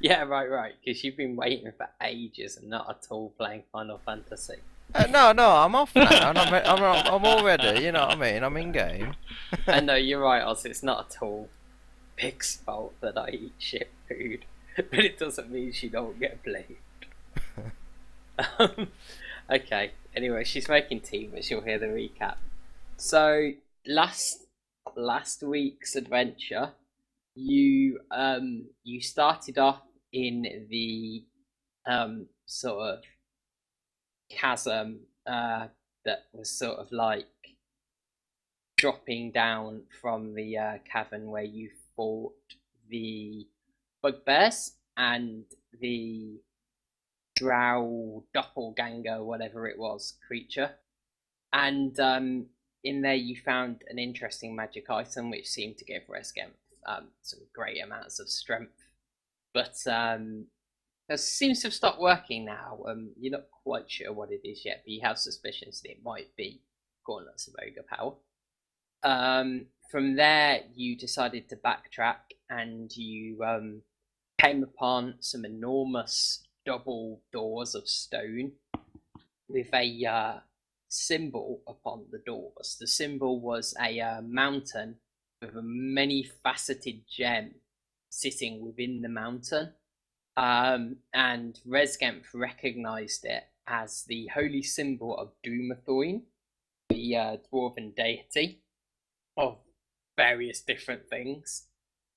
Yeah, right. Because you've been waiting for ages and not at all playing Final Fantasy. No, I'm off now, and I'm all ready. You know what I mean? I'm in game. And no, you're right, Oz. It's not at all Pig's fault that I eat shit food, but it doesn't mean she don't get blamed. Um, okay. Anyway, she's making tea, but she'll hear the recap. So last last week's adventure, you started off in the sort of chasm that was sort of like dropping down from the cavern where you fought the bugbears and the drow doppelganger, whatever it was, creature. And in there, you found an interesting magic item which seemed to give Resgemp some great amounts of strength. But it seems to have stopped working now. You're not quite sure what it is yet, but you have suspicions that it might be Gauntlets of Ogre Power. From there, you decided to backtrack and you came upon some enormous double doors of stone with a symbol upon the doors. The symbol was a mountain with a many faceted gem sitting within the mountain. And Resgemp recognized it as the holy symbol of Doomathoin, the dwarven deity of various different things.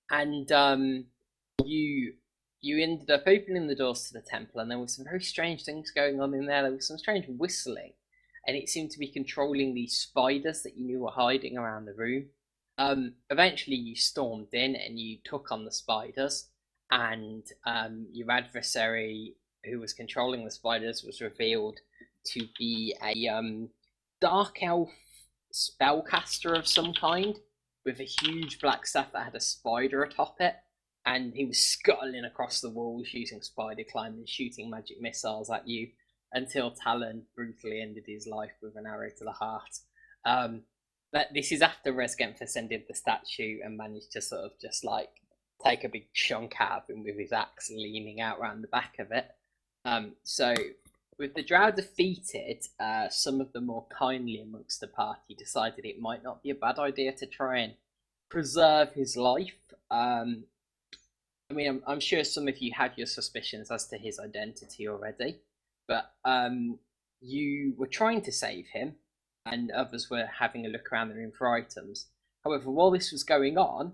And you you ended up opening the doors to the temple, and there were some very strange things going on in there. There was some strange whistling, and it seemed to be controlling these spiders that you knew were hiding around the room. Eventually, you stormed in and you took on the spiders, and your adversary, who was controlling the spiders, was revealed to be a dark elf spellcaster of some kind with a huge black staff that had a spider atop it, and he was scuttling across the walls using spider climb and shooting magic missiles at you until Talon brutally ended his life with an arrow to the heart. But this is after Resgemp ascended the statue and managed to sort of just like take a big chunk out of him with his axe leaning out round the back of it. So with the drow defeated, some of the more kindly amongst the party decided it might not be a bad idea to try and preserve his life. I mean, I'm sure some of you had your suspicions as to his identity already, but you were trying to save him, and others were having a look around the room for items. However, while this was going on,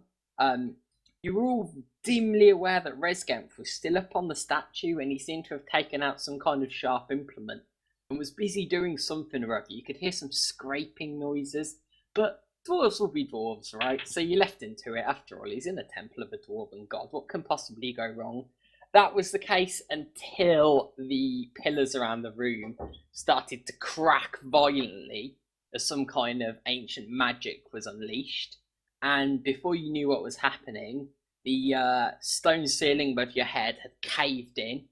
you were all dimly aware that Resgemp was still up on the statue, and he seemed to have taken out some kind of sharp implement and was busy doing something or other. You could hear some scraping noises, but dwarves will be dwarves, right? So you left him to it. After all, he's in a temple of a dwarven god. What can possibly go wrong? That was the case until the pillars around the room started to crack violently as some kind of ancient magic was unleashed. And before you knew what was happening, the stone ceiling above your head had caved in.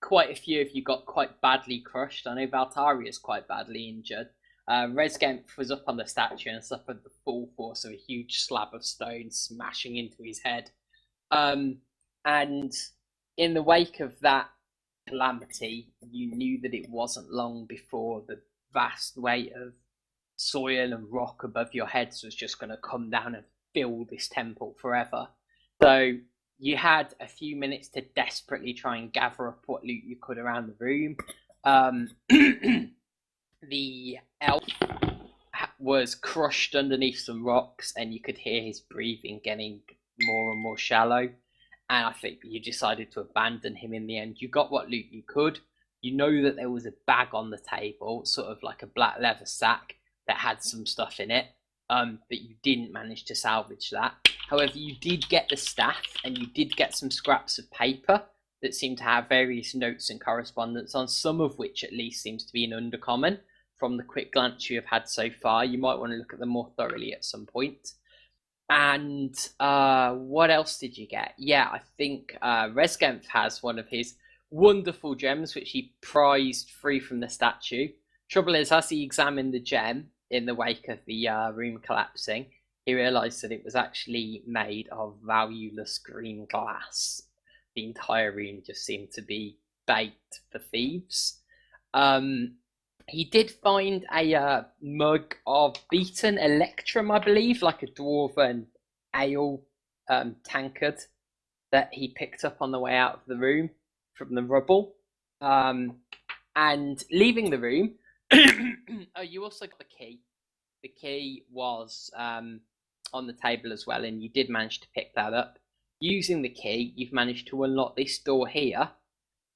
Quite a few of you got quite badly crushed. I know Valtari is quite badly injured. Resgemp was up on the statue and suffered the full force of a huge slab of stone smashing into his head. And in the wake of that calamity, you knew that it wasn't long before the vast weight of soil and rock above your heads was just going to come down and fill this temple forever. So you had a few minutes to desperately try and gather up what loot you could around the room. The elf was crushed underneath some rocks, and you could hear his breathing getting more and more shallow. And I think you decided to abandon him in the end. You got what loot you could. You know that there was a bag on the table, sort of like a black leather sack that had some stuff in it, but you didn't manage to salvage that. However, you did get the staff, and you did get some scraps of paper that seemed to have various notes and correspondence on, some of which at least seems to be an undercommon from the quick glance you have had so far. You might want to look at them more thoroughly at some point. And what else did you get? Yeah, I think Resgemp has one of his wonderful gems, which he prized free from the statue. Trouble is, as he examined the gem in the wake of the room collapsing, he realised that it was actually made of valueless green glass. The entire room just seemed to be baked for thieves. He did find a mug of beaten electrum, I believe, like a dwarven ale tankard that he picked up on the way out of the room from the rubble. And leaving the room, oh, you also got the key. The key was on the table as well, and you did manage to pick that up. Using the key, you've managed to unlock this door here.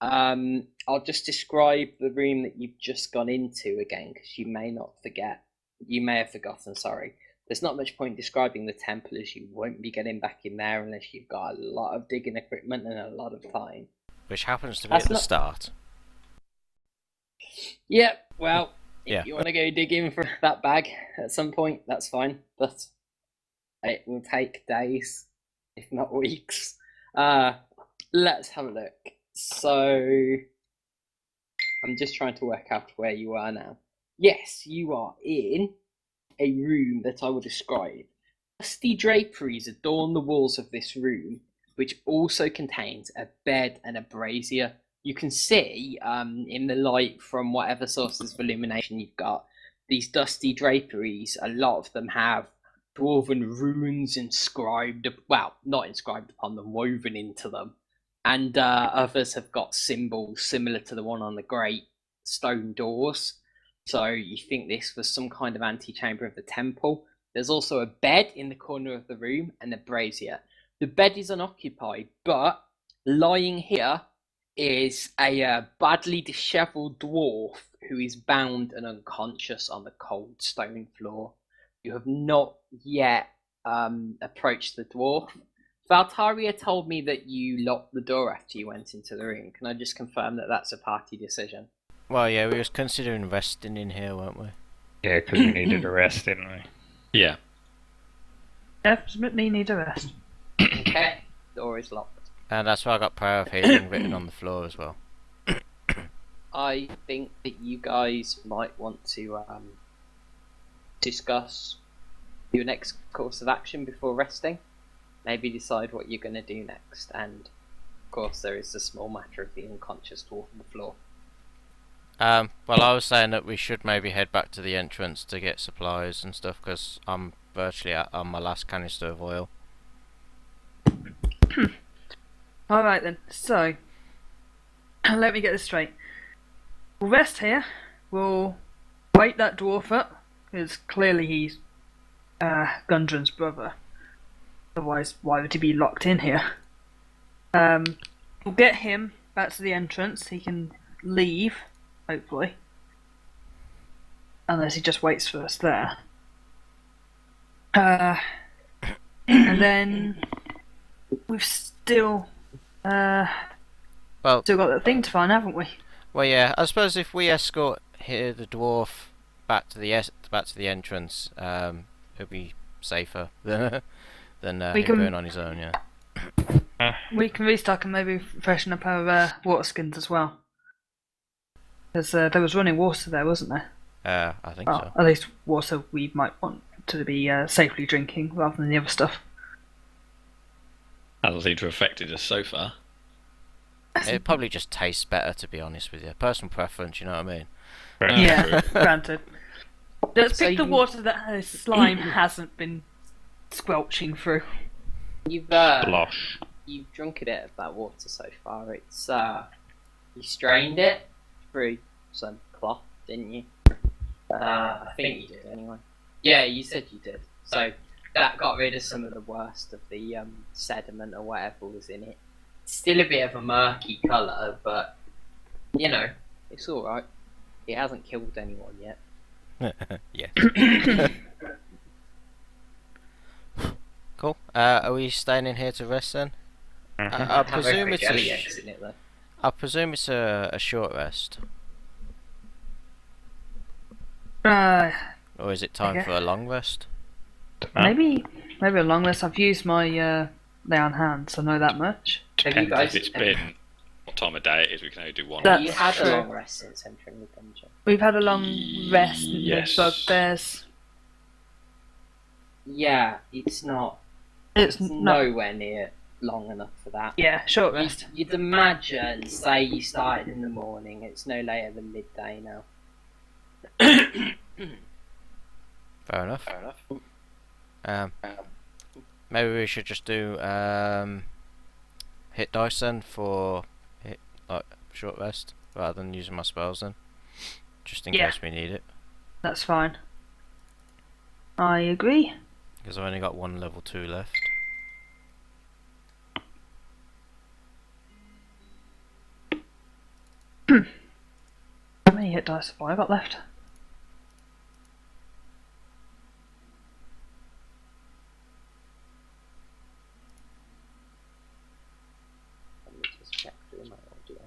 I'll just describe the room that you've just gone into again, because you may not forget. You may have forgotten, sorry. There's not much point describing the temple, as you won't be getting back in there unless you've got a lot of digging equipment and a lot of time. Which happens to be at the start. Yep, well, if you want to go digging for that bag at some point, that's fine. But it will take days, if not weeks. Let's have a look. So, I'm just trying to work out where you are now. Yes, you are in a room that I will describe. Dusty draperies adorn the walls of this room, which also contains a bed and a brazier. You can see in the light from whatever sources of illumination you've got, these dusty draperies, a lot of them have dwarven runes inscribed, well, not inscribed upon them, woven into them. And others have got symbols similar to the one on the great stone doors. So you think this was some kind of antechamber of the temple. There's also a bed in the corner of the room and a brazier. The bed is unoccupied, but lying here is a badly dishevelled dwarf who is bound and unconscious on the cold stone floor. You have not yet approached the dwarf. Valtaria told me that you locked the door after you went into the room. Can I just confirm that that's a party decision? Well, yeah, we was considering resting in here, weren't we? Yeah, because we needed a rest, didn't we? Yeah. Definitely need a rest. Okay, door is locked. And that's why I got prayer of healing written on the floor as well. I think that you guys might want to discuss your next course of action before resting. Maybe decide what you're going to do next. And, of course, there is the small matter of the unconscious dwarf on the floor. Well, I was saying that we should maybe head back to the entrance to get supplies and stuff, because I'm virtually on my last canister of oil. Alright then, so, let me get this straight. We'll rest here, we'll wake that dwarf up, because clearly he's Gundren's brother. Otherwise, why would he be locked in here? We'll get him back to the entrance, he can leave, hopefully. Unless he just waits for us there. And then we've still got that thing to find, haven't we? Well, yeah. I suppose if we escort here the dwarf back to the entrance, he'll be safer than him going on his own. Yeah. We can restock and maybe freshen up our water skins as well. Because there was running water there, wasn't there? I think so. At least water we might want to be safely drinking rather than the other stuff. Hasn't seemed to have affected us so far. It probably just tastes better, to be honest with you. Personal preference, you know what I mean? Yeah, granted. Let's pick the water that slime hasn't been squelching through. You've Slosh. you've drunk a bit of that water so far. It's you strained it through some cloth, didn't you? I think you did anyway. Yeah, you said you did. So that got rid of some of the worst of the sediment or whatever was in it. Still a bit of a murky colour, but you know, it's alright. It hasn't killed anyone yet. Yeah. Cool. Are we staying in here to rest then? I presume it's I presume it's a short rest. Or is it time for a long rest? Maybe a long rest. I've used my lay on hands, I know that much. Depends if it's been what time of day it is. We can only do one. You had a long rest since entering the dungeon. We've had a long rest. Yes. The bugbears. Yeah, it's not. It's It's not. nowhere near long enough for that. Yeah, short rest. You'd imagine, say you started in the morning, it's no later than midday now. Fair enough. Maybe we should just do hit dice then for like short rest rather than using my spells then, just in Yeah. case we need it. That's fine. I agree. Because I've only got one level 2 left. How many hit dice have I got left? Let me just check through my audio.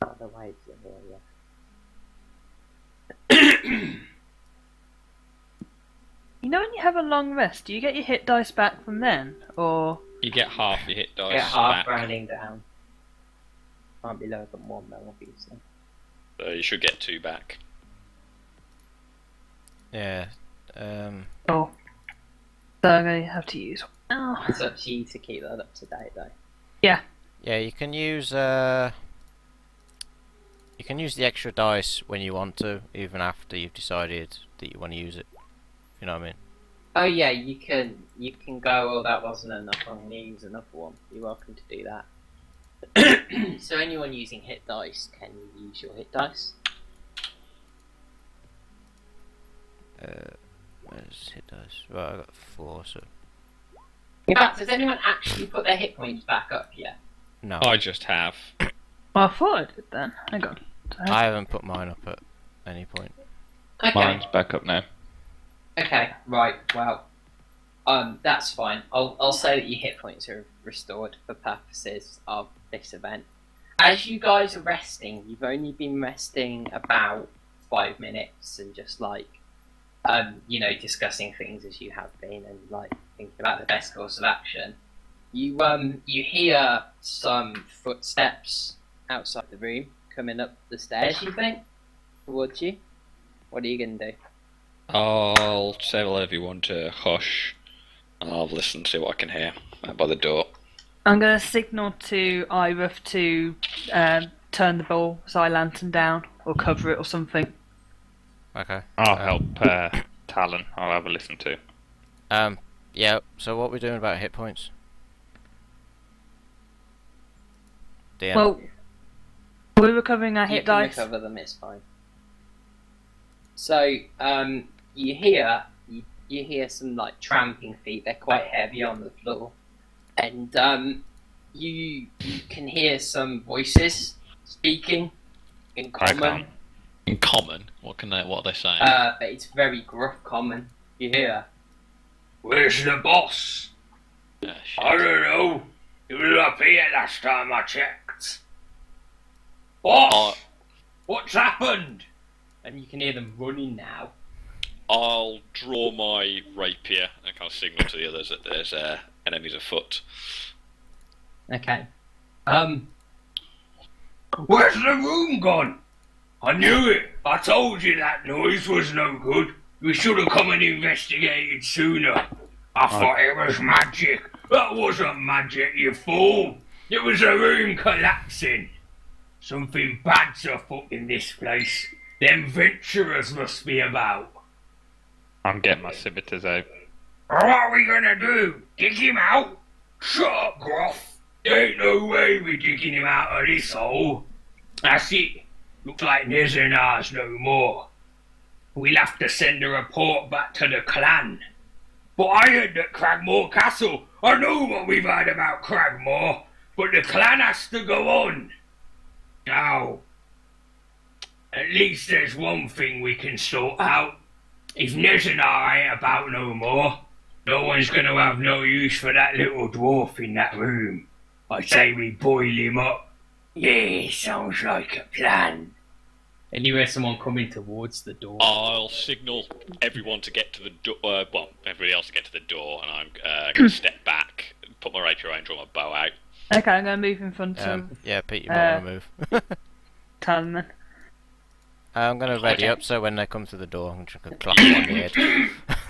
Oh, the waves are here, yeah. You know when you have a long rest, do you get your hit dice back from then? Or... You get half your hit dice Get half back. rounding down. Can't be lower than 1 though, obviously. So you should get 2 back. Yeah. Oh. So I'm going to have to use... Oh. It's up to you to keep that up to date though. Yeah, you can use the extra dice when you want to, even after you've decided that you want to use it. You know what I mean? Oh yeah, you can go, oh that wasn't enough, I'm going to use another one. You're welcome to do that. So anyone using hit dice, can you use your hit dice? Where's hit dice? Right, I got 4, so In fact, has anyone actually put their hit points back up yet? no. I just have. Well, I thought I did then. Hang on. I haven't put mine up at any point. Okay. Mine's back up now. Okay, right, well, that's fine. I'll say that your hit points are restored for purposes of this event. As you guys are resting, you've only been resting about 5 minutes and just like, discussing things as you have been and like thinking about the best course of action. You hear some footsteps outside the room coming up the stairs, you think, towards you. What are you gonna do? I'll tell everyone to hush, and I'll listen to what I can hear by the door. I'm going to signal to Irith to turn the bullseye lantern down or cover it or something. Okay. I'll help Talon. I'll have a listen to. Yeah, so what are we doing about hit points? DM. Well, we're recovering our You hit can dice. recover them, it's fine. So, you hear some like tramping feet. They're quite heavy on the floor, and you can hear some voices speaking in I common. can't. In common, what are they saying? But it's very gruff common. You hear, "Where's the boss? Ah, shit. I don't know. He was up here last time I checked. Boss, what's happened?" And you can hear them running now. I'll draw my rapier and kind of signal to the others that there's enemies afoot. Okay. Where's the room gone? I knew it. I told you that noise was no good. We should have come and investigated sooner. I thought it was magic. That wasn't magic, you fool. It was a room collapsing. Something bad's afoot in this place. Them venturers must be about. I'm getting my scimitars out. What are we gonna do? Dig him out? Shut up, Groff. There ain't no way we're digging him out of this hole. That's it. Looks like Nezinar's no more. We'll have to send a report back to the clan. But I heard at Cragmore Castle. I know what we've heard about Cragmore, but the clan has to go on. Now, at least there's one thing we can sort out. If Nezinar ain't about no more, no one's gonna have no use for that little dwarf in that room. I say we boil him up. Yeah, sounds like a plan. And you hear someone coming towards the door. I'll signal everyone to get to the door. Well, everybody else to get to the door, and I'm going to step back, put my rapier out, and draw my bow out. Okay, I'm going to move in front of Yeah, Pete, you might want to move. Talon then. I'm going to ready up so when they come to the door, I'm just going to clap them on the head.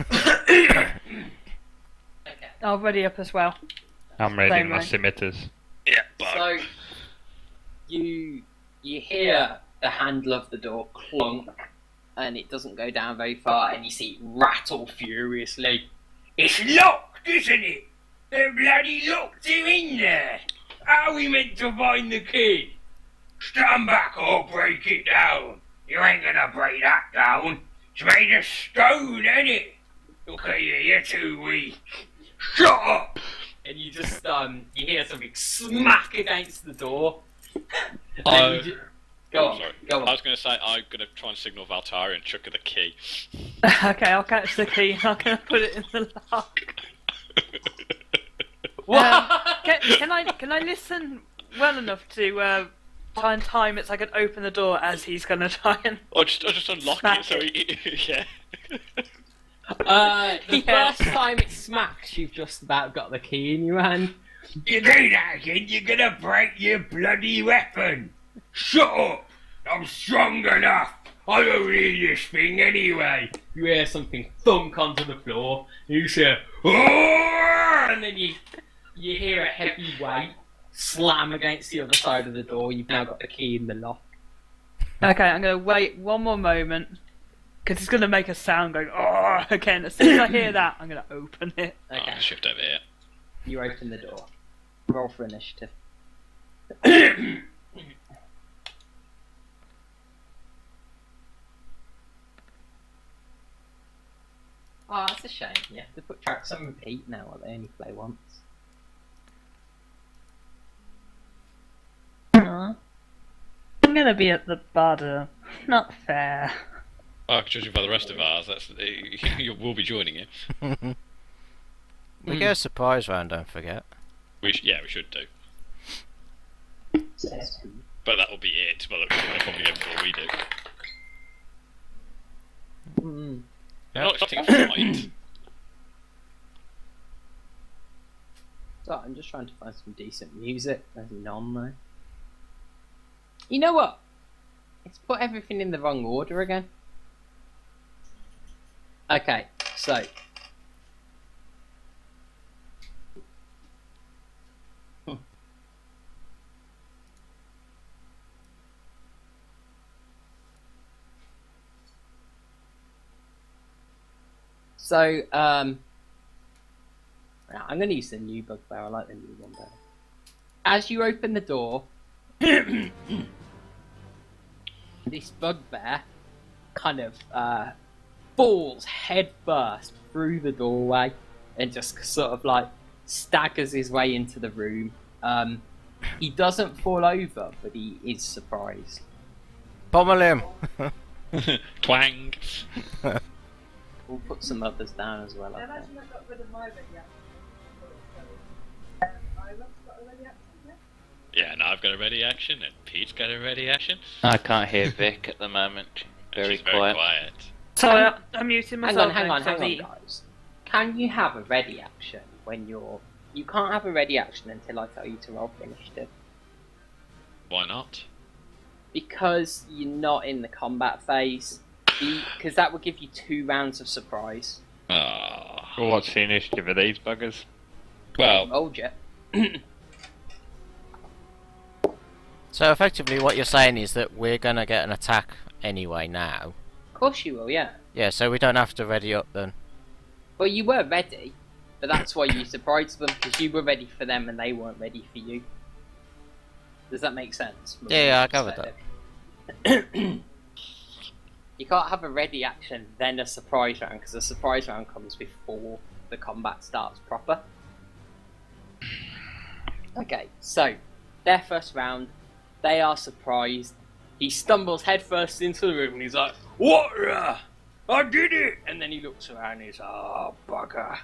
Okay. I'll ready up as well. I'm ready Same my way. scimitars. Yeah, but So you hear the handle of the door clunk, and it doesn't go down very far, and you see it rattle furiously. It's locked, isn't it? They're bloody locked you in there. How are we meant to find the key? Stand back or break it down. You ain't gonna break that down. It's made of stone, ain't it? Look at you, you're too weak. Shut up! And you just you hear something smack against the door. Oh. Go on, sorry. go I on. was going to say I'm going to try and signal Valtari and chuck her the key. Okay, I'll catch the key. I'm gonna put it in the lock. Can I listen well enough to try and time it so I can open the door as he's gonna try and? Or just unlock Smack it so he, yeah. The first time it smacks, you've just about got the key in your hand. You do that again, you're gonna break your bloody weapon. Shut up! I'm strong enough. I don't need this thing anyway. You hear something thunk onto the floor. You say, "Oh!" And then you hear a heavy weight slam against the other side of the door. You've now got the key in the lock. Okay, I'm gonna wait one more moment because it's gonna make a sound going oh again. As soon as I hear that, I'm gonna open it. Oh, Okay, shift over here. you open the door. Roll for initiative. Oh, that's a shame. You have to put tracks on repeat now, or they only play once. Aw. I'm gonna be at the bottom. Not fair. Oh, judging by the rest of ours, that's you will be joining it. We get a surprise round, don't forget. We should do. But that will be it. Well, they'll probably go before we do. Mm. They're not expecting a fight. So I'm just trying to find some decent music. There's none though. You know what? Let's put everything in the wrong order again. Okay, so I'm going to use the new bugbear. I like the new one better. As you open the door, this bugbear kind of falls head first through the doorway and just sort of like staggers his way into the room. He doesn't fall over, but he is surprised. Pommel him! Twang. We'll put some others down as well. I think. Yeah, now I've got a ready action, and Pete's got a ready action. I can't hear Vic at the moment. Very She's very quiet. quiet. Sorry, I'm muting Hang myself. on, then, 'cause I'm guys. Can you have a ready action when you're... You can't have a ready action until I tell you to roll for initiative. Why not? Because you're not in the combat phase. Because that will give you 2 rounds of surprise. Ah. Well, what's the initiative of these buggers? Well, Rolled you. So effectively what you're saying is that we're gonna get an attack anyway now. Of course you will, yeah. Yeah, so we don't have to ready up then. Well, you were ready, but that's why you surprised them, because you were ready for them and they weren't ready for you. Does that make sense? from a Yeah, I rules gathered perspective? You can't have a ready action, then a surprise round, because the surprise round comes before the combat starts proper. Okay, so, their first round, they are surprised. He stumbles headfirst into the room and he's like, "What? I did it!" And then he looks around and he's like, "Oh, bugger."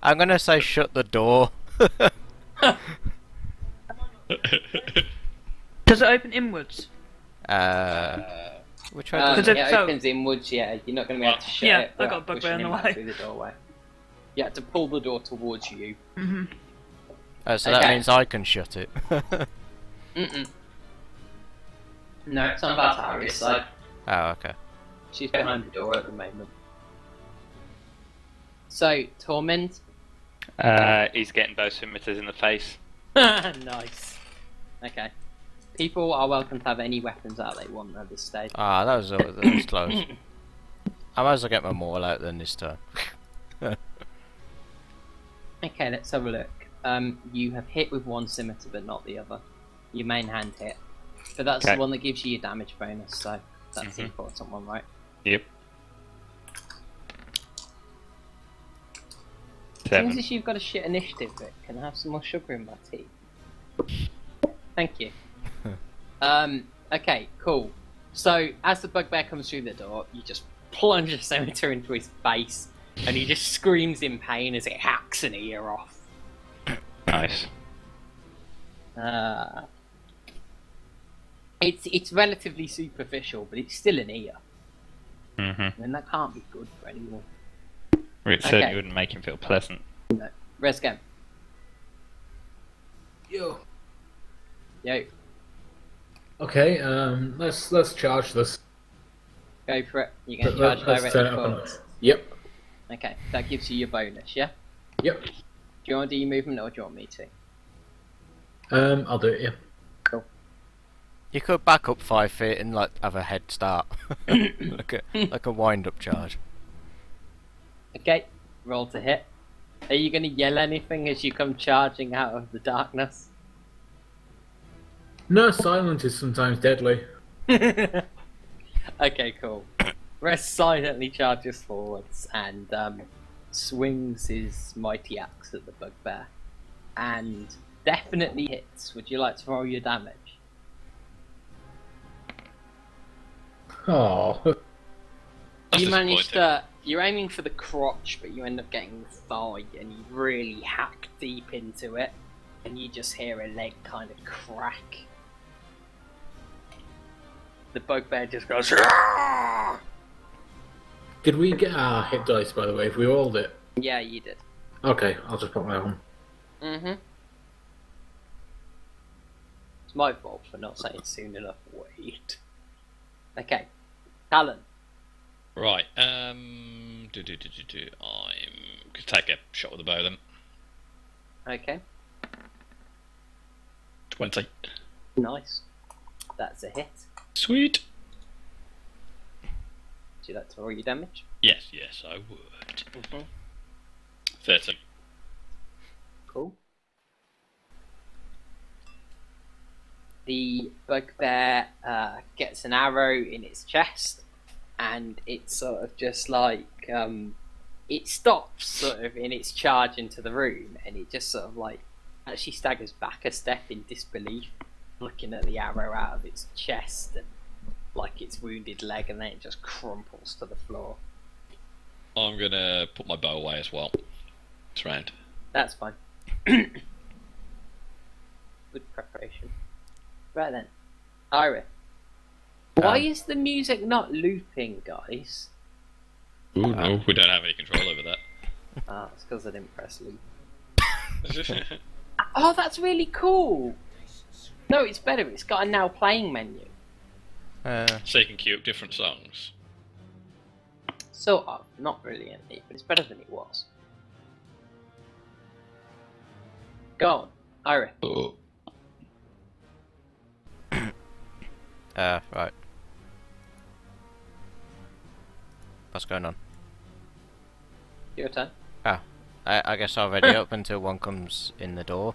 I'm gonna say shut the door. Does it open inwards? Which way? Does it- It so- opens inwards, yeah. You're not going to be able to shut Yeah, it. I got a without bugbear pushing in the him back way. through the doorway. You have to pull the door towards you. Mm-hmm. Oh, so that Okay. means I can shut it. Mm-mm. No, it's on Valtaria's side. Oh, okay. She's behind the door at the moment. So, Tormund. He's getting both scimitars in the face. Nice. Okay. People are welcome to have any weapons out they want at this stage. Ah, that was close. I might as well get my maul out then this time. Okay, let's have a look. You have hit with one scimitar, but not the other. Your main hand hit. But that's Okay. the one that gives you your damage bonus, so that's the important one, right? Yep. Seems 7. as you've got a shit initiative, Vic. Can I have some more sugar in my tea? Thank you. Okay, cool. So, as the bugbear comes through the door, you just plunge a scimitar into his face, and he just screams in pain as it hacks an ear off. Nice. It's relatively superficial, but it's still an ear. Mm-hmm. And that can't be good for anyone. It certainly Okay. wouldn't make him feel pleasant. No. Rescam. Yo. Yo, Okay, let's charge this. go for it. You're going to Let's charge turn directly it up a forward. notch. Yep. Okay, that gives you your bonus, yeah? Yep. Do you want to do your movement or do you want me to? I'll do it. Yeah. You could back up 5 feet and like have a head start, like a wind-up charge. Okay, roll to hit. Are you going to yell anything as you come charging out of the darkness? No, silence is sometimes deadly. Okay, cool. Rest silently charges forwards and swings his mighty axe at the bugbear. And definitely hits. Would you like to roll your damage? Oh. That's You managed disappointing. you're aiming for the crotch, but you end up getting the thigh, and you really hack deep into it, and you just hear a leg kind of crack. The bugbear just goes. "Argh!" Did we get our hit dice, by the way, if we rolled it? Yeah, you did. Okay, I'll just put my own. Mm-hmm. It's my fault for not saying soon enough. Wait. Okay, Talon. Right. I'm gonna take a shot with the bow then. Okay, 20. nice. That's a hit. Sweet. Would you like to roll your damage? Yes, I would. Mm-hmm. 13. Cool. The bugbear gets an arrow in its chest, and it's sort of just like it stops sort of in its charge into the room, and it just sort of like actually staggers back a step in disbelief, looking at the arrow out of its chest and like its wounded leg, and then it just crumples to the floor. I'm gonna put my bow away as well. It's round. That's fine. Good preparation. Right then, Ira. Why is the music not looping, guys? Ooh, no, we don't have any control over that. Ah, it's because I didn't press loop. Oh, that's really cool. No, it's better. It's got a now playing menu. So you can queue up different songs. Sort of, not brilliantly, but it's better than it was. Go on, Ira. Oh. Right. What's going on? Your turn. I guess I'll ready up until one comes in the door.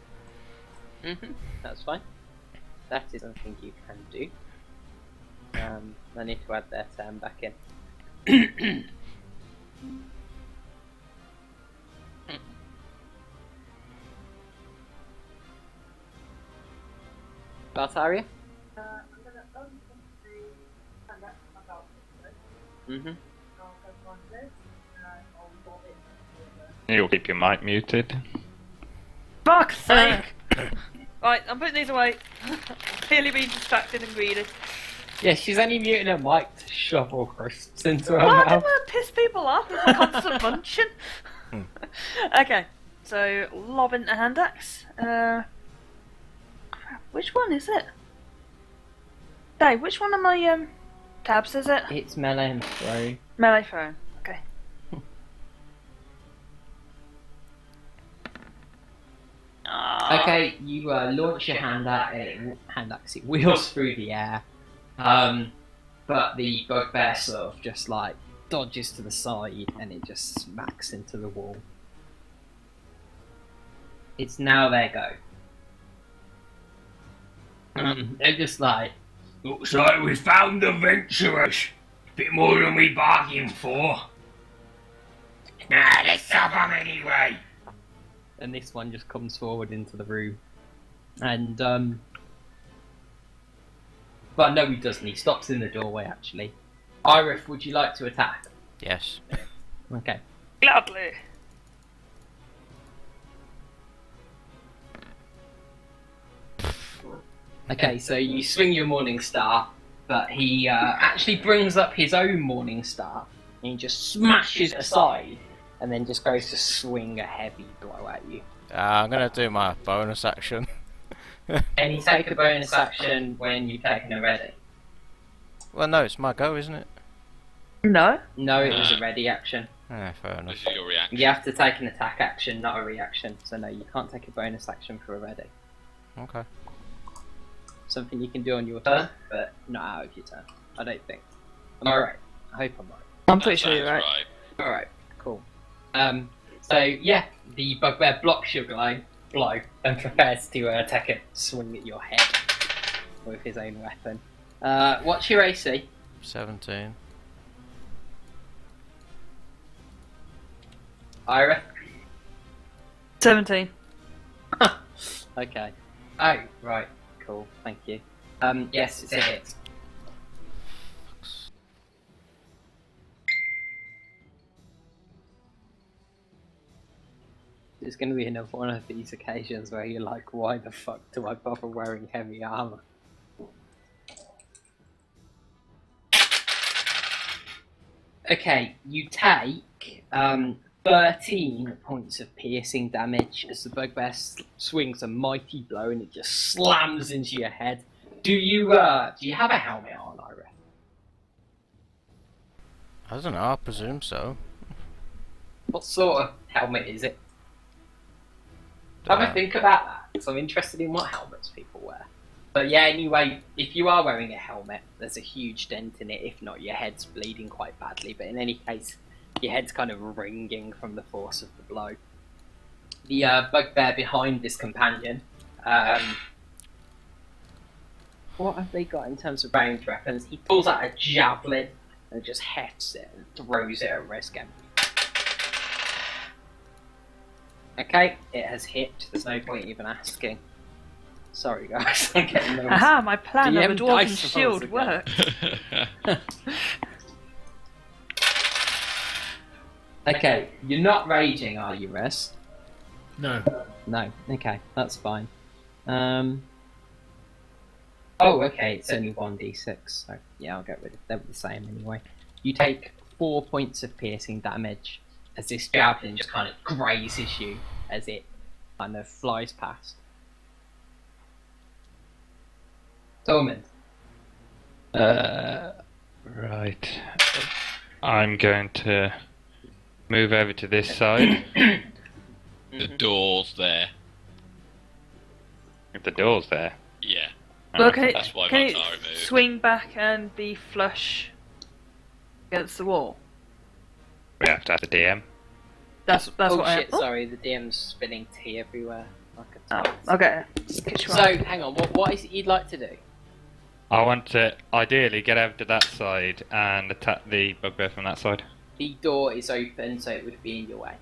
That's fine. That is something you can do. I need to add their turn back in. Baltaria? Mm-hmm. You'll keep your mic muted. Fuck's sake! Right, I'm putting these away. Clearly being distracted and greedy. Yeah, she's only muting her mic to shovel crisps into her Oh, I don't mouth. want to piss people off with a constant munching. Okay, so lob into hand axe. Crap, which one is it? Dave, which one of my tabs is it? It's melee and throw. Melee throw. Okay. Okay, you launch your hand axe. It wheels through the air, but the bugbear sort of just like dodges to the side and it just smacks into the wall. It's now their go. They're just like, looks like we found adventurers. Bit more than we bargained for. Nah, let's stop them anyway. And this one just comes forward into the room. And, well, no, he doesn't. He stops in the doorway, actually. Irith, would you like to attack? Yes. Okay. Gladly. Okay, so you swing your Morning Star, but he actually brings up his own Morning Star, and he just smashes it aside, and then just goes to swing a heavy blow at you. I'm gonna do my bonus action. And you take a bonus action when you've taken a ready. Well, no, it's my go, isn't it? No. No, it was a ready action. Fair enough. This is your reaction. You have to take an attack action, not a reaction. So no, you can't take a bonus action for a ready. Okay. Something you can do on your turn, but not out of your turn. I don't think. Am I right? I hope I'm right. I'm pretty sure you're right. Alright, cool. So yeah, the bugbear blocks your blow and prepares to take a swing at your head with his own weapon. What's your AC? 17. Ira? 17. Okay. Oh, right. Cool, thank you. Yes, it's a hit. There's going to be another one of these occasions where you're like, why the fuck do I bother wearing heavy armor? Okay, you take 13 points of piercing damage as the bugbear swings a mighty blow and it just slams into your head. Do you have a helmet on, Ira? I don't know, I presume so. What sort of helmet is it? Have a think about that, because I'm interested in what helmets people wear. But yeah, anyway, if you are wearing a helmet, there's a huge dent in it. If not, your head's bleeding quite badly. But in any case, your head's kind of ringing from the force of the blow. The bugbear behind this companion, what have they got in terms of ranged weapons? He pulls out a javelin and just hefts it and throws it at Resgen. Okay, it has hit. There's no point even asking. Sorry guys, I'm getting nervous. Aha, my plan of a DM dwarven dice shield rolls again. worked. Okay, you're not raging, are you, Rest? No. No. Okay, that's fine. Oh, okay, it's only 1d6, so yeah, I'll get rid of them. The same anyway. You take 4 points of piercing damage as this javelin just kind of grazes you as it kind of flies past. Tormund. Right. I'm going to move over to this side. The door's there. If the door's there. Yeah. Well, can That's why can my it tar removed. swing back and be flush against the wall? We have to have the DM. That's Oh what shit, I. sorry, the DM's spilling tea everywhere. Like a Oh, okay. Catch you So, up. hang on, what is it you'd like to do? I want to ideally get over to that side and attack the bugbear from that side. The door is open, so it would be in your way.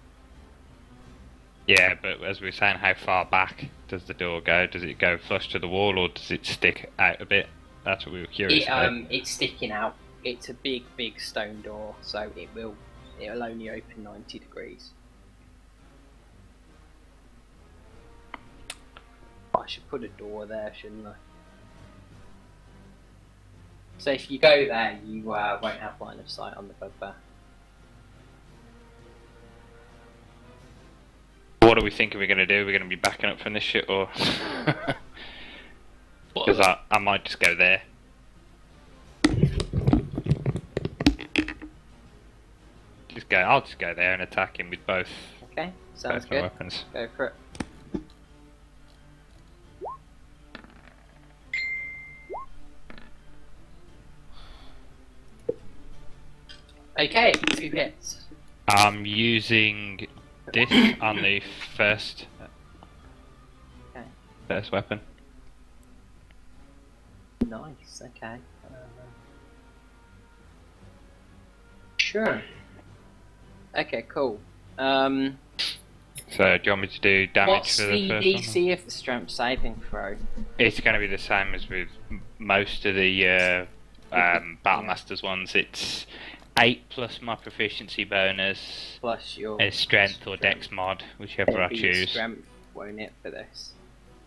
Yeah, but as we were saying, how far back does the door go? Does it go flush to the wall or does it stick out a bit? That's what we were curious about. It's sticking out. It's a big stone door, so it'll only open 90 degrees. I should put a door there, shouldn't I? So if you go there, you won't have line of sight on the bugbear. What are we thinking we're going to do? We're going to be backing up from this shit or... Because I might just go there. I'll just go there and attack him with both Okay, sounds my good. weapons. Go for it. Okay, 2 hits. I'm using this on the first weapon. Nice, okay. Sure. Okay, cool. So, do you want me to do damage What's for the the first DC one? of the strength saving throw? It's going to be the same as with most of the Battlemaster's ones. It's 8 plus my proficiency bonus, Plus your strength or dex mod, whichever I It'll be choose. strength, won't it, for this?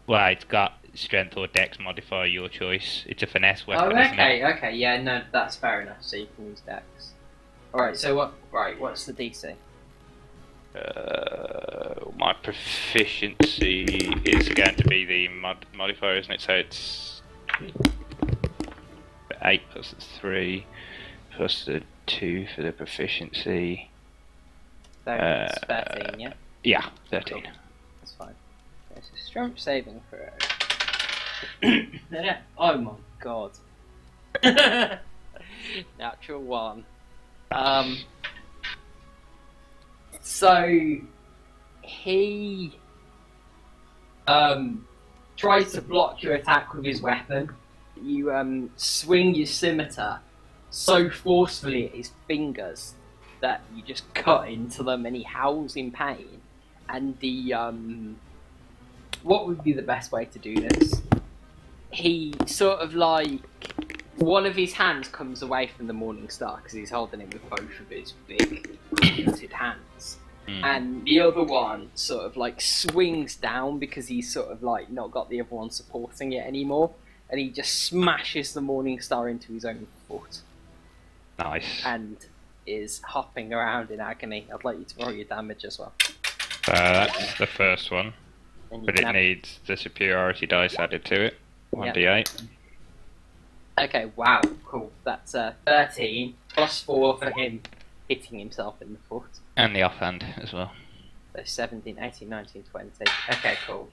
Well, it's got strength or dex modifier, your choice. It's a finesse weapon, Oh, isn't it? okay, yeah, no, that's fair enough, so you can use dex. Alright, so what's the DC? My proficiency is going to be the modifier, isn't it? So it's 8 plus 3 plus the 2 for the proficiency. So it's 13, yeah? Yeah, 13. Cool. That's fine. Okay, so strength saving throw. Oh my god. Natural 1. So he tries to block your attack with his weapon. You swing your scimitar so forcefully at his fingers that you just cut into them, and he howls in pain. And the what would be the best way to do this? He sort of like, one of his hands comes away from the Morning Star because he's holding it with both of his big pointed hands. And the other one sort of like swings down because he's sort of like not got the other one supporting it anymore, and he just smashes the Morning Star into his own foot Nice. and is hopping around in agony. I'd like you to roll your damage as well. So that's the first one, And you but can it have- needs the superiority dice added to it. 1d8. Okay, wow, cool. That's 13 plus 4 for him hitting himself in the foot. And the offhand as well. So 17, 18, 19, 20. Okay, cool.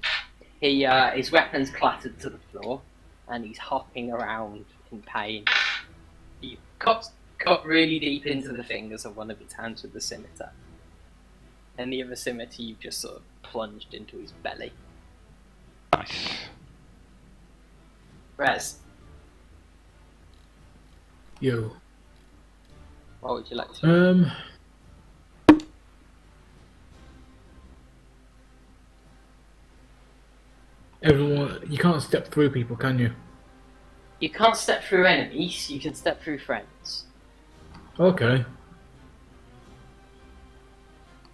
He his weapon's clattered to the floor, and he's hopping around in pain. You cut really deep into the fingers of one of his hands with the scimitar, and the other scimitar you've just sort of plunged into his belly. Nice. Rez, Yo. what would you like to? Everyone, you can't step through people, can you? You can't step through enemies. You can step through friends. Okay.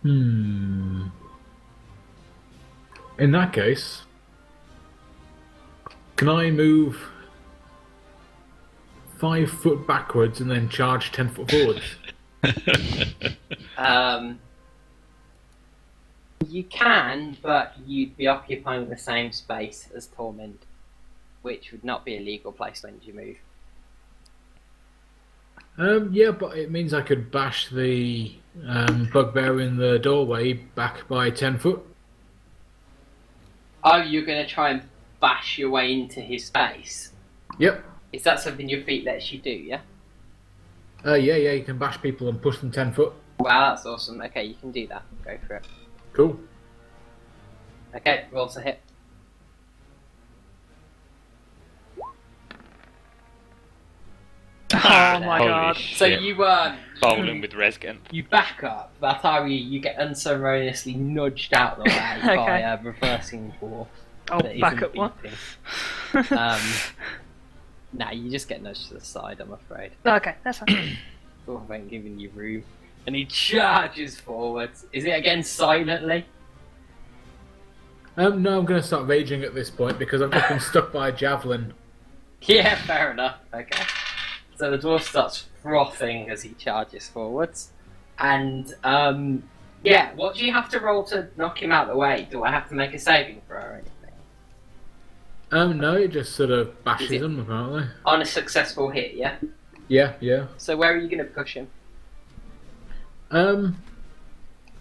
In that case, can I move 5 foot backwards and then charge 10 foot forwards? You can, but you'd be occupying the same space as Torment, which would not be a legal place when you move. Yeah, but it means I could bash the bugbear in the doorway back by 10 foot. Oh, you're going to try and bash your way into his space? Yep. Is that something your feet lets you do, yeah? Yeah, you can bash people and push them 10 foot. Wow, that's awesome. Okay, you can do that. Go for it. Cool. Okay, roll to hit. Oh my Holy god. So shit. you Bowling with Resgen. you back up. That's how you get unceremoniously nudged out the way by Okay. a reversing dwarf. Oh, that back isn't up one. beeping. Nah, you just get nudged to the side, I'm afraid. Okay, that's fine. Dwarf ain't giving you room. And he charges forwards. Is it again silently? No, I'm going to start raging at this point because I've just been stuck by a javelin. Yeah, fair enough. Okay. So the dwarf starts frothing as he charges forwards. And, yeah, what do you have to roll to knock him out of the way? Do I have to make a saving throw or anything? No, it just sort of Is bashes it- them, apparently. On a successful hit, yeah? Yeah. So where are you going to push him? Um,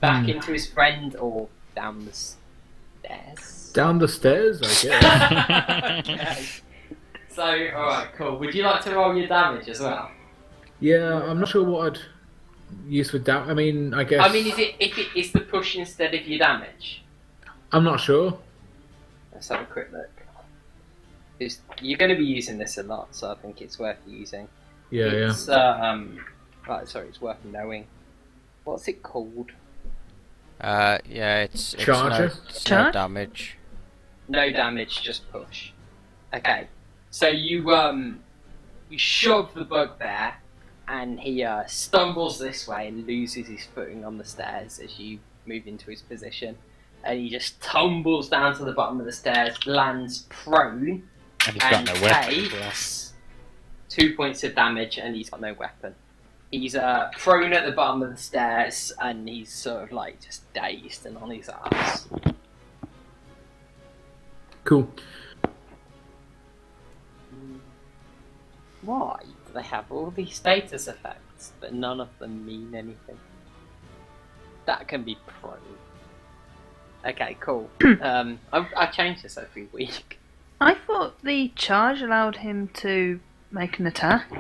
Back into his friend or down the stairs? down the stairs, I guess. Okay. So, alright, cool. Would you like to roll your damage as well? Yeah, I'm not sure what I'd use for damage? I mean, I guess. I mean, is the push instead of your damage? I'm not sure. Let's have a quick look. You're going to be using this a lot, so I think it's worth using. Yeah, it's, right, sorry, it's worth knowing. What's it called? Yeah, it's Charger? no damage. No damage, just push. Okay, so you shove the bugbear, and he stumbles this way and loses his footing on the stairs as you move into his position, and he just tumbles down to the bottom of the stairs, lands prone, And he's got no weapon as well. takes 2 points of damage, and he's got no weapon. He's prone at the bottom of the stairs, and he's sort of like just dazed and on his ass. Cool. Why do they have all these status effects, but none of them mean anything? That can be prone. Okay, cool. I change this every week. I thought the charge allowed him to make an attack.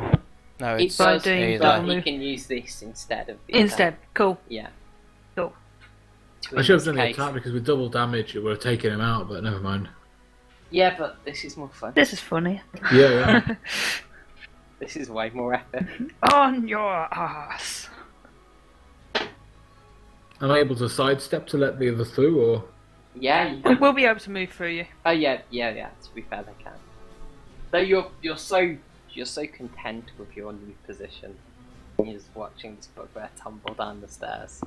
No, It it's does, doing but double he move. can use this instead of the Instead, attack. cool. Yeah. Cool. To I should have in done the this attack case- because with double damage it would have taken him out, but never mind. Yeah, but this is more fun. This is funny. Yeah. This is way more epic. On your ass. Am I able to sidestep to let the other through, or? Yeah, you can. We'll be able to move through you. Oh yeah. To be fair, they can. Though you're so content with your new position. You're just watching this bugbear tumble down the stairs.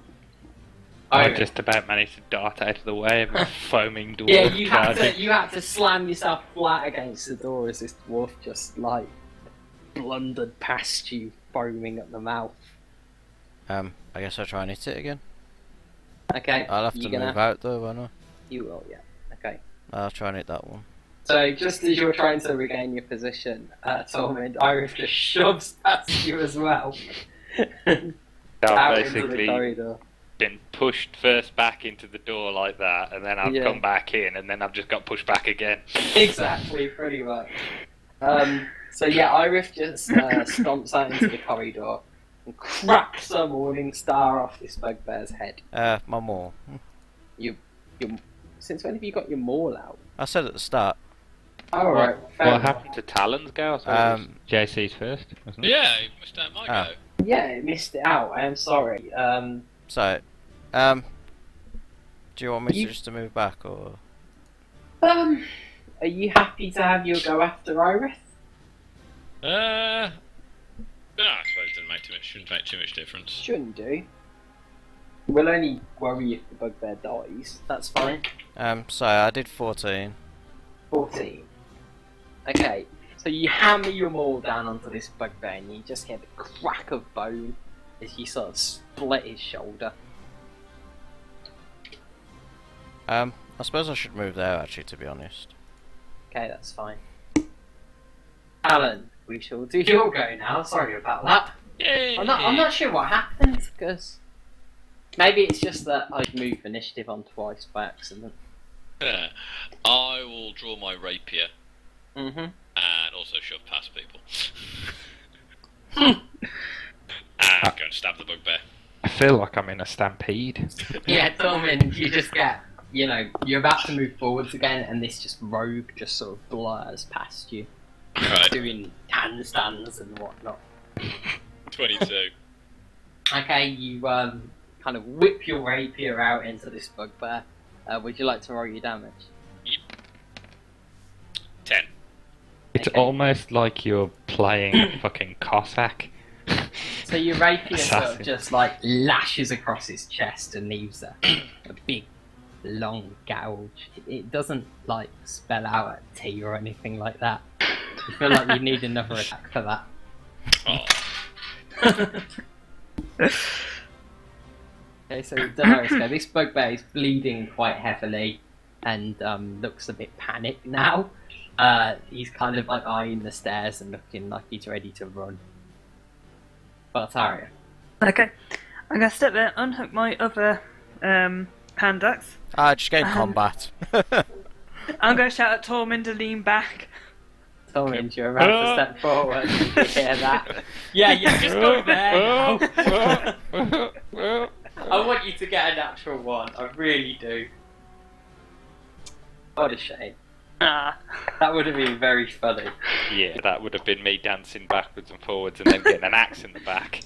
I Oh, just about managed to dart out of the way of a foaming dwarf. yeah, you charging. had to slam yourself flat against the door as this dwarf just like blundered past you, foaming at the mouth. I guess I'll try and hit it again. Okay, I'll have to you're move out though, won't I? You will, yeah. Okay. I'll try and hit that one. So just as you're trying to regain your position, Tormund, Iris just shoves past you as well. I've Out into the basically corridor. been pushed first back into the door like that, and then I've Yeah. come back in, and then I've just got pushed back again. Exactly, pretty much. So yeah, Iris just stomps out into the corridor and cracks a morning star off this bugbear's head. My maul. Since when have you got your maul out? I said at the start. Alright, What happened to Talon's go? I suppose it was JC's first, wasn't it? Yeah, you missed out my Ah. go. Yeah, it missed it out, I am sorry. So, do you want me You- to just to move back or? Are you happy to have your go after Iris? No, I suppose it shouldn't make too much difference. Shouldn't do. We'll only worry if the bugbear dies. That's fine. So I did 14. 14. Okay, so you hammer your maul down onto this bugbear and you just hear the crack of bone as you sort of split his shoulder. I suppose I should move there actually, to be honest. Okay, that's fine. Alan, we shall do your go now. Sorry about that. Yay! I'm not sure what happened because maybe it's just that I've moved initiative on twice by accident. I will draw my rapier Mm-hmm. and also shove past people. And go and stab the bugbear. I feel like I'm in a stampede. Yeah, Tormund, you just get, you're about to move forwards again, and this just rogue just sort of blurs past you, Right, doing handstands and whatnot. 22. Okay, you kind of whip your rapier out into this bugbear. Would you like to roll your damage? 10. It's Okay. almost like you're playing fucking Cossack. So your rapier sort of Assassin. just like lashes across his chest and leaves a big, long gouge. It doesn't like spell out a T or anything like that. You feel like you need another attack for that. Oh, Okay, so Dolores, this bugbear is bleeding quite heavily and looks a bit panicked now. He's kind of like eyeing the stairs and looking like he's ready to run. Bartaria. Okay. I'm gonna step there, unhook my other hand axe. Just get in combat. I'm gonna shout at Tormund to lean back. Tormund, you're about to step forward. You hear that? Yeah, just go there now. I want you to get a natural one. I really do. What a shame. That would have been very funny. Yeah, that would have been me dancing backwards and forwards and then getting an axe in the back.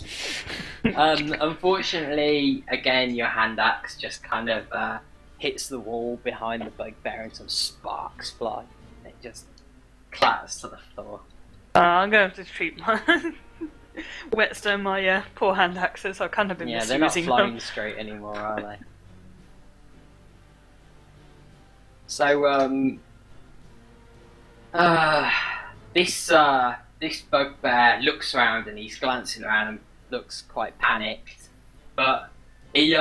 Unfortunately, again, your hand axe just kind of hits the wall behind the bugbear and some sparks fly. It just clatters to the floor. I'm going to have to treat my whetstone my poor hand axes. I've kind of been Yeah, they're not misusing flying them. straight anymore, are they? So, this bugbear looks around and he's glancing around and looks quite panicked. But he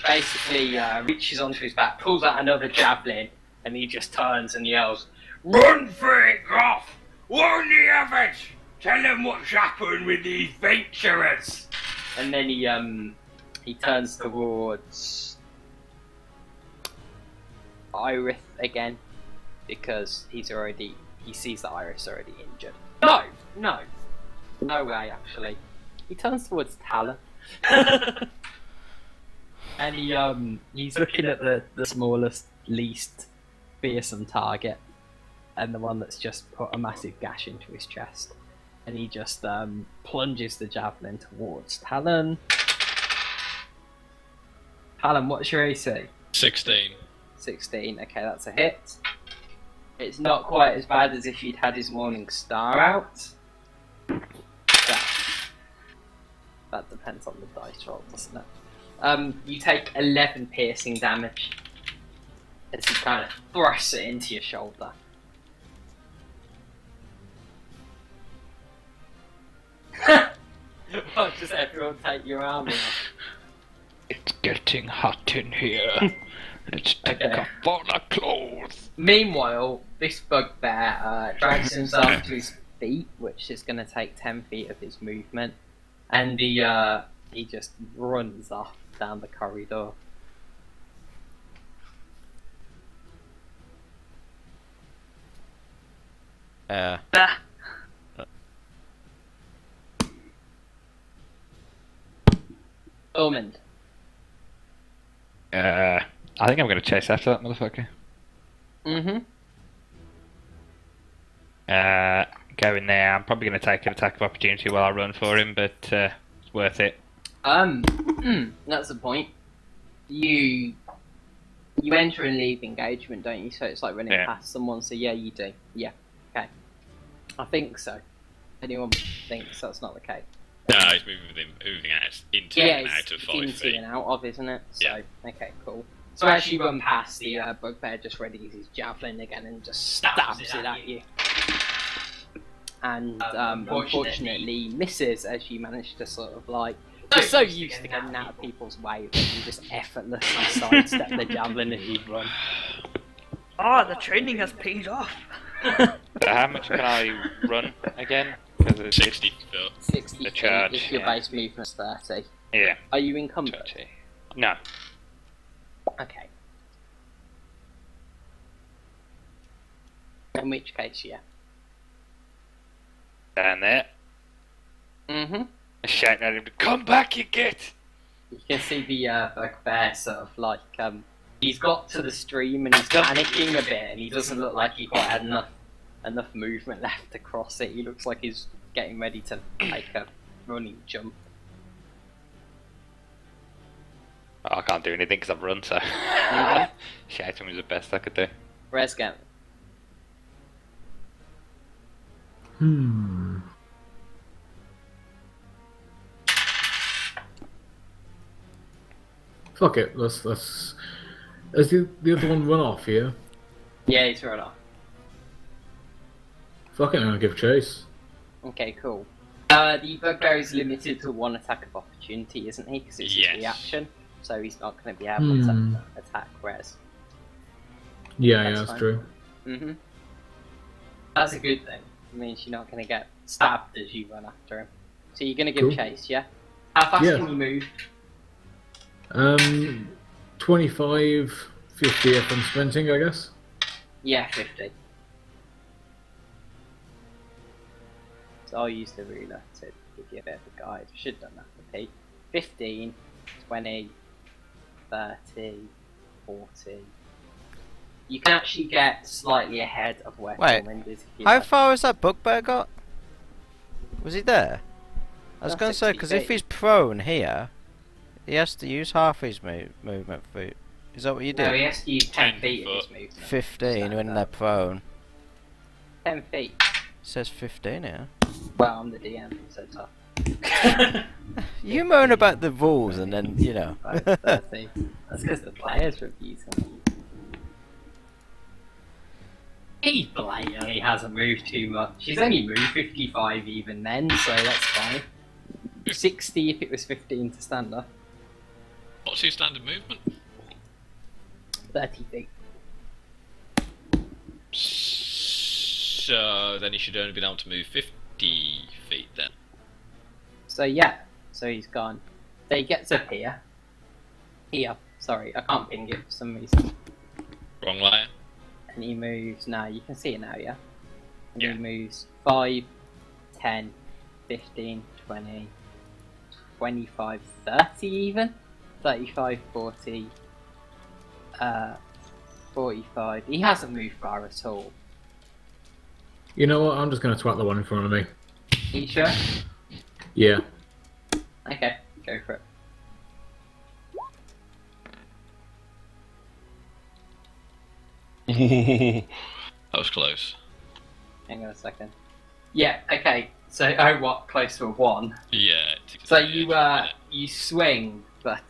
basically reaches onto his back, pulls out another javelin, and he just turns and yells, "Run for it, Goth! Warn the others! Tell them what's happened with these venturers!" And then he turns towards Iris again, because he sees that Iris already injured. No way, actually. He turns towards Talon. And he's looking at the smallest, least fearsome target, and the one that's just put a massive gash into his chest. And he just plunges the javelin towards Talon. Talon, what's your AC? 16. 16, okay, that's a hit. It's not quite as bad as if you'd had his Morning Star out. That depends on the dice roll, doesn't it? You take 11 piercing damage as he kind of thrusts it into your shoulder. Oh, just everyone take your arm off. It's getting hot in here. Let's take off all our clothes. Meanwhile, this bugbear drags himself to his feet, which is going to take 10 feet of his movement, and he just runs off down the corridor. Bah. Ormond. I think I'm going to chase after that motherfucker. Going there, I'm probably going to take an attack of opportunity while I run for him, but it's worth it. That's the point. You enter and leave engagement, don't you? So it's like running past someone, so yeah, you do. Yeah, okay. I think so. Anyone thinks that's not the case? No, he's moving out into and out of 5 into feet. and out of, isn't it? So, Yeah. okay, cool. So as you run past, the bugbear just readies his javelin again and just stabs it at you. And unfortunately misses, as you manage to sort of like... You're so used to getting out of people's way that you just effortlessly sidestep the javelin as you run. Oh, the training has paid off. How much can I run again? Because it's 60 foot. 60 The feet charge, if your yeah. base movement's 30. Yeah. Are you encumbered? 30. No. Okay. In which case, yeah. Down there. Shouting at him to come back, you git! You can see the bugbear sort of like, he's got to the stream and he's panicking a bit, and he doesn't look like he quite had enough movement left to cross it. He looks like he's getting ready to take a running jump. Oh, I can't do anything because I've run, so... Shouting was the best I could do. Resgan. Fuck it, let's has the other one run off here? Yeah, he's run off. Fuck it, I'm gonna give chase. Okay, cool. The bugbear is limited to one attack of opportunity, isn't he? Because it's a reaction, so he's not going to be able to attack Res. Yeah, That's that's fine. true. That's a good thing. It means you're not going to get stabbed as you run after him. So you're going to give Cool. chase, yeah? How fast Yeah. can you move? 25, 50 if I'm sprinting, I guess. Yeah, 50. I'll use the ruler to give you a bit of a guide. I should have done that for Pete. 15, 20, 30, 40. You can actually get slightly ahead of where Tormund is. If you How like. far has that bugbear got? Was he there? I was That's going to say, 60 because if feet. he's prone here, he has to use half his movement feet. Is that what you do? No, he has to use 10 10 feet of his foot. movement. 15 So, when they're prone. 10 feet. It says 15 here. Well, I'm the DM, so tough. You moan about the rules and then, you know. 30. That's because the players review them. He blatantly hasn't moved too much. He's only moved 55 even then, so that's fine. 60 if it was 15 to stand up. What's his standard movement? 30 feet. So then he should only be able to move 50 feet then. So yeah, so he's gone. So he gets up here. Here, sorry, I can't ping it for some reason. Wrong layer. And he moves, now you can see it now, yeah? And Yeah. he moves 5, 10, 15, 20, 25, 30 even? 35, 40, 45. He hasn't moved far at all. You know what? I'm just going to twat the one in front of me. You sure? Yeah. Okay, go for it. That was close. Hang on a second. Yeah, okay. So, oh, what? Close to a 1. Yeah. So you swing, but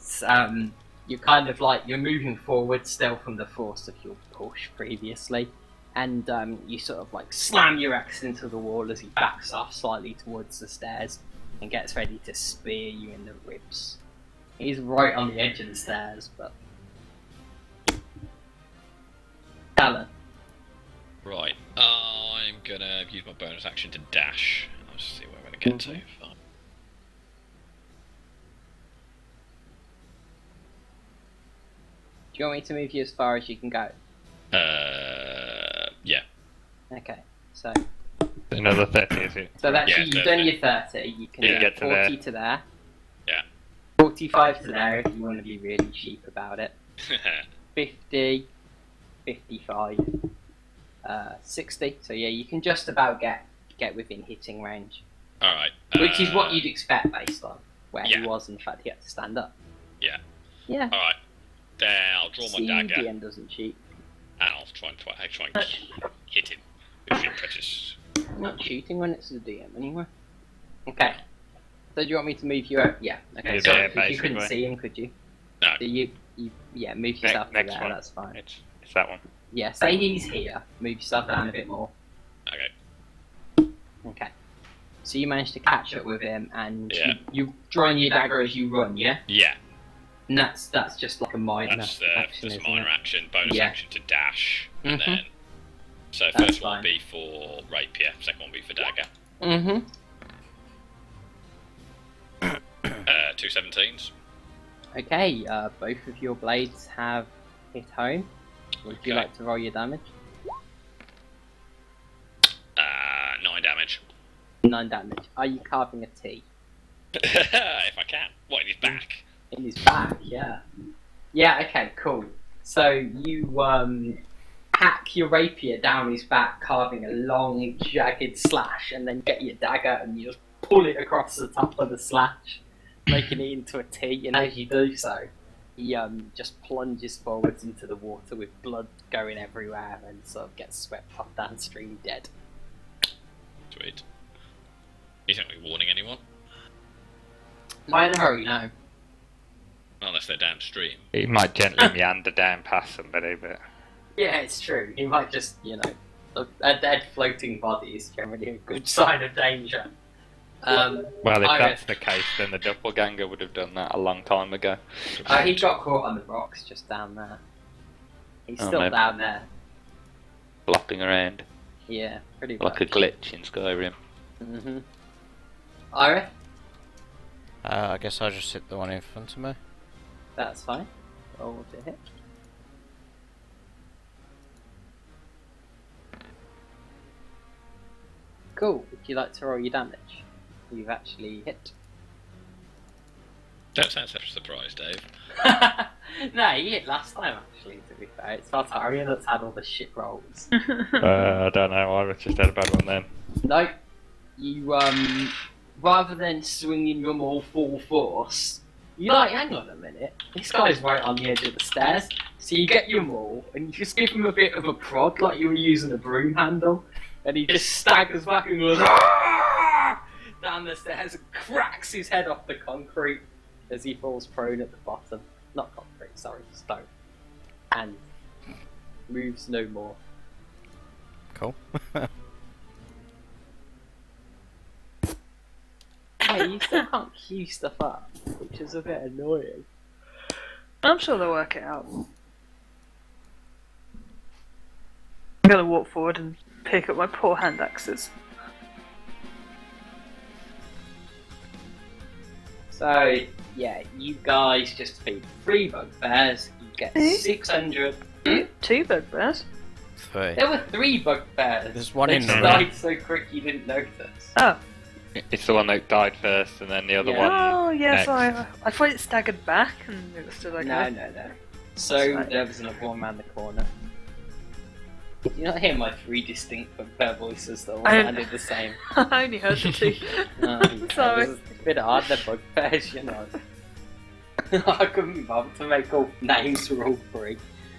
you're kind of like, you're moving forward still from the force of your push previously, and you sort of like slam your axe into the wall as he backs off slightly towards the stairs and gets ready to spear you in the ribs. He's right on the edge of the stairs, but... Talon. Right. I'm gonna use my bonus action to dash. I'll just see where we're gonna get to. Fine. Do you want me to move you as far as you can go? Yeah. Okay, so Another 30, is it? that's Yeah, you've done your 30. You can Yeah, get get to 40 there. to there. Yeah. 45 to there if you want to be really cheap about it. 50, 55, 60. So yeah, you can just about get within hitting range, Alright. which is what you'd expect based on where yeah. he was. In fact, he had to stand up. Yeah. Yeah. Alright. There, I'll draw my See, dagger DM doesn't cheat. and I'll try and hit him. If he precious. I'm not cheating when it's the DM anyway. Okay. So do you want me to move you out? Yeah. Okay. Yeah, So there, you couldn't basically. see him, could you? No. So you move yourself to Next there. one. That's fine. It's that one. Yeah. Say he's here. Move yourself down a bit more. Okay. Okay. So you managed to catch up with him, and Yeah. you drawing your dagger as you run, yeah? Yeah. And that's just like a minor That's action, just isn't minor it? action, bonus Yeah. action to dash, and Mhm. then. So That's first one fine. will be for rapier, second one will be for dagger. Mm-hmm. 2 17s. Okay. Both of your blades have hit home. Would you Okay. like to roll your damage? 9 damage. 9 damage. Are you carving a T? If I can. What, in his back? In his back, yeah. Yeah, okay, cool. So you hack your rapier down his back, carving a long, jagged slash, and then get your dagger and you just pull it across the top of the slash, making it into a T. And as you do so, he just plunges forwards into the water with blood going everywhere and sort of gets swept off downstream dead. Sweet. He's not really warning anyone, Why in a hurry now? unless they're downstream. He might gently meander down past somebody, but Yeah, it's true. He might just, a dead floating body is generally a good sign of danger. well, if I that's reckon- the case, then the doppelganger would have done that a long time ago. He got caught on the rocks just down there. He's Oh, still maybe. down there. Flopping around Yeah, pretty like a glitch in Skyrim. Mm-hmm. Ira, I guess I'll just hit the one in front of me. that's fine. Roll to hit. Cool. Would you like to roll your damage? You've actually hit. Don't sound such a surprise, Dave. No, you hit last time actually, to be fair. It's Tartarian that's had all the shit rolls. I don't know. I just had a bad one then. No, you rather than swinging your maul full force, you like, hang on a minute, this guy's right on the edge of the stairs. So you get your maul and you just give him a bit of a prod like you were using a broom handle, and he just staggers back and goes down the stairs and cracks his head off the concrete as he falls prone at the bottom. Not concrete, sorry, stone. And moves no more. Cool. Hey, you still can't queue stuff up, which is a bit annoying. I'm sure they'll work it out. I'm gonna walk forward and pick up my poor hand axes. So, yeah, you guys just feed 3 bugbears, you get 600. 2 bugbears? 3. There were 3 bugbears. There's one they in just the died so quick you didn't notice. Oh. It's the one that died first, and then the other Yeah. one. Oh, yeah, next. sorry. I thought it staggered back and it was still okay. No. So, That's right. there was another one around the corner. Did you not hear my 3 distinct bugbear voices that all sounded the same? I only heard the 2. Sorry. It's a bit hard, they're bugbears, you know. I couldn't be bothered to make all names for all 3.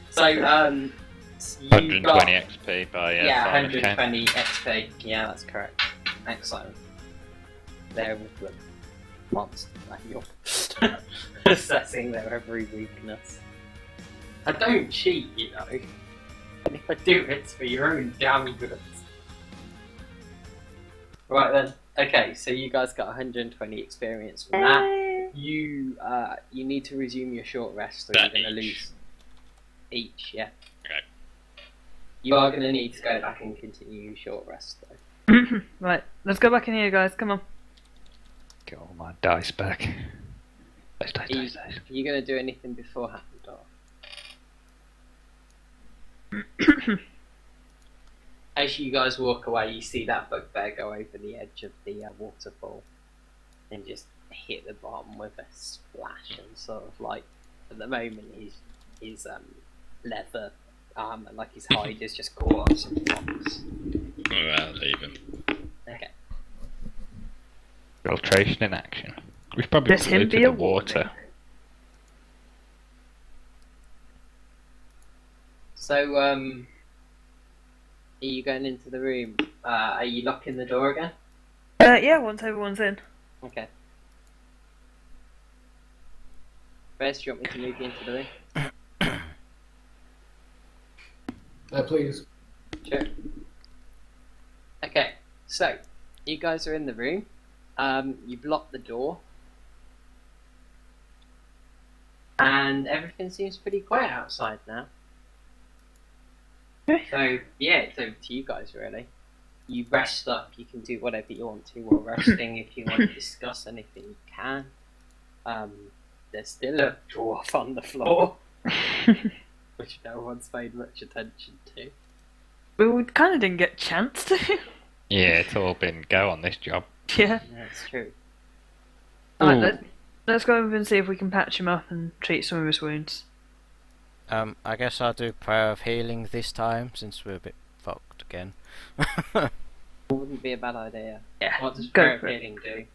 So, you 120 got, XP by yeah, Simon Kane. 120 XP. Yeah, that's correct. Excellent. There with the monster manual. Assessing their every weakness. I don't cheat, you know. And if I do, it's for your own damn goods. Right then. Okay, so you guys got 120 experience from that. You need to resume your short rest, or That you're going to each? lose each. Yeah. Okay. You are going to need to go back and continue your short rest, though. Right, let's go back in here, guys. Come on. Get all my dice back. Dice. Are you going to do anything beforehand, or? As you guys walk away, you see that bugbear go over the edge of the waterfall and just hit the bottom with a splash, and sort of like, at the moment, his leather armor, like his hide, is just caught on some rocks. Alright, leave him. Okay. Filtration in action. We've probably Let him polluted be the a water. So, are you going into the room? Are you locking the door again? Yeah, once everyone's in. Okay. Bez, do you want me to move you into the room? Please. Sure. Okay, so you guys are in the room. You've locked the door, and everything seems pretty quiet outside now. So yeah, it's over to you guys really. You rest up. You can do whatever you want to while resting. If you want to discuss anything, you can. There's still a dwarf on the floor, which no one's paid much attention to. We kind of didn't get a chance to. Yeah, it's all been go on this job. Yeah. That's true. Alright, let's go over and see if we can patch him up and treat some of his wounds. I guess I'll do prayer of healing this time, since we're a bit fucked again. Wouldn't be a bad idea. Yeah, What does go prayer of for it. healing do?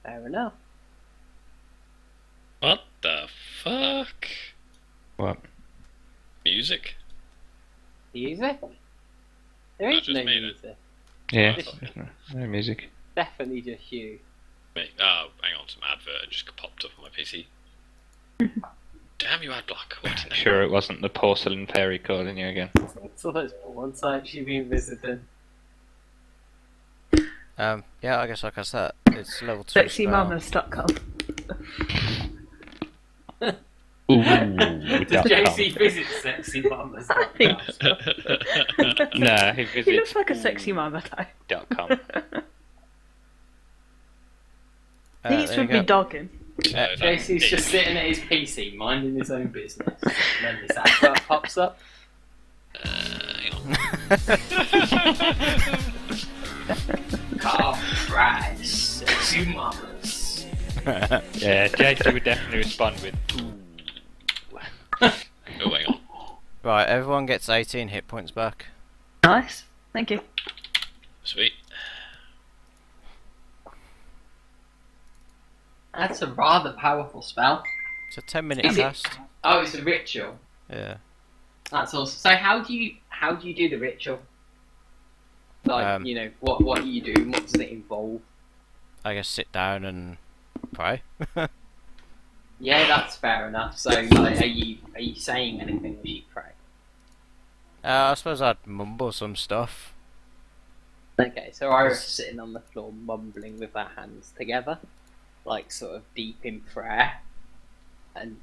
Fair enough. What the fuck? What? Music? Music? There I is just no made it. music. Yeah, Just- no music. Definitely just you. Me. Oh, hang on, some advert just popped up on my PC. Damn you, Adblock. What in the Sure, it wasn't the porcelain fairy calling you again. What's all those porn sites you've been visiting? Yeah, I guess like I said, it's level 2 spell. SexyMamas.com. Ooh, Does JC visit sexy mamas? I think so. No, he He visits looks like a sexy mama type. .com. He eats there you with me go. dogging. JC's just sitting at his PC, minding his own business. And then this advert pops up. Hang on. Car fries, sexy mamas. Yeah, JC would definitely respond with ooh. Oh, hang on. Right, everyone gets 18 hit points back. Nice. Thank you. Sweet. That's a rather powerful spell. It's a 10-minute Is it? cast. Oh, it's a ritual. Yeah. That's awesome. So how do you do the ritual? Like, you know, what do you do? What does it involve? I guess sit down and pray. Yeah, that's fair enough. So, like, are you saying anything as you pray? I suppose I'd mumble some stuff. Okay, so Iris is sitting on the floor mumbling with her hands together, like sort of deep in prayer. And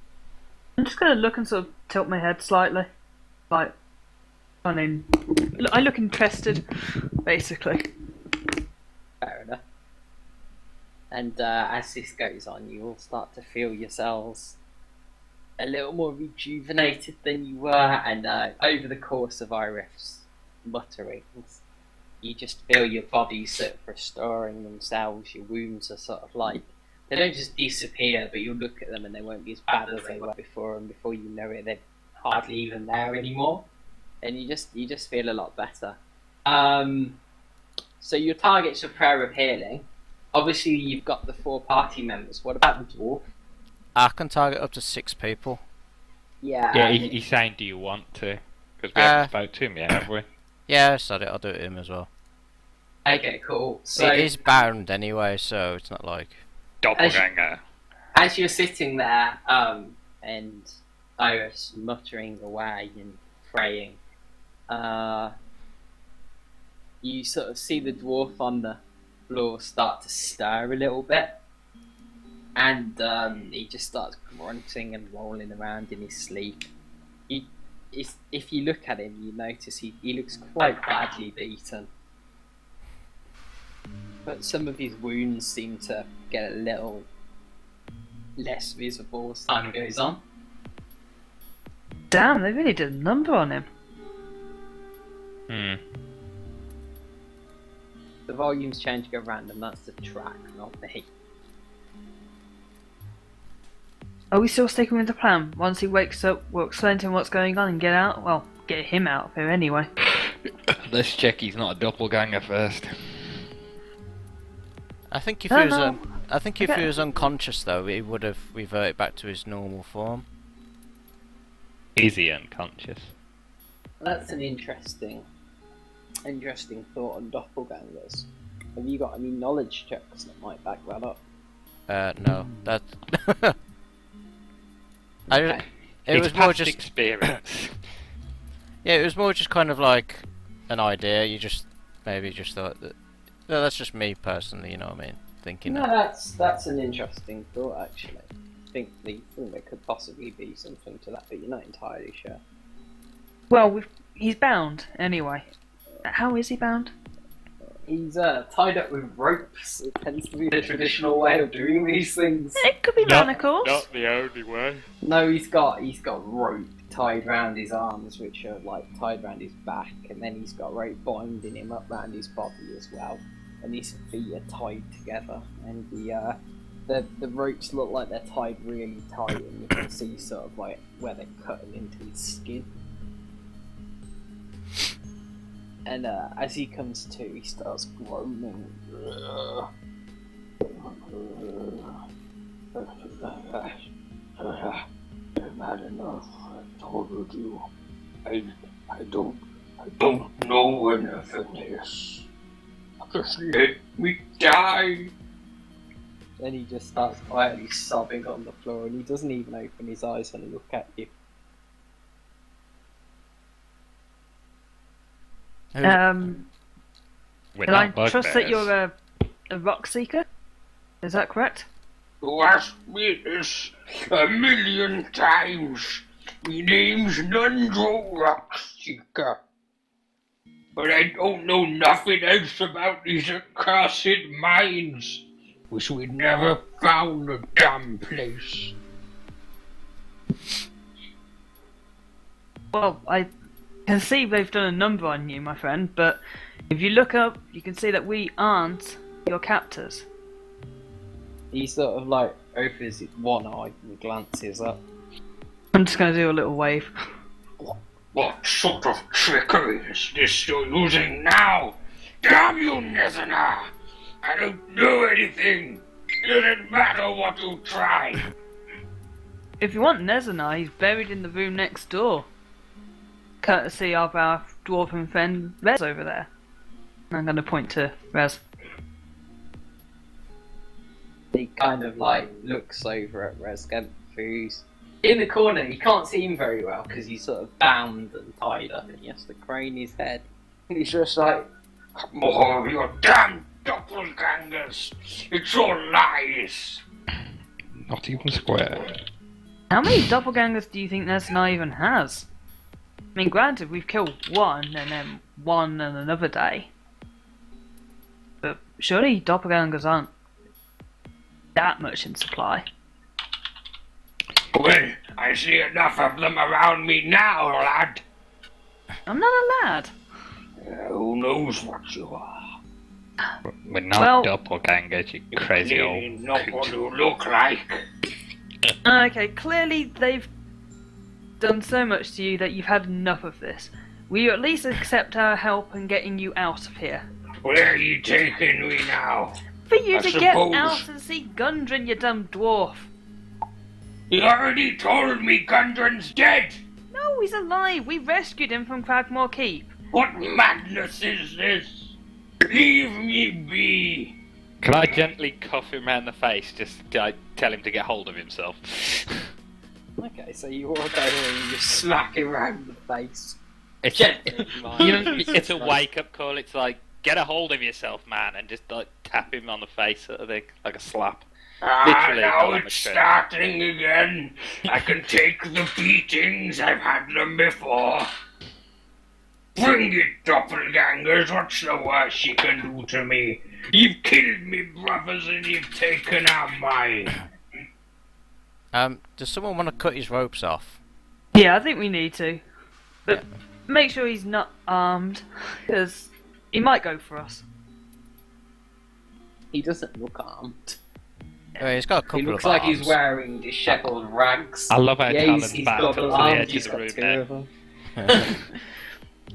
I'm just gonna look and sort of tilt my head slightly, like, I look interested, basically. fair enough. And as this goes on, you all start to feel yourselves a little more rejuvenated than you were, and over the course of Iris' mutterings, you just feel your body sort of restoring themselves. Your wounds are sort of like, they don't just disappear, but you'll look at them and they won't be as bad as they were before, and before you know it, they're hardly even there anymore. And you just feel a lot better. So your target's a prayer of healing. Obviously, you've got the 4 party members. What about the dwarf? I can target up to 6 people. Yeah. Yeah, he's saying, do you want to? Because we haven't spoke to him yet, have we? Yeah, sod it, I'll do it to him as well. Okay, cool. So It is bound anyway, so it's not like... Doppelganger. as you're sitting there, and Iris muttering away and praying, you sort of see the dwarf on the floor start to stir a little bit, and he just starts grunting and rolling around in his sleep. If you look at him, you notice he looks quite badly beaten, but some of his wounds seem to get a little less visible as time goes on. Damn, they really did a number on him. The volumes change, go random, that's the track, not me. Are we still sticking with the plan? Once he wakes up, we'll explain to him what's going on and get out. Well, get him out of here anyway. Let's check he's not a doppelganger first. I think if No, he was no. I think if he was unconscious though, he would have reverted back to his normal form. Is he unconscious? That's an interesting thought on doppelgangers. Have you got any knowledge checks that might back that up? No, that. It It's was more past just experience. yeah, it was more just kind of like an idea. You just maybe just thought that. No, that's just me personally. You know what I mean? Thinking. No, that. that's an interesting thought actually. I think there could possibly be something to that, but you're not entirely sure. Well, he's bound anyway. How is he bound? He's tied up with ropes. It tends to be the traditional way of doing these things. It could be manacles. Not the only way. No, he's got rope tied round his arms, which are like tied round his back, and then he's got rope binding him up round his body as well. And his feet are tied together, and the ropes look like they're tied really tight, and you can see sort of like where they're cutting into his skin. And as he comes to, he starts groaning. I've had enough. I told you. I don't know enough of this. Just let me die. Then he just starts quietly sobbing on the floor, and he doesn't even open his eyes and look at you. We're Can I not trust that bugbears. you're a rock seeker? Is that correct? You asked me this 1,000,000 times. My name's Nundro Rockseeker. But I don't know nothing else about these accursed mines. Wish we'd never found the damn place. Well, I can see they've done a number on you, my friend, but if you look up, you can see that we aren't your captors. He sort of like opens one eye and glances up. I'm just going to do a little wave. What sort of trickery is this you're using now? Damn you, Nezana! I don't know anything. Doesn't matter what you try. If you want Nezana, he's buried in the room next door. Courtesy of our dwarven friend Rez over there. I'm going to point to Rez. He kind of like looks over at Rezgant, who's in the corner. He can't see him very well because he's sort of bound and tied up, and he has to crane his head. And he's just like, More of your damn doppelgangers. It's all lies. Not even square. How many doppelgangers do you think Nezana even has? I mean, granted, we've killed one and then one on another day. But surely doppelgangers aren't that much in supply. Well, I see enough of them around me now, lad. I'm not a lad. Who knows what you are? We're not Well- doppelgangers, you crazy Clearly old not coot. what you look like. Okay, clearly they've done so much to you that you've had enough of this. Will you at least accept our help in getting you out of here? Where are you taking me now? For you I to get suppose- out and see Gundren, you dumb dwarf. You already told me Gundren's dead. No, he's alive. We rescued him from Cragmore Keep. What madness is this? Leave me be. Can I gently cuff him round the face, just tell him to get hold of himself? okay, so you walk over and you smack him round the face. It's, Gently, mind. you know, it's a wake-up call. It's like, get a hold of yourself, man, and just like tap him on the face, sort of thing, like a slap. Literally, now not it's much better. starting again. I can take the beatings. I've had them before. Bring it, doppelgangers. What's the worst you can do to me? You've killed me brothers and you've taken out mine. Does someone want to cut his ropes off? Yeah, I think we need to. But make sure he's not armed, because he might go for us. He doesn't look armed. He's got a couple He looks of like arms. he's wearing dishevelled rags. I love how yeah, Talon's he's back double to the armed, edge of he's the got room two now. of them.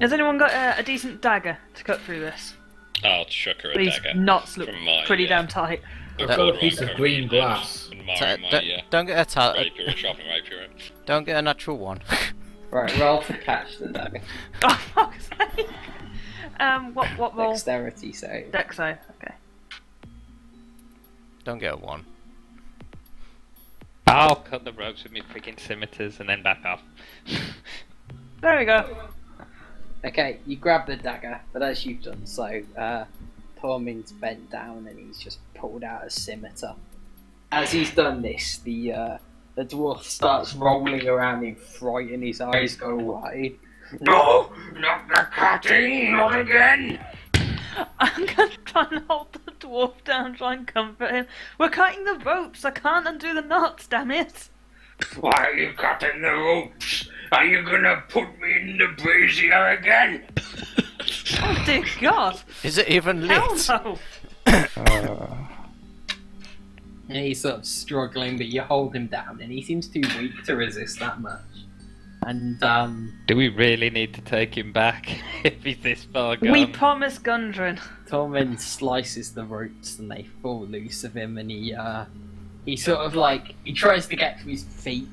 Has anyone got a decent dagger to cut through this? I'll chuck her a These dagger. knots look from my, pretty damn tight. I've That- got a piece of green glass. And So, my don't get a rapier, chopping rapier. don't get a natural one. Right, roll to catch the dagger. Oh, fuck's sake. What roll? Dexterity save. Dex save, okay. Don't get a one. I'll cut the ropes with my freaking scimitars and then back off. There we go. Okay, you grab the dagger, but as you've done so, Tormund's bent down and he's just pulled out a scimitar. As he's done this, the dwarf starts rolling around in fright and his eyes go wide. No, not the cutting, not again. I'm gonna try and hold the dwarf down, try and comfort him. We're cutting the ropes, I can't undo the knots, damn it! Why are you cutting the ropes? Are you gonna put me in the brazier again? Oh dear God! Is it even Hell lit? no! And he's sort of struggling, but you hold him down and he seems too weak to resist that much. And, Do we really need to take him back if he's this far gone? We promised Gundren. Tormund slices the ropes and they fall loose of him, and he sort of like, he tries to get to his feet,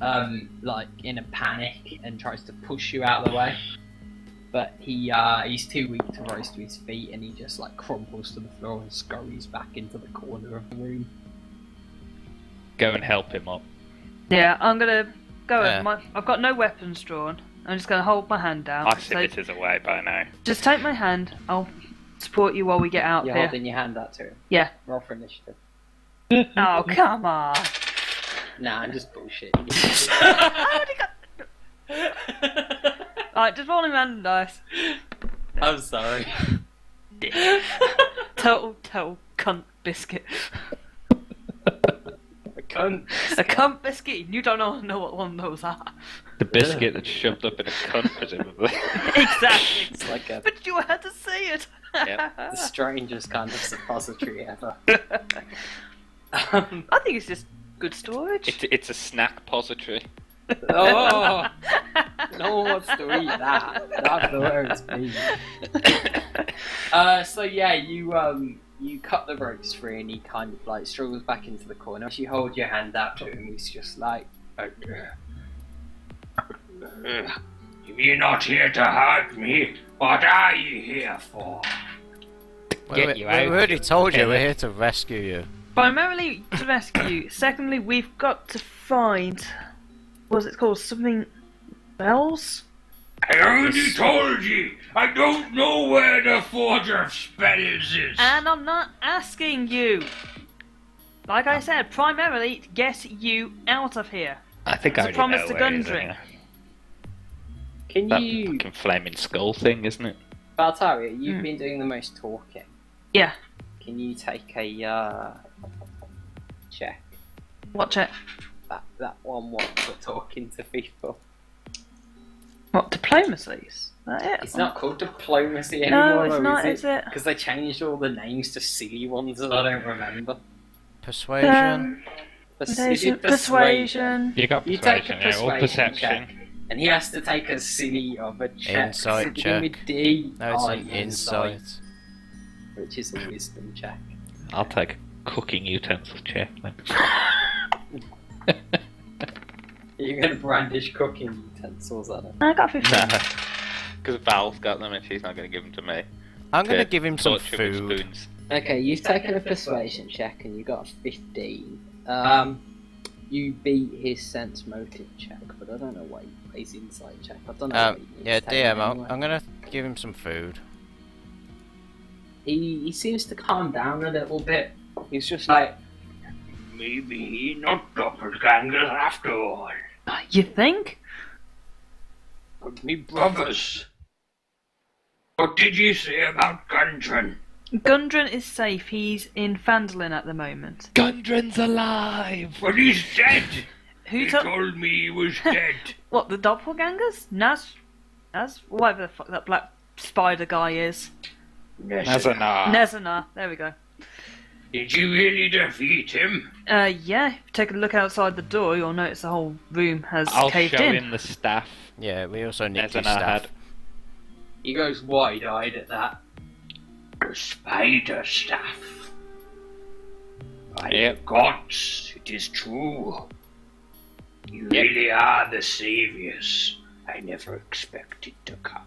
like in a panic, and tries to push you out of the way. But he's too weak to rise to his feet, and he just like crumples to the floor and scurries back into the corner of the room. Go and help him up. Yeah, I'm gonna go. Yeah. I've got no weapons drawn. I'm just gonna hold my hand down. My So scimitars away by now. just take my hand. I'll support you while we get out You're here. holding your hand out to him. Yeah. Roll for initiative. Oh come on! Nah, I'm just bullshitting. I already got. Alright, just roll him random dice. I'm sorry. Total cunt biscuit. A cunt. A cunt biscuit. You don't know what one of those are. The biscuit that's shoved up in a cunt, presumably. Exactly. It's like But you had to say it. the strangest kind of suppository ever. I think it's just good storage. It's a snack pository. Oh, no one wants to eat that. That's the way it's been. So yeah, you cut the ropes free, and he kind of like struggles back into the corner. As you hold your hand out to him, he's just like, You're not here to hurt me. What are you here for? Get We you out. already told you we're here to rescue you. Primarily to rescue you. Secondly, we've got to find. What's it called? Something. Bells? I already told you. I don't know where the Forge of Spells is. And I'm not asking you. Like I said, primarily to get you out of here. I think It's I a already promise know to where it is, Gundren. anyway. can That you, fucking flaming skull thing, isn't it? Baltaria, you've been doing the most talking. Yeah. Can you take a check? Watch it. That one for talking to people. What, diplomacy? Is that it? It's not called diplomacy No, anymore, it's though, not, is is it? Because they changed all the names to silly ones that I don't remember. Persuasion. Persuasion. You got You take persuasion, a yeah, or persuasion perception. check, and he has to take a silly of a check. Insight Begin with check. D. No, it's I, an insight. which is a wisdom check. I'll take a cooking utensil check then. You're going to brandish cooking utensils at him. I got 15. Nah. Because Val's got them and she's not going to give them to me. I'm gonna Okay, give him some torture with food. spoons. Okay, you've taken a persuasion check and you got a 15. You beat his sense motive check, but I don't know why he plays insight check. I don't know. Yeah, DM, I'm gonna give him some food. He seems to calm down a little bit. He's just like, Maybe he not doppelgangers after all. You think? But me brothers. What did you say about Gundren? Gundren is safe. He's in Phandalin at the moment. Gundren's alive! But he's dead. Who He took. told me he was dead. What, the doppelgangers? Naz? Whatever the fuck that black spider guy is. Nazanar. Nezanar. There we go. Did you really defeat him? Yeah. If you take a look outside the door, you'll notice the whole room has I'll caved show in. him the staff Yeah, we also need his Nazanar staff. had. he goes wide-eyed at that. The spider staff. By Yep. the gods, it is true. You really are the saviors. I never expected to come.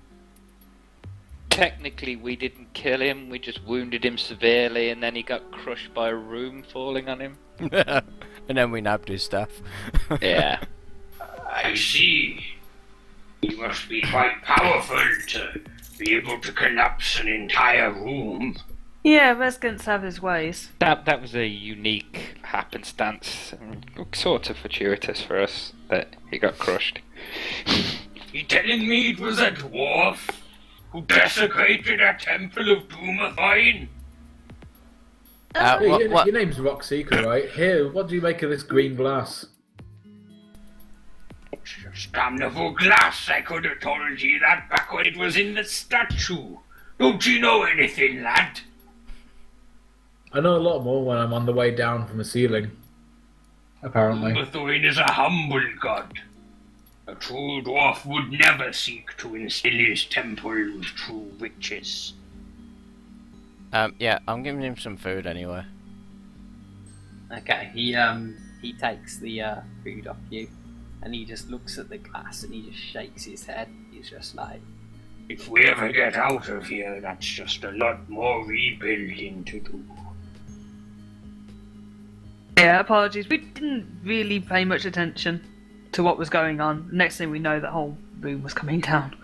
Technically, we didn't kill him, we just wounded him severely and then he got crushed by a room falling on him. And then we nabbed his staff. Yeah. I see. You must be quite powerful to be able to collapse an entire room. Yeah, Resgants have his ways. That was a unique happenstance, and sort of fortuitous for us that he got crushed. You telling me it was a dwarf who desecrated a temple of Doomathine? Hey, what? Your name's Rockseeker, right? Here, what do you make of this green glass? It's just damnable glass. I could have told you that back when it was in the statue. Don't you know anything, lad? I know a lot more when I'm on the way down from the ceiling. Apparently. Doomathine is a humble god. A true dwarf would never seek to instill his temple with true riches. Yeah, I'm giving him some food anyway. Okay, he takes the food off you, and he just looks at the glass and he just shakes his head. He's just like, If we ever get out of here, that's just a lot more rebuilding to do. Yeah, apologies. We didn't really pay much attention to what was going on. Next thing we know, the whole room was coming down.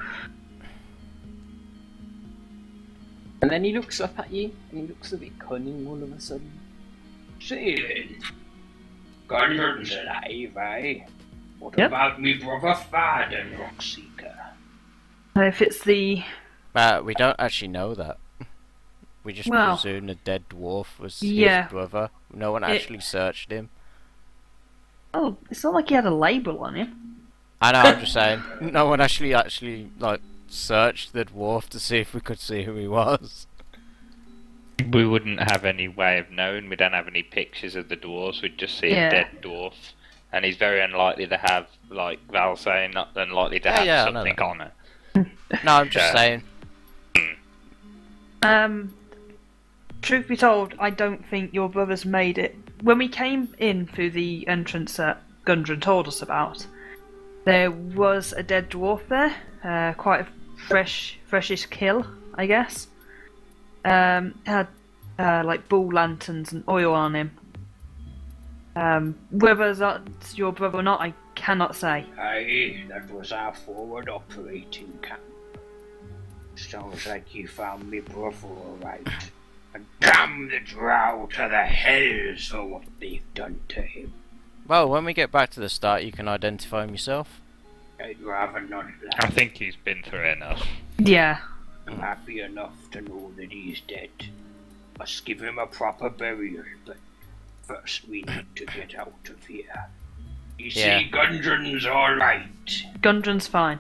and then he looks up at you and he looks a bit cunning all of a sudden. Say then, Gundren's alive, eh? What Yep. about me brother Farden, Rockseeker? If it's the. We don't actually know that. We just Well, presumed the dead dwarf was yeah. his brother. No one actually searched him. Oh, it's not like he had a label on him. I know, I'm just saying. No one actually like searched the dwarf to see if we could see who he was. We wouldn't have any way of knowing. We don't have any pictures of the dwarves. We'd just see a dead dwarf. And he's very unlikely to have, like Val saying, not unlikely to have something on it. No, I'm just saying. Truth be told, I don't think your brothers made it. When we came in through the entrance that Gundren told us about, there was a dead dwarf there. Quite a freshish kill, I guess. Had like bull lanterns and oil on him. Whether that's your brother or not, I cannot say. Aye, that was our forward operating camp. Sounds like you found me brother alright. And damn the drow to the hells for what they've done to him. Well, when we get back to the start, you can identify him yourself. I'd rather not, lad. I think he's been through enough. Yeah. I'm happy enough to know that he's dead. Must give him a proper burial, but first we need to get out of here. You see, Gundren's alright. Gundren's fine.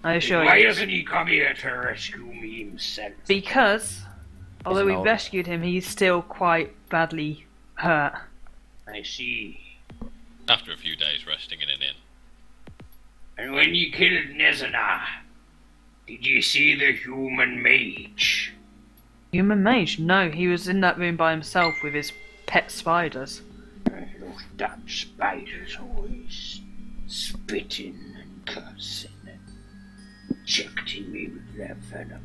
I assure you. Why hasn't he come here to rescue me himself? Because, although we rescued him, he's still quite badly hurt. I see. After a few days resting in an inn. And when you killed Nezanar, did you see the human mage? Human mage? No, he was in that room by himself with his pet spiders. Those damn spiders always spitting and cursing and injecting me with their venom.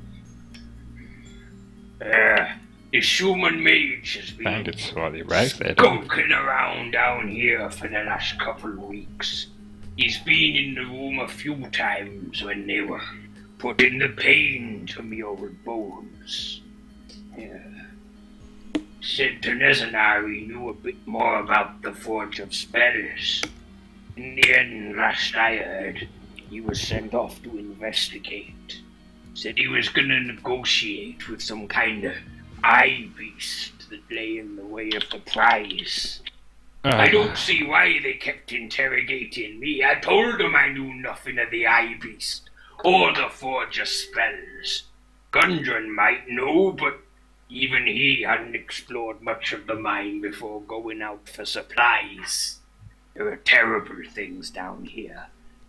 This human mage has been Sounded slightly rough there. skulking around down here for the last couple of weeks. He's been in the room a few times when they were putting the pain to me old bones. Said to Nezanar he knew a bit more about the Forge of Spells. In the end, last I heard, he was sent off to investigate. Said he was gonna negotiate with some kind of eye beast that lay in the way of the prize. I don't see why they kept interrogating me. I told them I knew nothing of the eye beast or the Forge of Spells. Gundren might know, but even he hadn't explored much of the mine before going out for supplies. There are terrible things down here.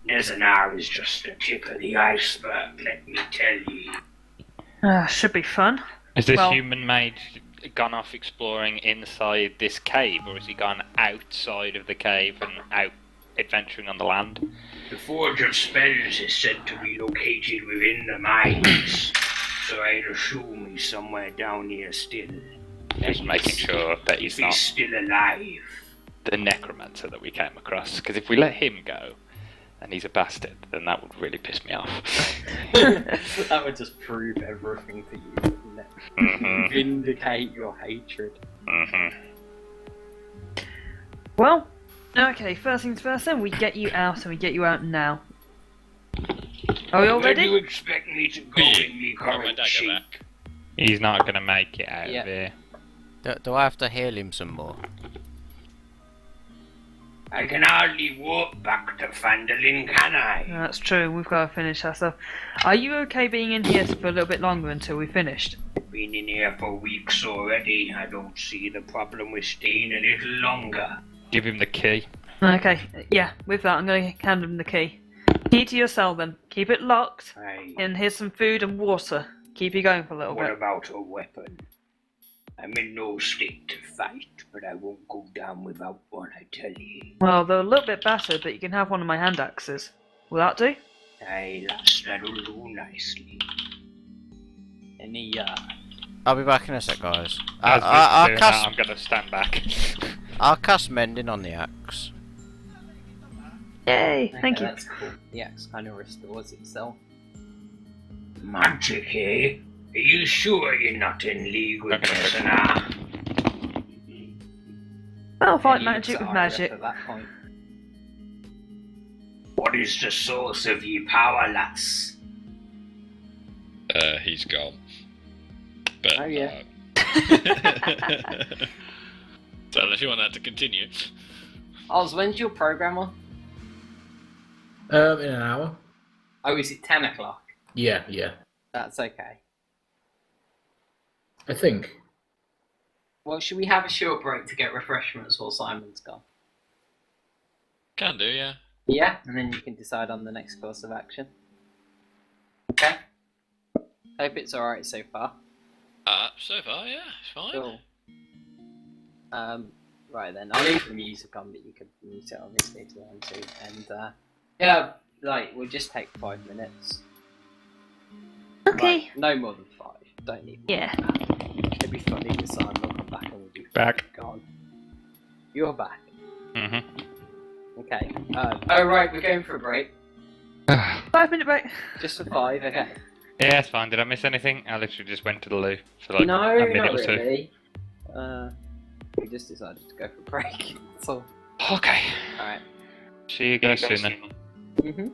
Nezanar is just the tip of the iceberg, let me tell you. Should be fun. Is this human mage gone off exploring inside this cave, or has he gone outside of the cave and out adventuring on the land? The Forge of Spells is said to be located within the mines, so I'd assume he's somewhere down here still. Just making sure that he's not still alive. The necromancer that we came across, because if we let him go and he's a bastard, then that would really piss me off. That would just prove everything to you, wouldn't it? Mm-hmm. Vindicate your hatred. Mm-hmm. Well, okay, first things first then, we get you out and we get you out now. Are we all Where do ready? you expect me to go in the current shape? He's not going to make it out Yeah. of here. Do I have to heal him some more? I can hardly walk back to Phandalin, can I? That's true, we've got to finish that stuff. Are you okay being in here for a little bit longer until we finished? Been in here for weeks already. I don't see the problem with staying a little longer. Give him the key. Okay, yeah, with that I'm going to hand him the key. Key to your cell then. Keep it locked. Aye. And here's some food and water. Keep you going for a little What bit. about a weapon? I'm in no state to fight, but I won't go down without one, I tell you. Well, they're a little bit battered, but you can have one of my hand axes. Will that do? Aye, lass, that'll do nicely. Any, I'll be back in a sec, guys. As I'll doing cast. that, I'm going to stand back. I'll cast mending on the axe. Yay, okay, thank you. That's cool. The axe kind of restores itself. Magic, eh? Are you sure you're not in league with Okay. Nezanar? I'll fight Any magic with Xara magic. At that point. What is the source of ye power, lass? He's gone. But Oh, yeah. So unless you want that to continue. Oz, when's your program on? In an hour. Oh, is it 10 o'clock? Yeah. That's okay. I think. Well, should we have a short break to get refreshments while Simon's gone? Can do, yeah. Yeah, and then you can decide on the next course of action. Okay. Hope it's alright so far. So far, yeah, it's fine. Cool. Right then, I'll leave the music on, but you can mute it obviously if you want to. And yeah, like we'll just take 5 minutes. Okay. Like, no more than 5. Don't need. Yeah. It'd be funny if Simon will come back and we'll be Back. gone. You're back. Mhm. Okay. Oh right, we're going for a break. 5-minute break. Just for 5. Okay. Yeah, it's fine. Did I miss anything? I literally just went to the loo for like No, a minute not or two. really. We just decided to go for a break. That's all. Okay. Alright. See you guys soon then. Mm-hmm.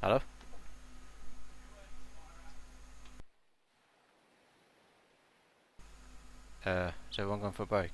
Hello? Is everyone going for a break?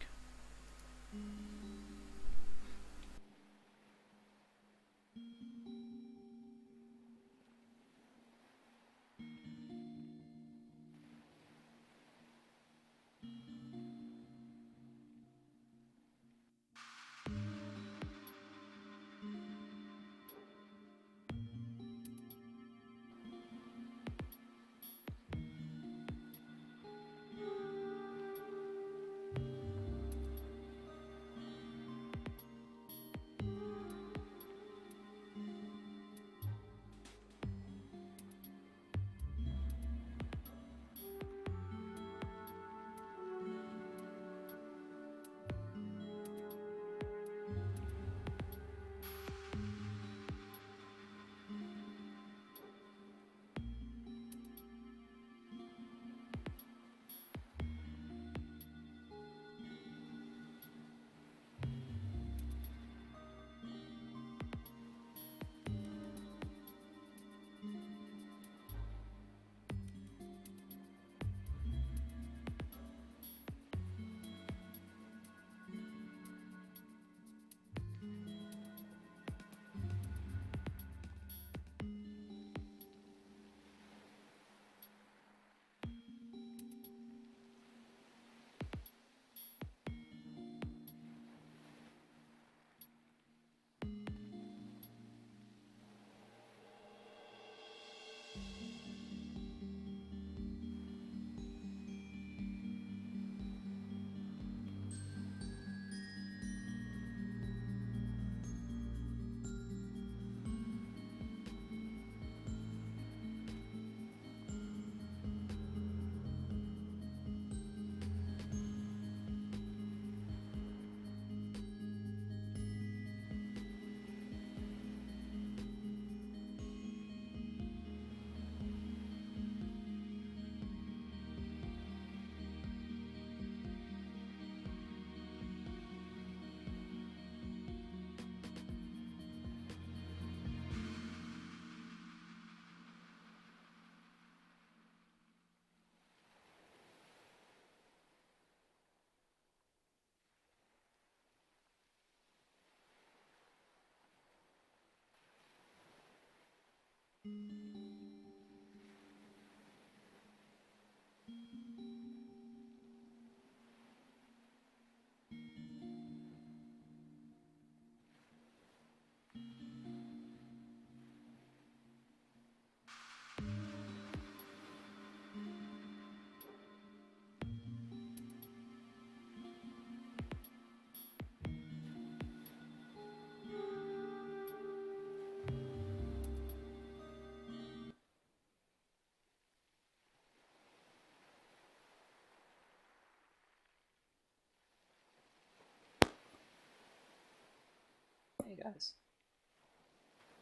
Hey guys.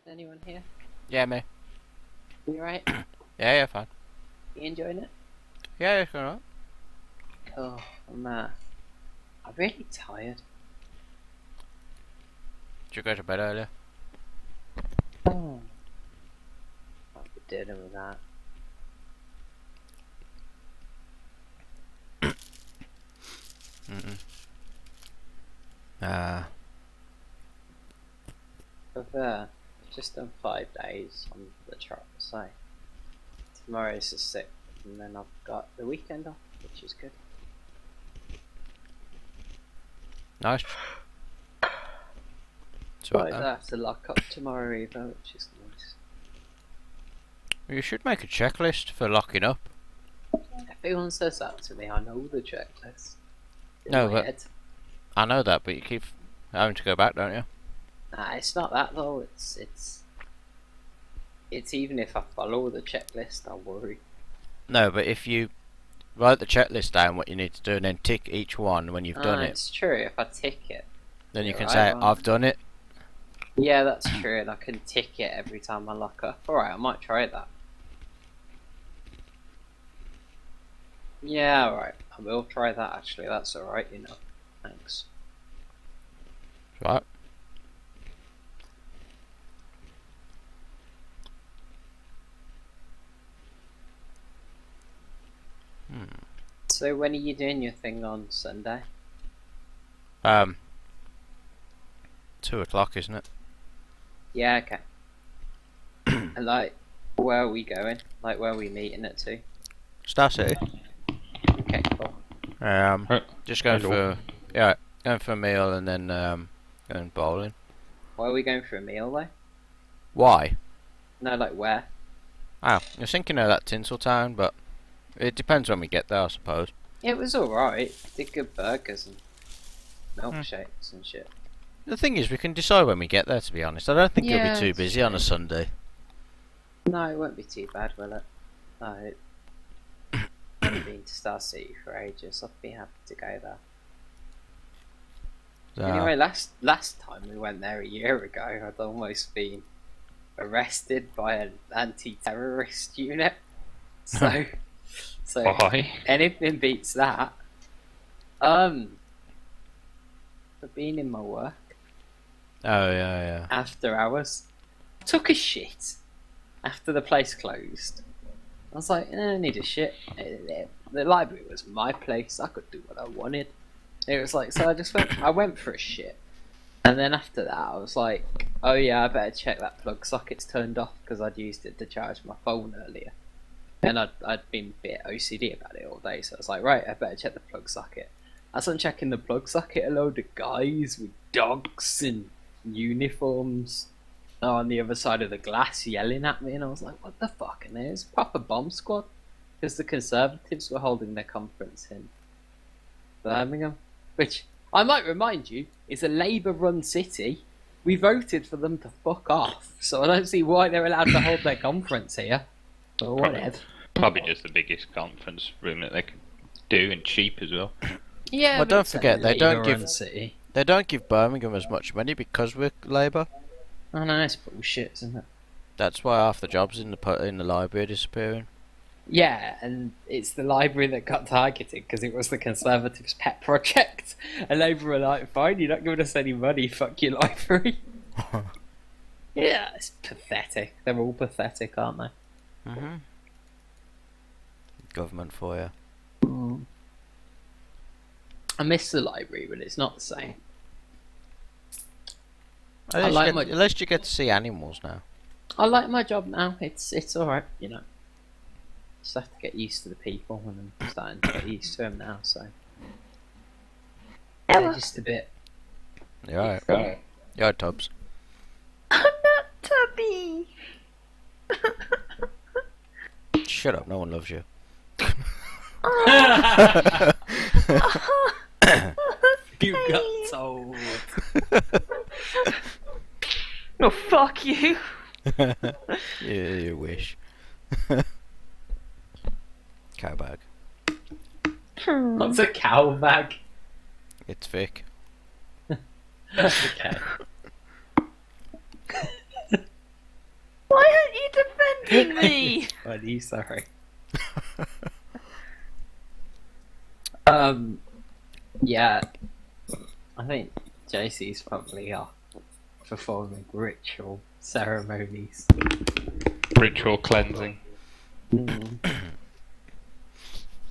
Anyone here? Yeah, me. You right? Yeah, fine. You enjoying it? Yeah, it's alright. Cool. I'm really tired. Did you go to bed earlier? Oh. I'll be dealing with that. I've just done 5 days on the trot, so tomorrow's the 6th, and then I've got the weekend off, which is good. Nice. So I have to lock up tomorrow either, which is nice. You should make a checklist for locking up. Everyone says that to me, I know the checklist. No, but I know that, but you keep having to go back, don't you? Nah, it's not that though, it's even if I follow the checklist, I'll worry. No, but if you write the checklist down, what you need to do, and then tick each one when you've done it. It's true, if I tick it. Then you can say, I've done it. Yeah, that's true, and I can tick it every time I lock up. Alright, I might try that. Yeah, alright, I will try that actually, that's alright, you know. Thanks. Right. So when are you doing your thing on Sunday? 2 o'clock, isn't it? Yeah, okay. And like, where are we going? Like, where are we meeting at 2? Star City. Okay, cool. Just going for going for a meal and then going bowling. Why are we going for a meal though? Why? No, like where? Oh, I was thinking of that Tinseltown, but it depends when we get there, I suppose. It was alright. Did good burgers and milkshakes and shit. The thing is, we can decide when we get there, to be honest. I don't think it'll be too busy on a Sunday. No, it won't be too bad, will it? No, I haven't been to Star City for ages. I'd be happy to go there. Anyway, last time we went there a year ago, I'd almost been arrested by an anti-terrorist unit. So Why? anything beats that. For being in my work. Oh yeah. After hours, took a shit after the place closed. I was like, I need a shit. The library was my place. I could do what I wanted. It was like, so I went for a shit. And then after that, I was like, oh yeah, I better check that plug socket's turned off because I'd used it to charge my phone earlier. And I'd been a bit OCD about it all day, so I was like, right, I better check the plug socket. As I'm checking the plug socket, a load of guys with dogs and uniforms on the other side of the glass yelling at me, and I was like, what the fuck? And there's proper bomb squad, because the Conservatives were holding their conference in Birmingham, which, I might remind you, is a Labour-run city. We voted for them to fuck off, so I don't see why they're allowed to hold their conference here. Or whatever. Probably just the biggest conference room that they can do, and cheap as well. Yeah, well, don't forget they don't give Birmingham as much money because we're Labour. I know, it's bullshit, isn't it? That's why half the jobs in the library are disappearing. Yeah, and it's the library that got targeted because it was the Conservatives' pet project. And Labour were like, fine, you're not giving us any money, fuck your library. Yeah, it's pathetic. They're all pathetic, aren't they? Mm-hmm. Government for you. Mm. I miss the library, but it's not the same. At least you get to see animals now. I like my job now. It's all right, you know. Just have to get used to the people, and I'm starting to get used to them now. So they're just a bit. You're alright. You're alright, Tubbs. I'm not Tubby. Shut up. No one loves you. You got told. Oh, fuck you. You wish. Cow bag. What's a cow bag? It's Vic. Okay. Why aren't you defending me? Funny, sorry. Yeah. I think JC's probably off performing ritual ceremonies. Ritual cleansing.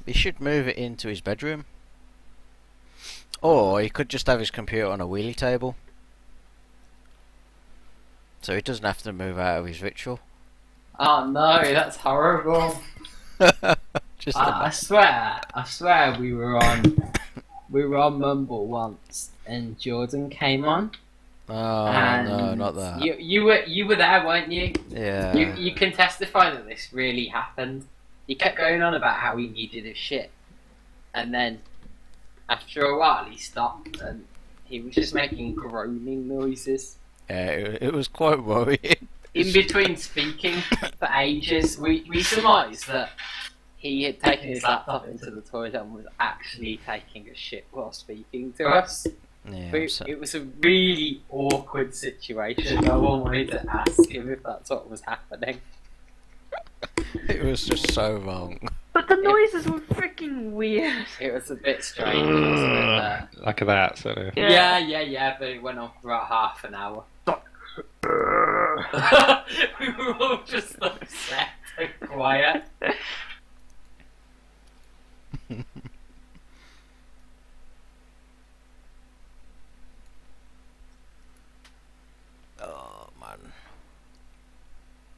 He should move it into his bedroom. Or he could just have his computer on a wheelie table. So he doesn't have to move out of his ritual. Oh no, that's horrible. I swear we were on Mumble once and Jordan came on. Oh no, not that. You were there, weren't you? Yeah. You can testify that this really happened. He kept going on about how he needed his shit, and then after a while he stopped and he was just making groaning noises. Yeah, it was quite worrying. In between speaking for ages, we surmised that he had taken his laptop into the toilet and was actually taking a shit while speaking to us. Yeah, It was a really awkward situation. No one wanted to ask him if that's what was happening. It was just so wrong. But the noises were freaking weird. It was a bit strange, wasn't it? Like that, sort of. Yeah, but it went on for about half an hour. We were all just upset and quiet. Oh man.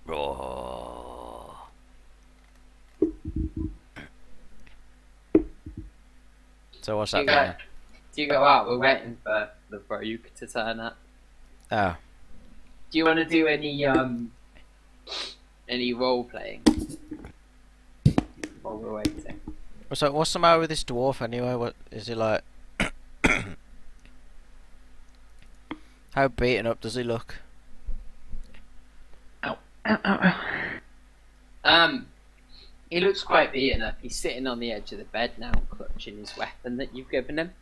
Oh. So what's Do happening? you go out? We're waiting for the Brogue to turn up. Oh. Do you want to do any role playing while we're waiting? So what's the matter with this dwarf anyway? What is he like? How beaten up does he look? He looks quite beaten up. He's sitting on the edge of the bed now, clutching his weapon that you've given him.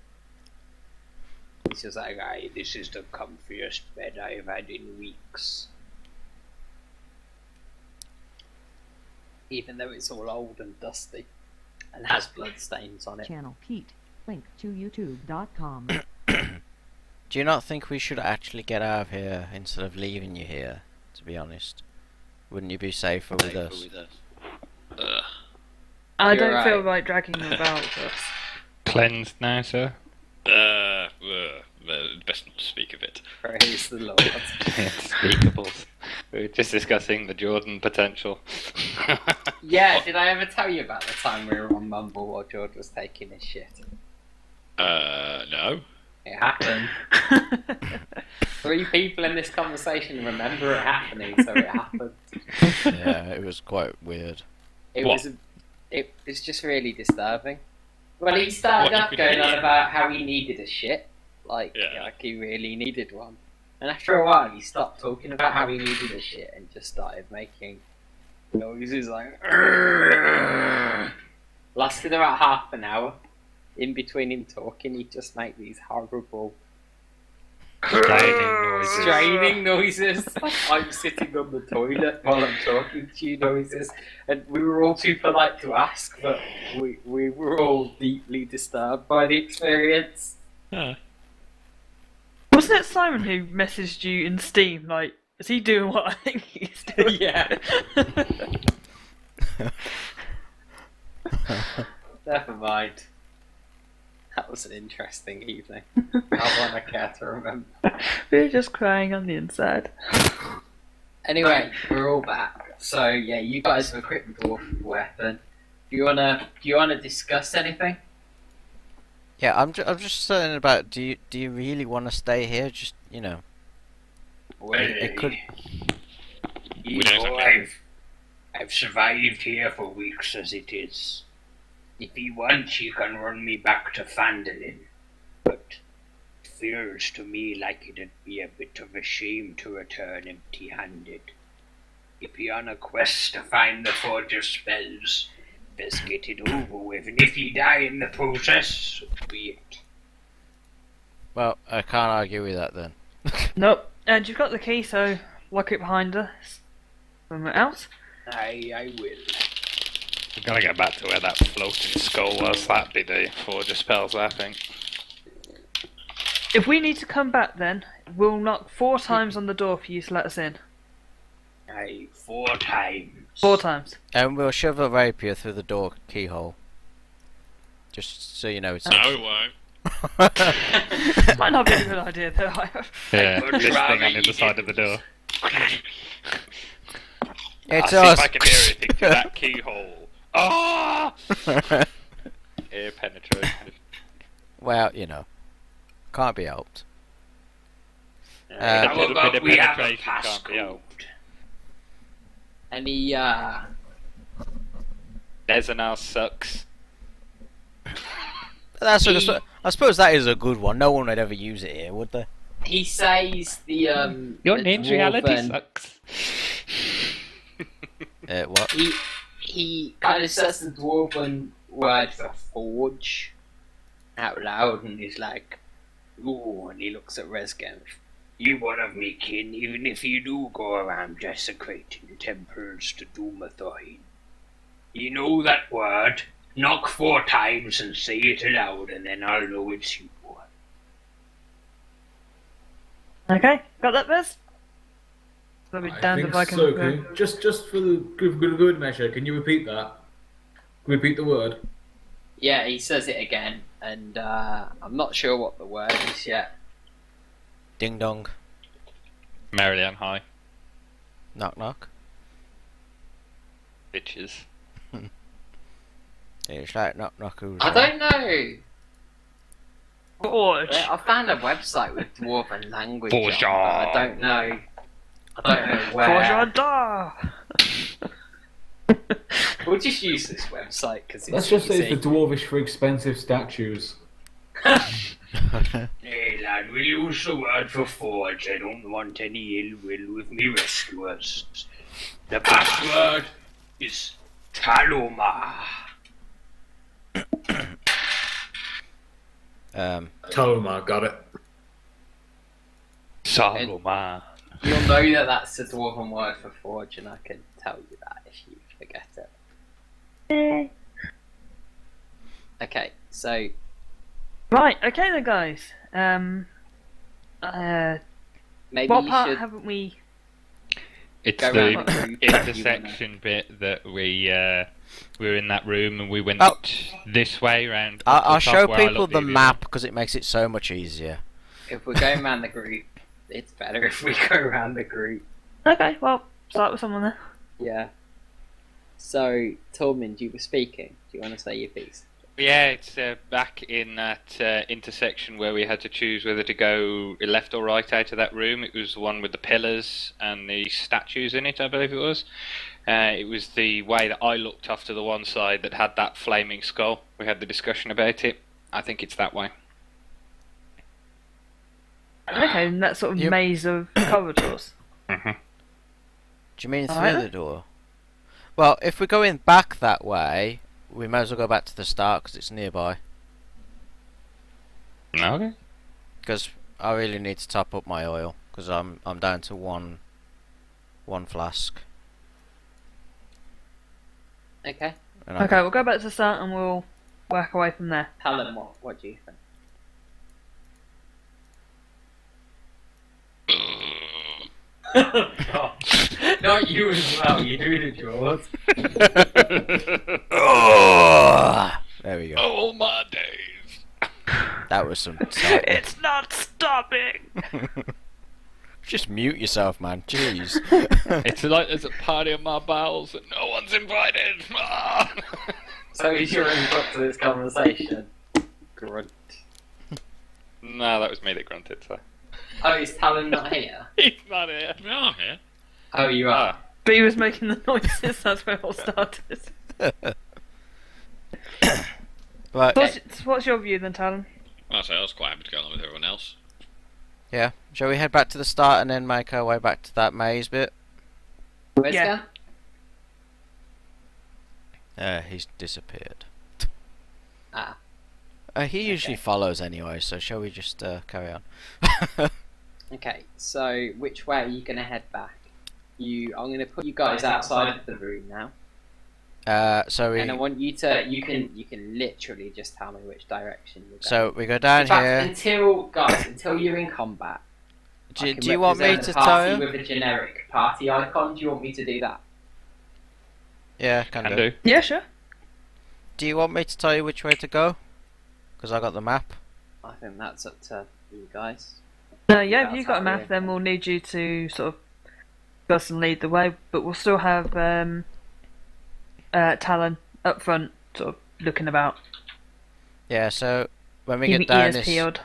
He's just like, "Aye, this is the comfiest bed I've had in weeks." Even though it's all old and dusty and has blood stains on it. Channel Pete. Link to youtube.com. Do you not think we should actually get out of here instead of leaving you here, to be honest? Wouldn't you be safer with us? I You're don't feel right. like dragging you about with us. Cleansed now, sir? Best not to speak of it. Praise the Lord. Speakables. We were just discussing the Jordan potential. Yeah, did I ever tell you about the time we were on Mumble while George was taking his shit? No. It happened. 3 people in this conversation remember it happening, so it happened. Yeah, it was quite weird. It was just really disturbing. Well, he started off going on about how he needed a shit, like he really needed one. And after a while, he stopped talking about how he needed a shit and just started making noises like. Lasted about half an hour. In between him talking, he'd just make these horrible straining noises. I'm sitting on the toilet while I'm talking to you noises. And we were all too polite to ask, but we were all deeply disturbed by the experience. Wasn't it Simon who messaged you in Steam, like, is he doing what I think he's doing? Yeah. Never mind. That was an interesting evening. I want to care to remember. We were just crying on the inside. Anyway, we're all back. So yeah, you guys have equipped the dwarf weapon. Do you wanna discuss anything? Yeah, I'm just saying about. Do you really want to stay here? Just Well, it could. I've survived here for weeks as it is. If you want, you can run me back to Phandalin. But it feels to me like it'd be a bit of a shame to return empty-handed. If you're on a quest to find the Forge of Spells, best get it over with, and if you die in the process, so be it. Well, I can't argue with that then. Nope. And you've got the key, so lock it behind us. Somewhere else? I will. We're gonna get back to where that floating skull was. That'd be the Forge of Spells, I think. If we need to come back then, we'll knock 4 times on the door for you to let us in. Aye, 4 times. 4 times. And we'll shove a rapier through the door keyhole. Just so you know it's. No, it won't. Might not be a good idea though. Yeah, this thing on the other side of the door. It's I'll us. see if I can hear anything through that keyhole. Ah! Ear penetration. Well, can't be helped. A little bit of we have a penetration can't be passcode? helped. Any Desenal sucks. That's I suppose that is a good one. No one would ever use it here, would they? he says the Your the name's reality dwarven- sucks. What? He kind of says the dwarven word for forge out loud, and he's like, "Ooh," and he looks at Resgen. You one of me kin, even if you do go around desecrating temples to Dumathoin. You know that word? Knock 4 times and say it aloud, and then I'll know it's you. Okay, got that, Bez? So be I damned think if I can. so. Just for the good measure, can you repeat that? Repeat the word. Yeah, he says it again, and I'm not sure what the word is yet. Ding dong. Merrily on high. Knock knock. Bitches. It's like knock knock. Who's I don't know. Forge. I found a website with dwarven language on, Forge. but I don't know. I don't know where. We'll just use this website because it's Let's just say easy. it's the dwarvish for expensive statues. Hey lad, we'll use the word for forge. I don't want any ill will with me rescuers. The password is Taloma. Taloma, got it. Saloma. You'll know that that's the dwarven word for forge, and I can tell you that if you forget it. Okay, so Right, okay then, guys. maybe What you part should haven't we? It's go the around the group if you intersection bit that we were in that room and we went Oh. this way round. I'll show where I people looked the earlier. map because it makes it so much easier. If we're going around the group, it's better if we go around the group. Okay, well, start with someone there. Yeah. So, Tormund, you were speaking. Do you want to say your piece? Yeah, it's back in that intersection where we had to choose whether to go left or right out of that room. It was the one with the pillars and the statues in it, I believe it was. It was the way that I looked off to the one side that had that flaming skull. We had the discussion about it. I think it's that way. Okay, and that sort of Yep. maze of corridors. Mm-hmm. Do you mean through Alright. the door? Well, if we're going back that way, we might as well go back to the start because it's nearby. Okay. Because I really need to top up my oil because I'm down to one flask. Okay. And Okay, we'll go back to the start and we'll work away from there. Helen, what do you think? Not you as well, you do the jaws. There we go. Oh my days. That was some. It's not stopping! Just mute yourself, man. Jeez. It's like there's a party on my bowels and no one's invited. So is your input to this conversation? Grunt. No, that was me that grunted, so. Oh, is Talon not here? He's not here. We are here. Oh, you are. But he was making the noises, that's where it all started. Right. What's your view then, Talon? I'll say I was quite happy to go along with everyone else. Yeah. Shall we head back to the start and then make our way back to that maze bit? Where's Yeah. He's disappeared. Ah. He usually follows anyway, so shall we just carry on? Okay, so which way are you going to head back? I'm going to put you guys outside of the room now. So we. And I want you to. You can literally just tell me which direction you're going. So we go down in fact, here. until you're in combat. Do you want me to tell you? With a generic party icon, do you want me to do that? Yeah, can do. Yeah, sure. Do you want me to tell you which way to go? Because I got the map. I think that's up to you guys. Yeah, if you've got a map, then we'll need you to sort of bust and lead the way, but we'll still have Talon up front, sort of looking about. Yeah, so when we Keep get down ears this... peeled.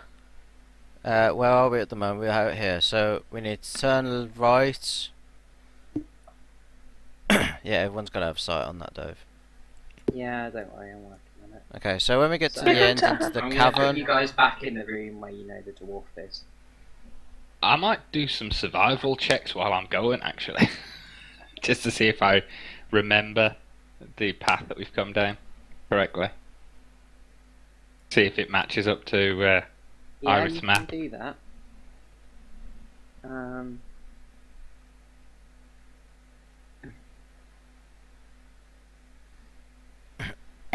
where are we at the moment? We're out here, so we need to turn right. Yeah, everyone's got to have sight on that, Dave. Yeah, don't worry, I'm working on it. Okay, so when we get to the end into the I'm gonna cavern... put you guys back in the room where you know the dwarf is. I might do some survival checks while I'm going, actually. Just to see if I remember the path that we've come down correctly. See if it matches up to Iris' map. Yeah, you can do that.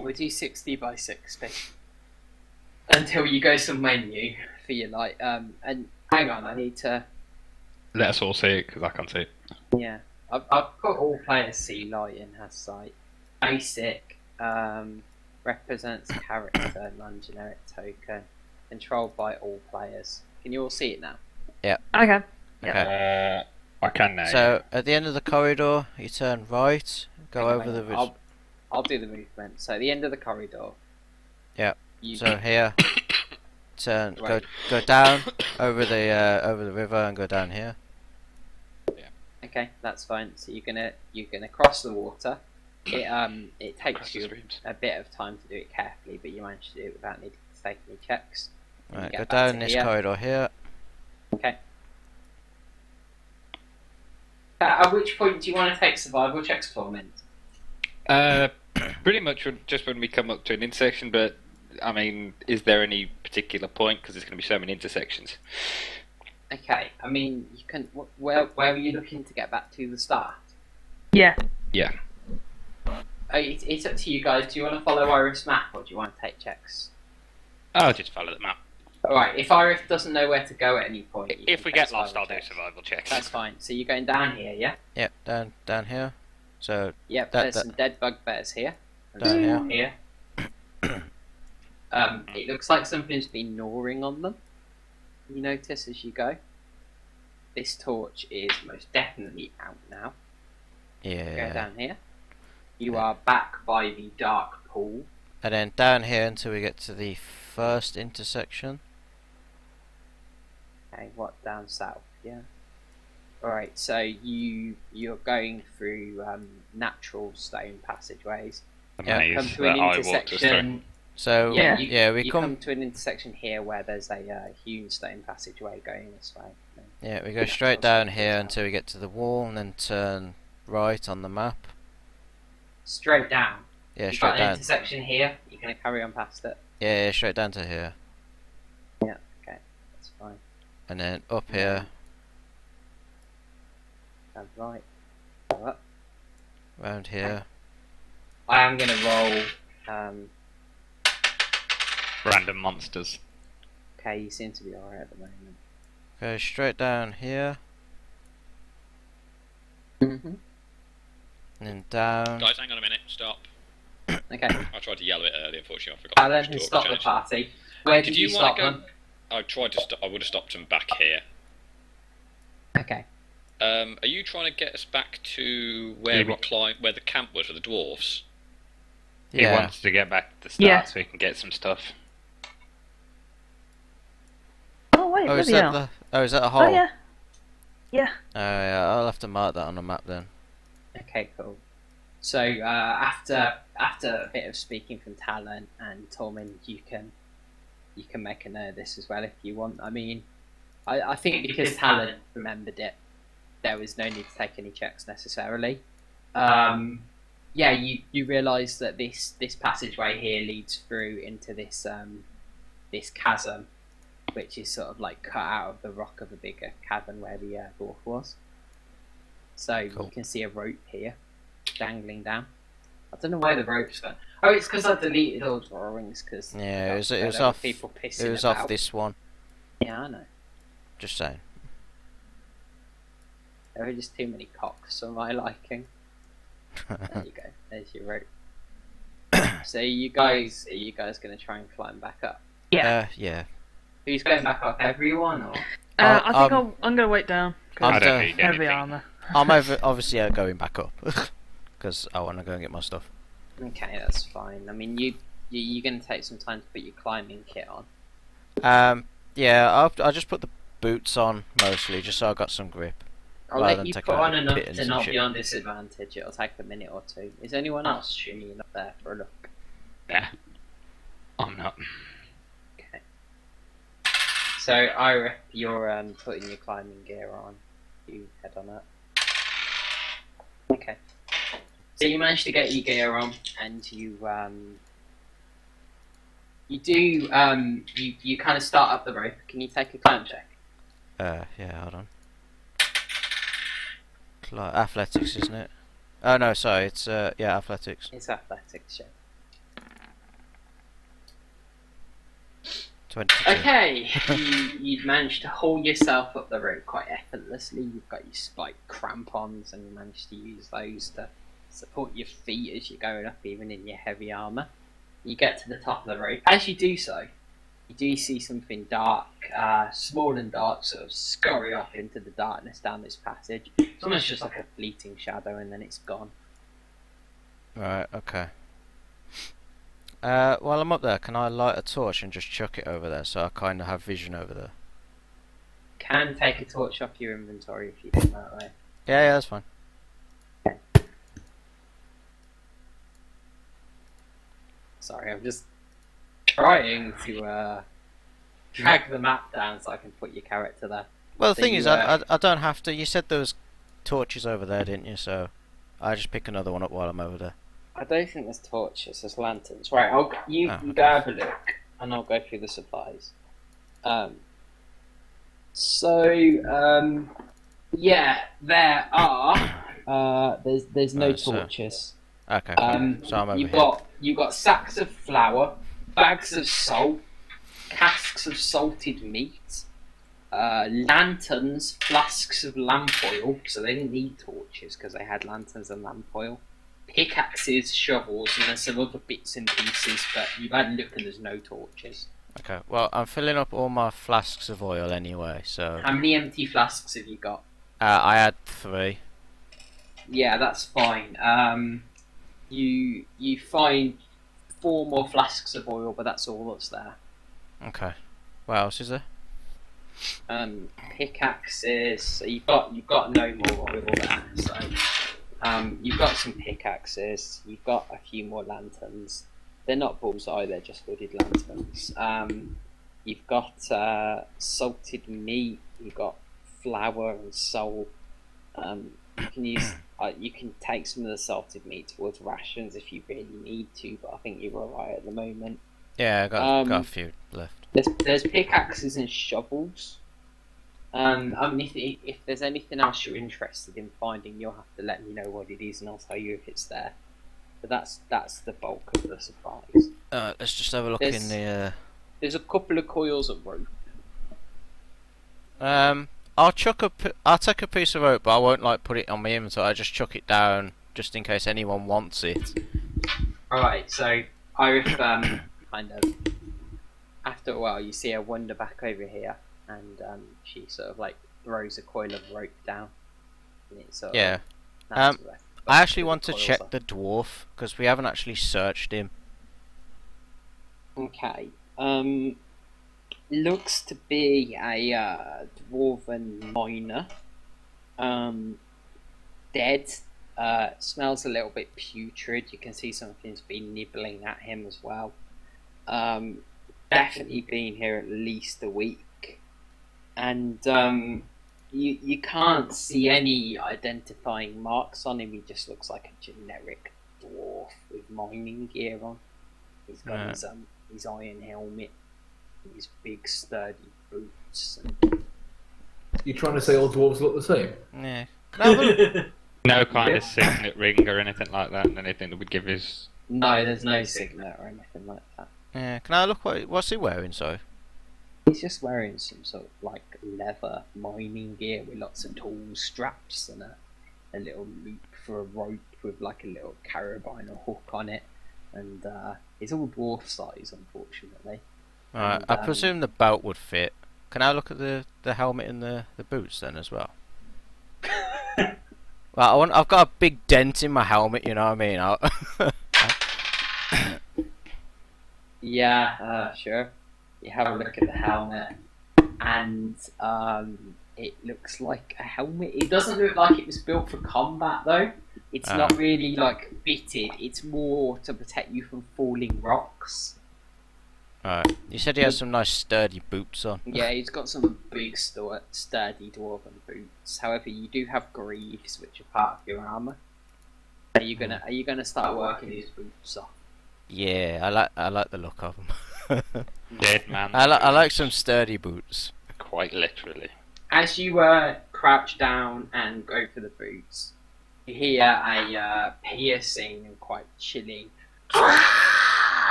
We'll do 60 by 60 until you go somewhere new for your light. And hang on, I need to. Let us all see it because I can't see it. Yeah, I've got all players see light and has sight. Basic represents character, non-generic token, controlled by all players. Can you all see it now? Yeah. Okay. Okay. I can now. So at the end of the corridor, you turn right, go over the. I'll do the movement. So at the end of the corridor. Yeah. So here, turn, go down over the river and go down here. Yeah. Okay, that's fine. So you're gonna cross the water. It takes you a bit of time to do it carefully, but you manage to do it without needing to take any checks. Right, go down this corridor here. Okay. At which point do you want to take survival checks for, Mint? Pretty much just when we come up to an intersection, but I mean, is there any particular point? Because there's going to be so many intersections. Okay, I mean, you can. Where are you looking to get back to the start? Yeah. Yeah. It's up to you guys. Do you want to follow Iris' map, or do you want to take checks? I'll just follow the map. Alright, if Iris doesn't know where to go at any point... If we get lost, I'll do survival checks. That's fine. So you're going down here, yeah? Yep, down here. So... Yep, there's some dead bugbears here. Down here. It looks like something's been gnawing on them. You notice as you go. This torch is most definitely out now. Yeah. Go down here. You are back by the dark pool. And then down here until we get to the first intersection. Okay, what, down south, yeah? Alright, so you're going through natural stone passageways. Yeah, come to an intersection. So we come to an intersection here where there's a hewn stone passageway going this way. Yeah, we go straight down here until we get to the wall and then turn right on the map. Straight down? Yeah, You've straight got an down. intersection here, you're going to carry on past it? Yeah, straight down to here. Yeah, okay, that's fine. And then up here. Turn right. Go up. Round here. I am going to roll... Random monsters. Okay, you seem to be alright at the moment. Go straight down here. Mm-hmm. And then down. Guys, hang on a minute. Stop. Okay. I tried to yell a bit earlier, unfortunately I forgot. Alan has stopped the party. Where did you want stop to go? them? I tried to stop. I would have stopped them back here. Okay. Are you trying to get us back to where where the camp was for the dwarves? Yeah. He wants to get back to the start so he can get some stuff. Oh wait, is that a hole? Oh yeah. Yeah. Yeah, I'll have to mark that on the map then. Okay, cool. So after a bit of speaking from Talon and Tormund, you can make a note of this as well if you want. I mean, I think because Talon remembered it, there was no need to take any checks necessarily. Yeah, you realise that this passageway here leads through into this this chasm, which is sort of like cut out of the rock of a bigger cavern where the dwarf was. So cool. You can see a rope here, dangling down. I don't know where the rope's gone. Oh, it's because I deleted all drawings. Cause yeah, it was off. People pissing it was about. Off this one. Yeah, I know. Just saying. There are just too many cocks for my liking. There you go. There's your rope. So are you guys going to try and climb back up? Yeah. Yeah. Who's going back up? Everyone or? I think I'm going to wait down. I don't need heavy anything. armor. I'm obviously going back up because I want to go and get my stuff. Okay, that's fine. I mean, you're going to take some time to put your climbing kit on. Yeah, I'll just put the boots on mostly, just so I got some grip. I'll let you put on enough to not be on disadvantage. It'll take a minute or two. Is anyone else shooting up there for a look? Yeah, I'm not. Okay. So Ira, you're putting your climbing gear on. You head on up. Okay. So you managed to get your gear on, and you kind of start up the rope. Can you take a climb check? Yeah, hold on. Athletics, isn't it? Oh no, sorry, it's athletics. It's athletics, yeah. 22. Okay, you'd managed to haul yourself up the rope quite effortlessly. You've got your crampons, and you managed to use those to support your feet as you're going up, even in your heavy armor. You get to the top of the rope. As you do so, you do see something dark, small and dark, sort of scurry off into the darkness down this passage. It's almost just like a fleeting shadow, and then it's gone. Right, okay. While I'm up there, can I light a torch and just chuck it over there so I kind of have vision over there? Can take a torch off your inventory if you do that way. Yeah, that's fine. Sorry, I'm just trying to drag the map down so I can put your character there. Well, the thing is, I don't have to. You said there was torches over there, didn't you? So I just pick another one up while I'm over there. I don't think there's torches, there's lanterns. Right, you go have a look, and I'll go through the supplies. Yeah, there are. There's no torches. Okay, so I'm over here. You've got sacks of flour, bags of salt, casks of salted meat, lanterns, flasks of lamp oil, so they didn't need torches because they had lanterns and lamp oil, pickaxes, shovels, and there's some other bits and pieces, but you've had a look and there's no torches. Okay, well, I'm filling up all my flasks of oil anyway, so... How many empty flasks have you got? I had 3. Yeah, that's fine. You find 4 more flasks of oil, but that's all that's there. Okay. What else is there? Pickaxes. So you've got no more oil there. So you've got some pickaxes. You've got a few more lanterns. They're not bullseye. They're just hooded lanterns. You've got salted meat. You've got flour and salt. You can use. You can take some of the salted meat towards rations if you really need to, but I think you're alright at the moment. Yeah, I got a few left. There's pickaxes and shovels. I mean, if there's anything else you're interested in finding, you'll have to let me know what it is, and I'll tell you if it's there. But that's the bulk of the supplies. Let's just have a look in the. There's a couple of coils of rope. I'll take a piece of rope, but I won't put it on my inventory. I just chuck it down just in case anyone wants it. Alright, so Iris kind of after a while you see her wander back over here, and she sort of throws a coil of rope down. And it sort Yeah. of I actually want to coils check up. the dwarf because we haven't actually searched him. Okay. Looks to be a dwarven miner. Dead. Smells a little bit putrid. You can see something's been nibbling at him as well. Definitely been here at least a week. And you can't see any identifying marks on him. He just looks like a generic dwarf with mining gear on. He's got his iron helmet, his big sturdy boots. You trying to say all dwarves look the same? Yeah. No kind of signet ring or anything like that, and anything that would give his... No, there's no signet or anything like that. Yeah. Can I look? What's he wearing? So. He's just wearing some sort of like leather mining gear with lots of tool straps and a little loop for a rope with like a little carabiner hook on it. And it's all dwarf size, unfortunately. Alright, I presume the belt would fit. Can I look at the helmet and the boots then as well? Well, I've got a big dent in my helmet, you know what I mean? Yeah, sure. You have a look at the helmet, and it looks like a helmet. It doesn't look like it was built for combat, though. It's not really like fitted. It's more to protect you from falling rocks. Alright. You said he has some nice sturdy boots on. Yeah, he's got some big, sturdy dwarven boots. However, you do have greaves, which are part of your armor. Are you gonna start working these boots off? Yeah, I like the look of them. Dead man. I like some sturdy boots. Quite literally. As you crouch down and go for the boots, you hear a piercing and quite chilling,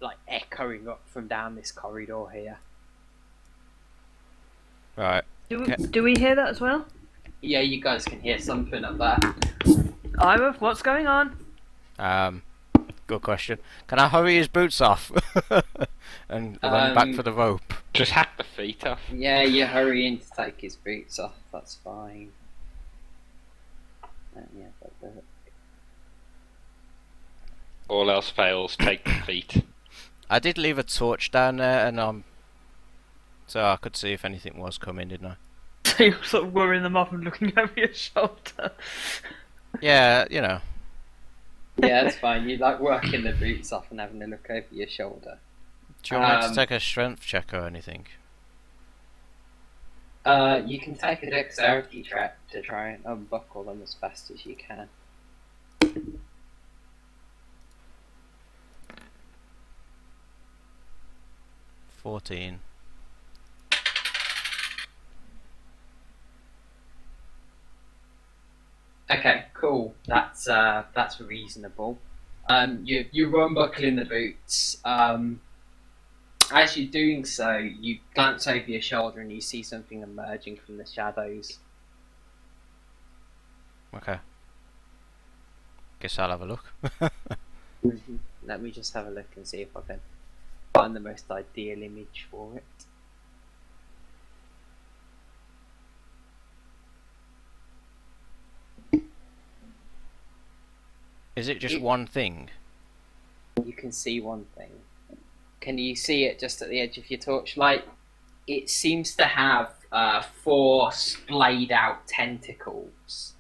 like echoing up from down this corridor here. Right. Do we hear that as well? Yeah, you guys can hear something up there. Ira, what's going on? Good question. Can I hurry his boots off and run back for the rope? Just hack the feet off. Yeah, you hurry in to take his boots off. That's fine. All else fails, take the feet. I did leave a torch down there, and so I could see if anything was coming, didn't I? So you're sort of worrying them off and looking over your shoulder. Yeah, you know. Yeah, that's fine. You like working the boots off and having a look over your shoulder. Do you want me to take a strength check or anything? You can take a dexterity check to try and unbuckle them as fast as you can. $14. Okay, cool. That's reasonable. You're unbuckling the boots. As you're doing so, you glance over your shoulder and you see something emerging from the shadows. Okay. Guess I'll have a look. Let me just have a look and see if I can find the most ideal image for it. Is it just one thing? You can see one thing. Can you see it just at the edge of your torchlight? It seems to have 4 splayed out tentacles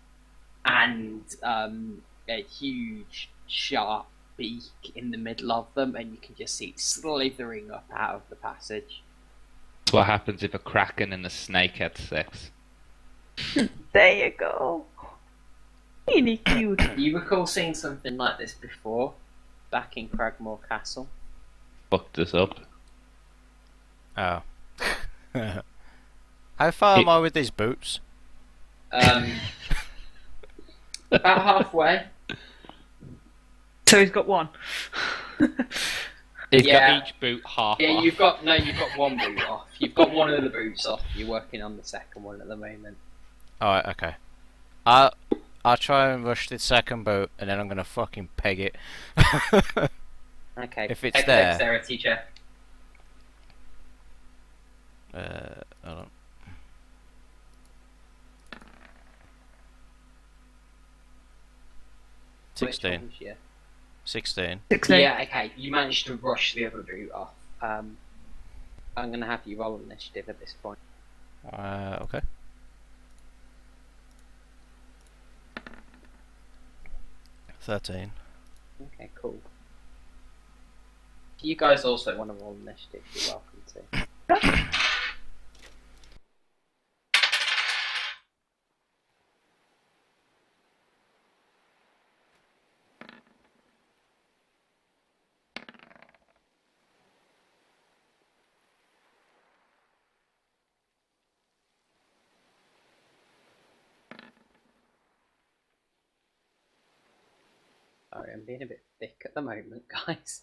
and a huge sharp beak in the middle of them, and you can just see it slithering up out of the passage. That's what happens if a kraken and a snake had sex. There you go. Really cute. Do you recall seeing something like this before, back in Cragmore Castle? Fucked us up. Oh. How far am I with these boots? About halfway. So he's got one. He's got each boot half Yeah, off. you've got one boot off. You've got one of the boots off. You're working on the second one at the moment. Alright, okay. I'll try and rush the second boot, and then I'm gonna fucking peg it. Okay. If it's Take there. a dexterity check. Hold on. 16. Which one was you? 16. 16. Yeah, okay. You managed to rush the other boot off. I'm going to have you roll initiative at this point. Okay. $13. Okay, cool. If you guys also want to roll initiative, you're welcome to. Sorry, I'm being a bit thick at the moment, guys.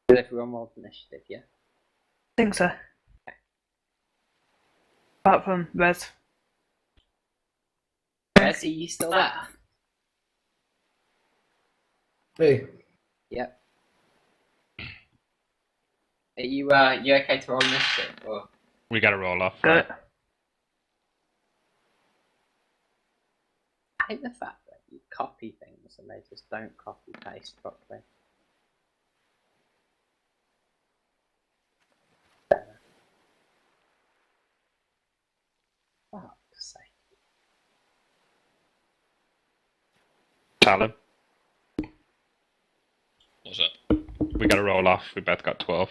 Did everyone roll initiative, yeah? I think so. Okay. Apart from Rez. Rez, are you still there? Hey. Yep. Are you okay to roll initiative? Or? We gotta roll off. Good. I hate the fact that you copy things and they just don't copy paste properly. Fuck's sake. Talon, What's up? we gotta roll off. We both got 12.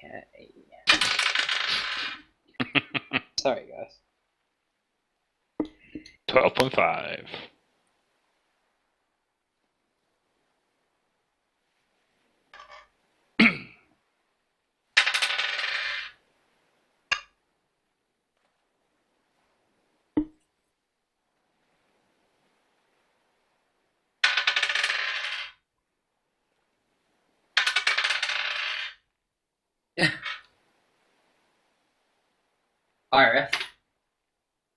Okay. Sorry, guys. 12.5. Iris,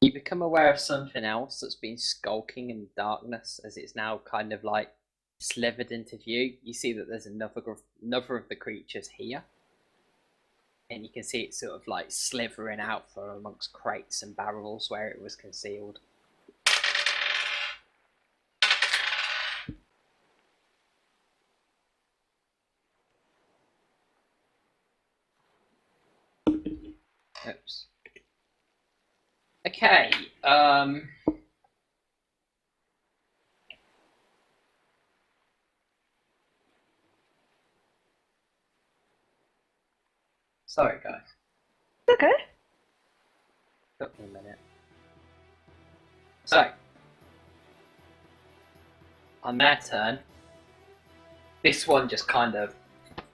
you become aware of something else that's been skulking in darkness as it's now kind of like slivered into view. You see that there's another of the creatures here. And you can see it sort of like slithering out from amongst crates and barrels where it was concealed. Oops. Okay, sorry guys. Okay. Took me a minute. So, on their turn, this one just kind of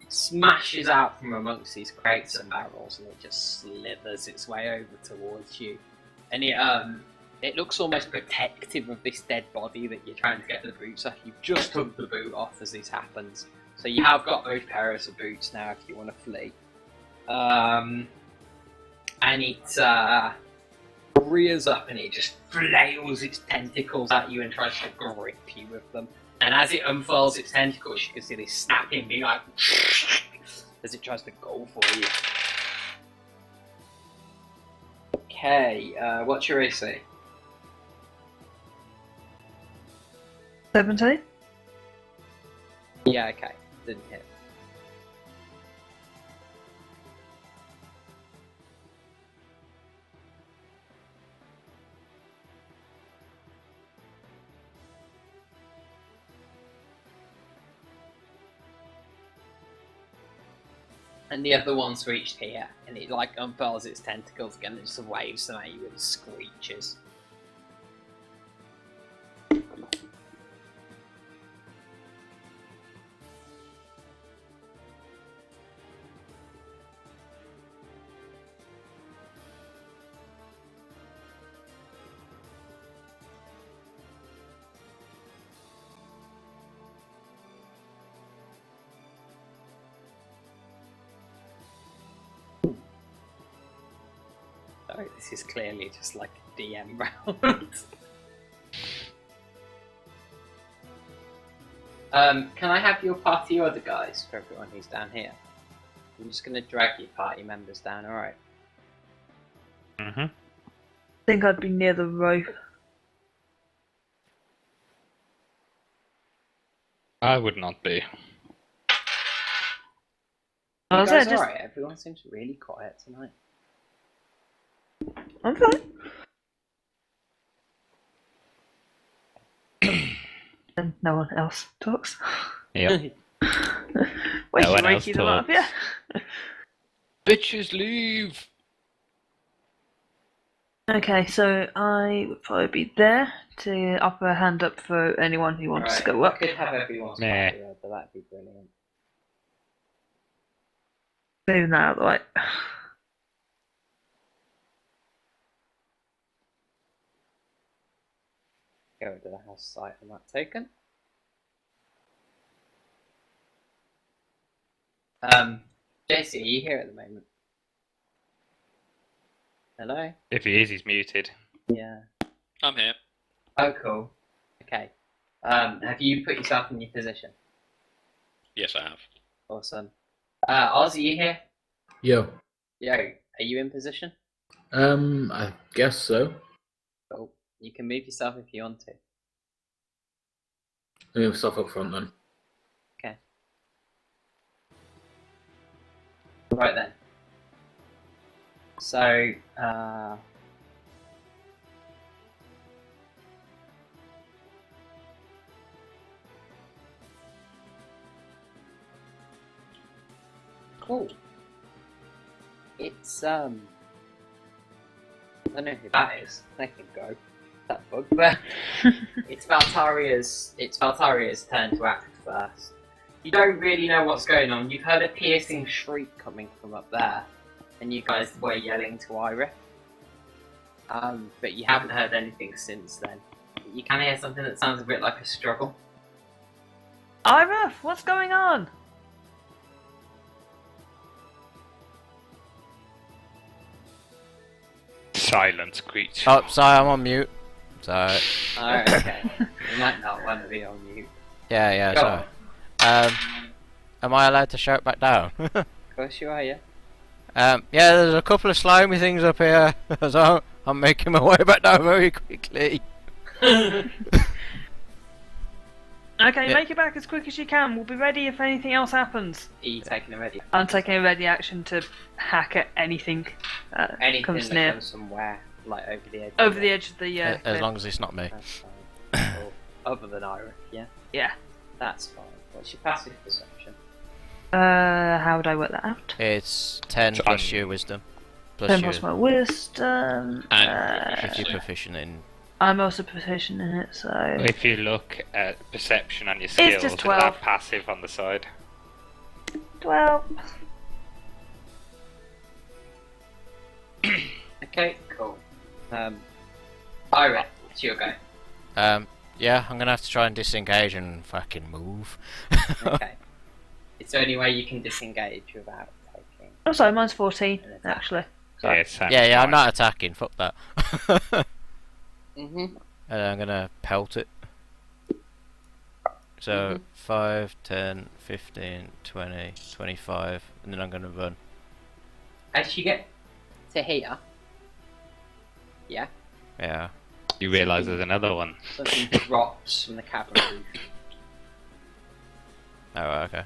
smashes out from amongst these crates and barrels, and it just slithers its way over towards you. And it looks almost protective of this dead body that you're trying to get the boots off. You've just took the boot off as this happens, so you have got both pairs of boots now if you want to flee. And it rears up and it just flails its tentacles at you and tries to grip you with them. And as it unfurls its tentacles, you can see this snapping being like as it tries to go for you. Okay, what's your AC? 17? Yeah, okay. Didn't hit. And the other one's reached here, and it like unfurls its tentacles again and just waves them at you and screeches. Alright, this is clearly just like a DM round. Can I have your party order, guys, for everyone who's down here? I'm just going to drag your party members down, alright? I think I'd be near the rope. I would not be. You guys alright? Everyone seems really quiet tonight. I'm fine. And no one else talks. Yep. Wait, No one wake else them up, talks. yeah? Bitches leave! Okay, so I would probably be there to offer a hand up for anyone who wants to go up. I could have everyone's Nah. party order, that'd be brilliant. Moving that out of the way. Go to the house site and that taken. JC, are you here at the moment? Hello? If he is, he's muted. Yeah. I'm here. Oh, cool. Okay. Have you put yourself in your position? Yes, I have. Awesome. Oz, are you here? Yo. Yo, are you in position? I guess so. Cool. You can move yourself if you want to. Move stuff up front then. Okay. Right then. So, cool. It's, I don't know who that is. They can go. That bugbear. It's Valtaria's turn to act first. You don't really know what's going on. You've heard a piercing shriek coming from up there, and you guys were yelling to Ira. But you haven't heard anything since then. You can hear something that sounds a bit like a struggle. Ira, what's going on? Silence, Creech. Oh, sorry, I'm on mute. So. Oh, okay. You might not want to be on mute. Yeah, Go sorry. Am I allowed to shout back down? Of course you are, yeah. Yeah, there's a couple of slimy things up here, so I'm making my way back down very quickly. Okay, Yeah. make it back as quick as you can. We'll be ready if anything else happens. Are you taking a ready? I'm taking a ready action to hack at anything Anything comes that near. comes from where? Like over the edge? Over the edge of the As cliff. long as it's not me. That's fine. Cool. Other than Ira, yeah? Yeah. That's fine. What's your passive perception? How would I work that out? It's 10 So plus I'm- your wisdom. Plus 10 your, plus my wisdom. And if you're proficient in. I'm also proficient in it, so. If you look at perception and your skills, just it'll 12. have passive on the side. 12. Okay, cool. Ira, it's your go. Yeah, I'm gonna have to try and disengage and fucking move. Okay. It's the only way you can disengage without taking. Oh, sorry, mine's 14, an attack. actually. Yeah, same Yeah, I'm as not attacking, fuck that. Mm-hmm. And I'm gonna pelt it. So, 5, 10, 15, 20, 25, and then I'm gonna run. As you get to here, yeah, Yeah. You realise there's another one. something drops from the cabin roof Oh, right, okay.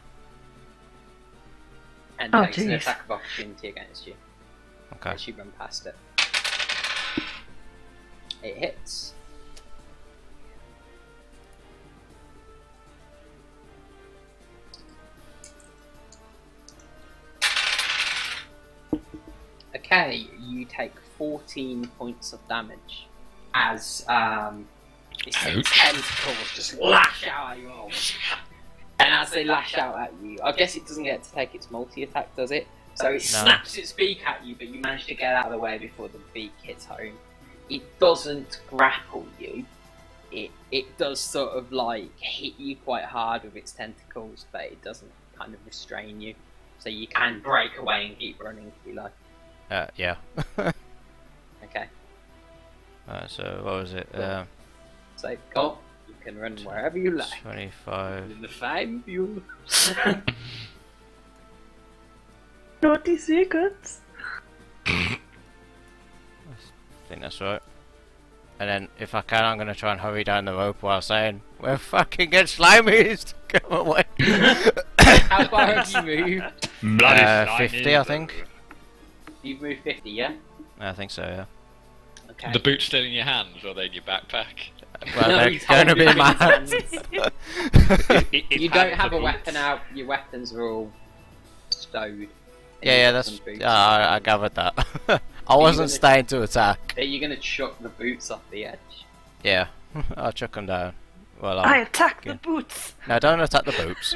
and Oh, takes an jeez. attack of opportunity against you Okay. as you run past it. It hits. Okay, you take 14 points of damage as these tentacles just lash out at you all. And as they lash out at you, I guess it doesn't get to take its multi-attack, does it? So it snaps its beak at you, but you manage to get out of the way before the beak hits home. It doesn't grapple you. It does sort of like hit you quite hard with its tentacles, but it doesn't kind of restrain you. So you can break away and keep running if you like. Yeah. So what was it? Save goal. You can run wherever you like. 25. In the 5 view. Naughty secrets. I think that's right. And then, if I can, I'm gonna try and hurry down the rope while saying, "We're fucking get slimies! Come away!" How far have you moved? 50, I think. You've moved 50, yeah? I think so, yeah. Okay. The boot's still in your hands, or are they in your backpack? Well, No, they're he's gonna holding be in my it in his hands. You don't have a weapon out, your weapons are all stowed. Yeah, that's. I gathered that. I wasn't staying to attack. Are you gonna chuck the boots off the edge? Yeah, I'll chuck them down. Well, I attack the boots. No, don't attack the boots.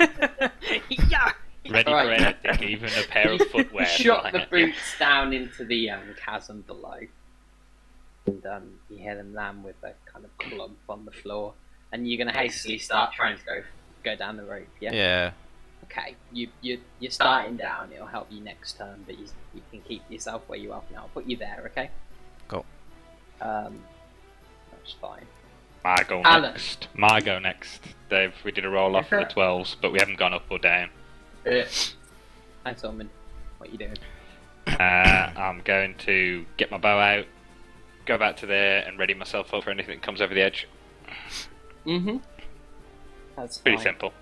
Yeah. Ready for anything, even a pair of footwear. Chuck the boots down into the chasm below. And you hear them land with a kind of clump on the floor. And you're gonna hastily start trying to go down the rope, yeah? Yeah. Okay, you're starting down, it'll help you next turn, but you can keep yourself where you are for now. I'll put you there, okay? Cool. That's fine. My go Alan. next. My go next. Dave, we did a roll off for the 12s, but we haven't gone up or down. Hi, Solomon. What are you doing? I'm going to get my bow out, go back to there, and ready myself up for anything that comes over the edge. Mm-hmm. That's Pretty fine. simple.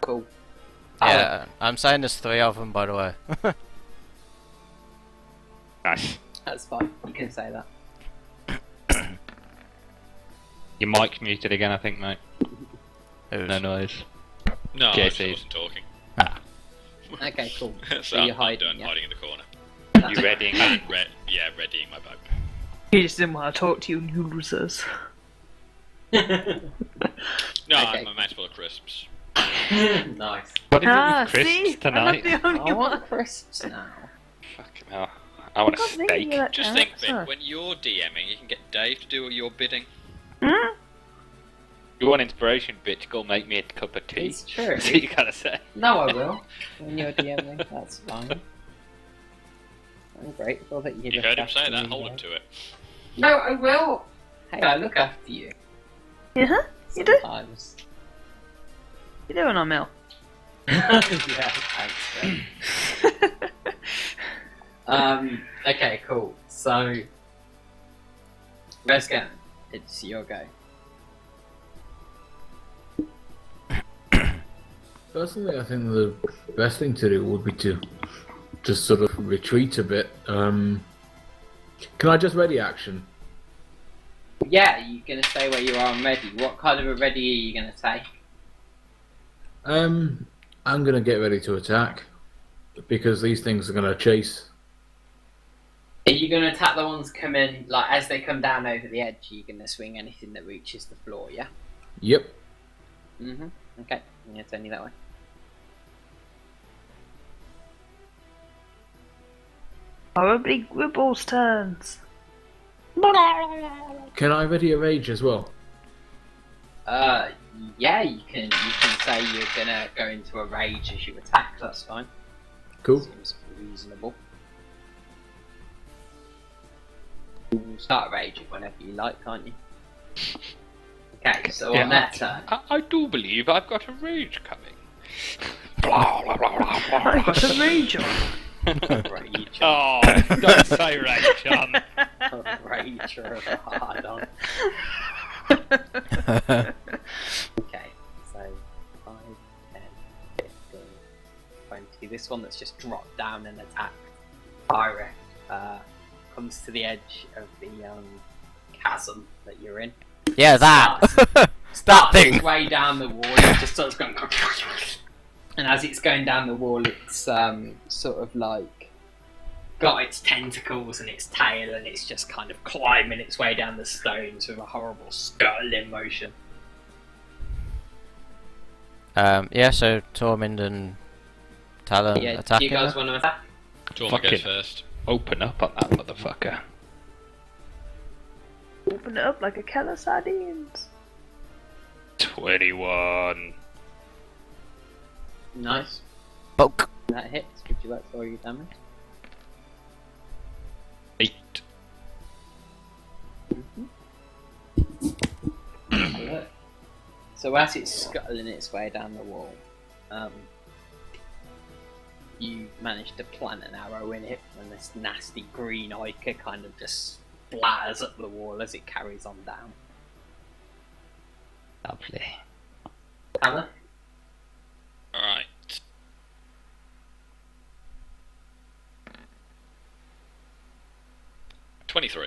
Cool. Yeah, I'm saying there's 3 of them, by the way. Nice. That's fine. You can say that. Your mic's muted again, I think, mate. Who's? No noise. No, I JC's. wasn't talking. Okay, cool. So you're I'm hiding, done yeah? hiding in the corner. You readying? Yeah, readying my bow. He just didn't want to talk to you, you losers. No, Okay. I'm a mouth full of crisps. Nice. What is it with crisps see? tonight? I'm not the only I one. want crisps now. Fucking hell. I want a God, maybe steak. you're like Just that. think, Vic, Sorry. when you're DMing, you can get Dave to do all your bidding. You want inspiration, bitch? Go make me a cup of tea. It's true. That's what you gotta say. No, I will. When you're DMing, that's fine. I'm grateful that you You look heard him after say that, me, hold though. him to it. No, I will. Hey, I look after you. Yeah, you do? Sometimes. You doing on Mel? Yeah, thanks. Okay, cool. So, Rescan, it's your go. Personally, I think the best thing to do would be to just sort of retreat a bit. Can I just ready action? Yeah, you're gonna stay where you are and ready. What kind of a ready are you gonna take? I'm gonna get ready to attack because these things are gonna chase. Are you gonna attack the ones coming, like, as they come down over the edge, you're gonna swing anything that reaches the floor, yeah? Yep. Mm-hmm. Okay, I'm gonna turn you that way. Probably Gribble's turns. Can I ready a rage as well? Yeah, you can say you're gonna go into a rage as you attack, that's fine. Cool. Seems reasonable. You can start raging whenever you like, can't you? Okay, so on that turn. I do believe I've got a rage coming. I got a rage on. Rage. Oh, don't say rage on. Rage or hard on. Okay, so 5, 10, 15, 20. This one that's just dropped down and attacked Pyre comes to the edge of the chasm that you're in. Yeah, that! that Starts thing! its way down the wall, it just starts going. And as it's going down the wall, it's sort of like got its tentacles and its tail, and it's just kind of climbing its way down the stones with a horrible scuttling motion. Yeah, so Tormund and Talon Yeah, do attacking you guys her. want to attack? Tormund Fucking goes first. Open up on that motherfucker. Open it up like a can of sardines. 21. Nice. Poke! That hits. Would you like to roll your damage? 8. So as it's scuttling its way down the wall, you manage to plant an arrow in it, and this nasty green ichor kind of just splatters up the wall as it carries on down. Lovely. Alan? Alright. $23.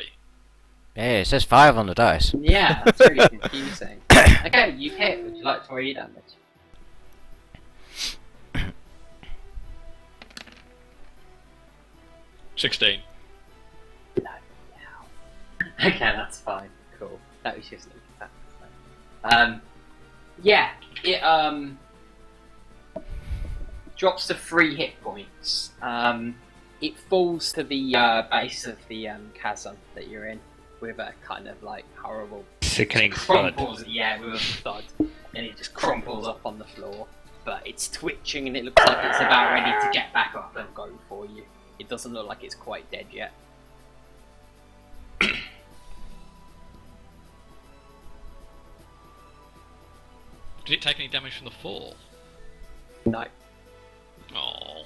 Yeah, it says 5 on the dice. Yeah, that's really confusing. Okay, you hit. Would you like to roll your damage? $16. No. Okay, that's fine. Cool. That was just an attack. Yeah, it drops to 3 hit points. It falls to the base of the chasm that you're in with a kind of like horrible sickening thud. Yeah, with a thud, and it just crumples up on the floor. But it's twitching, and it looks like it's about ready to get back up and go for you. It doesn't look like it's quite dead yet. Did it take any damage from the fall? No. Oh.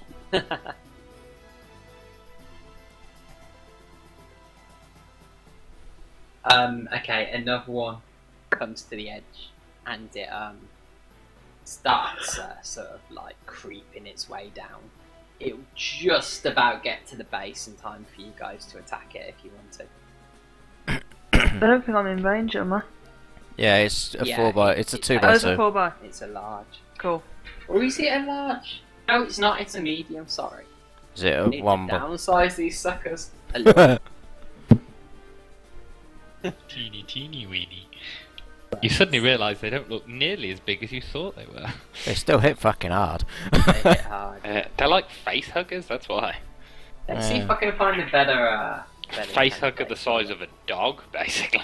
Okay, another one comes to the edge, and it starts sort of like creeping its way down. It'll just about get to the base in time for you guys to attack it if you want to. I don't think I'm in range, am I? Yeah, it's a Yeah, 4x. It's a 2x2. Oh, it's a 4x. It's a large. Cool. Or is it a large? No, it's not. It's a medium. Sorry. Is it I a need to 1? downsize these suckers a little. Teeny weeny. You suddenly realise they don't look nearly as big as you thought they were. They still hit fucking hard. They hit hard. They're like face huggers, that's why. Let's see if I can find a better Face hugger the size of a dog, basically.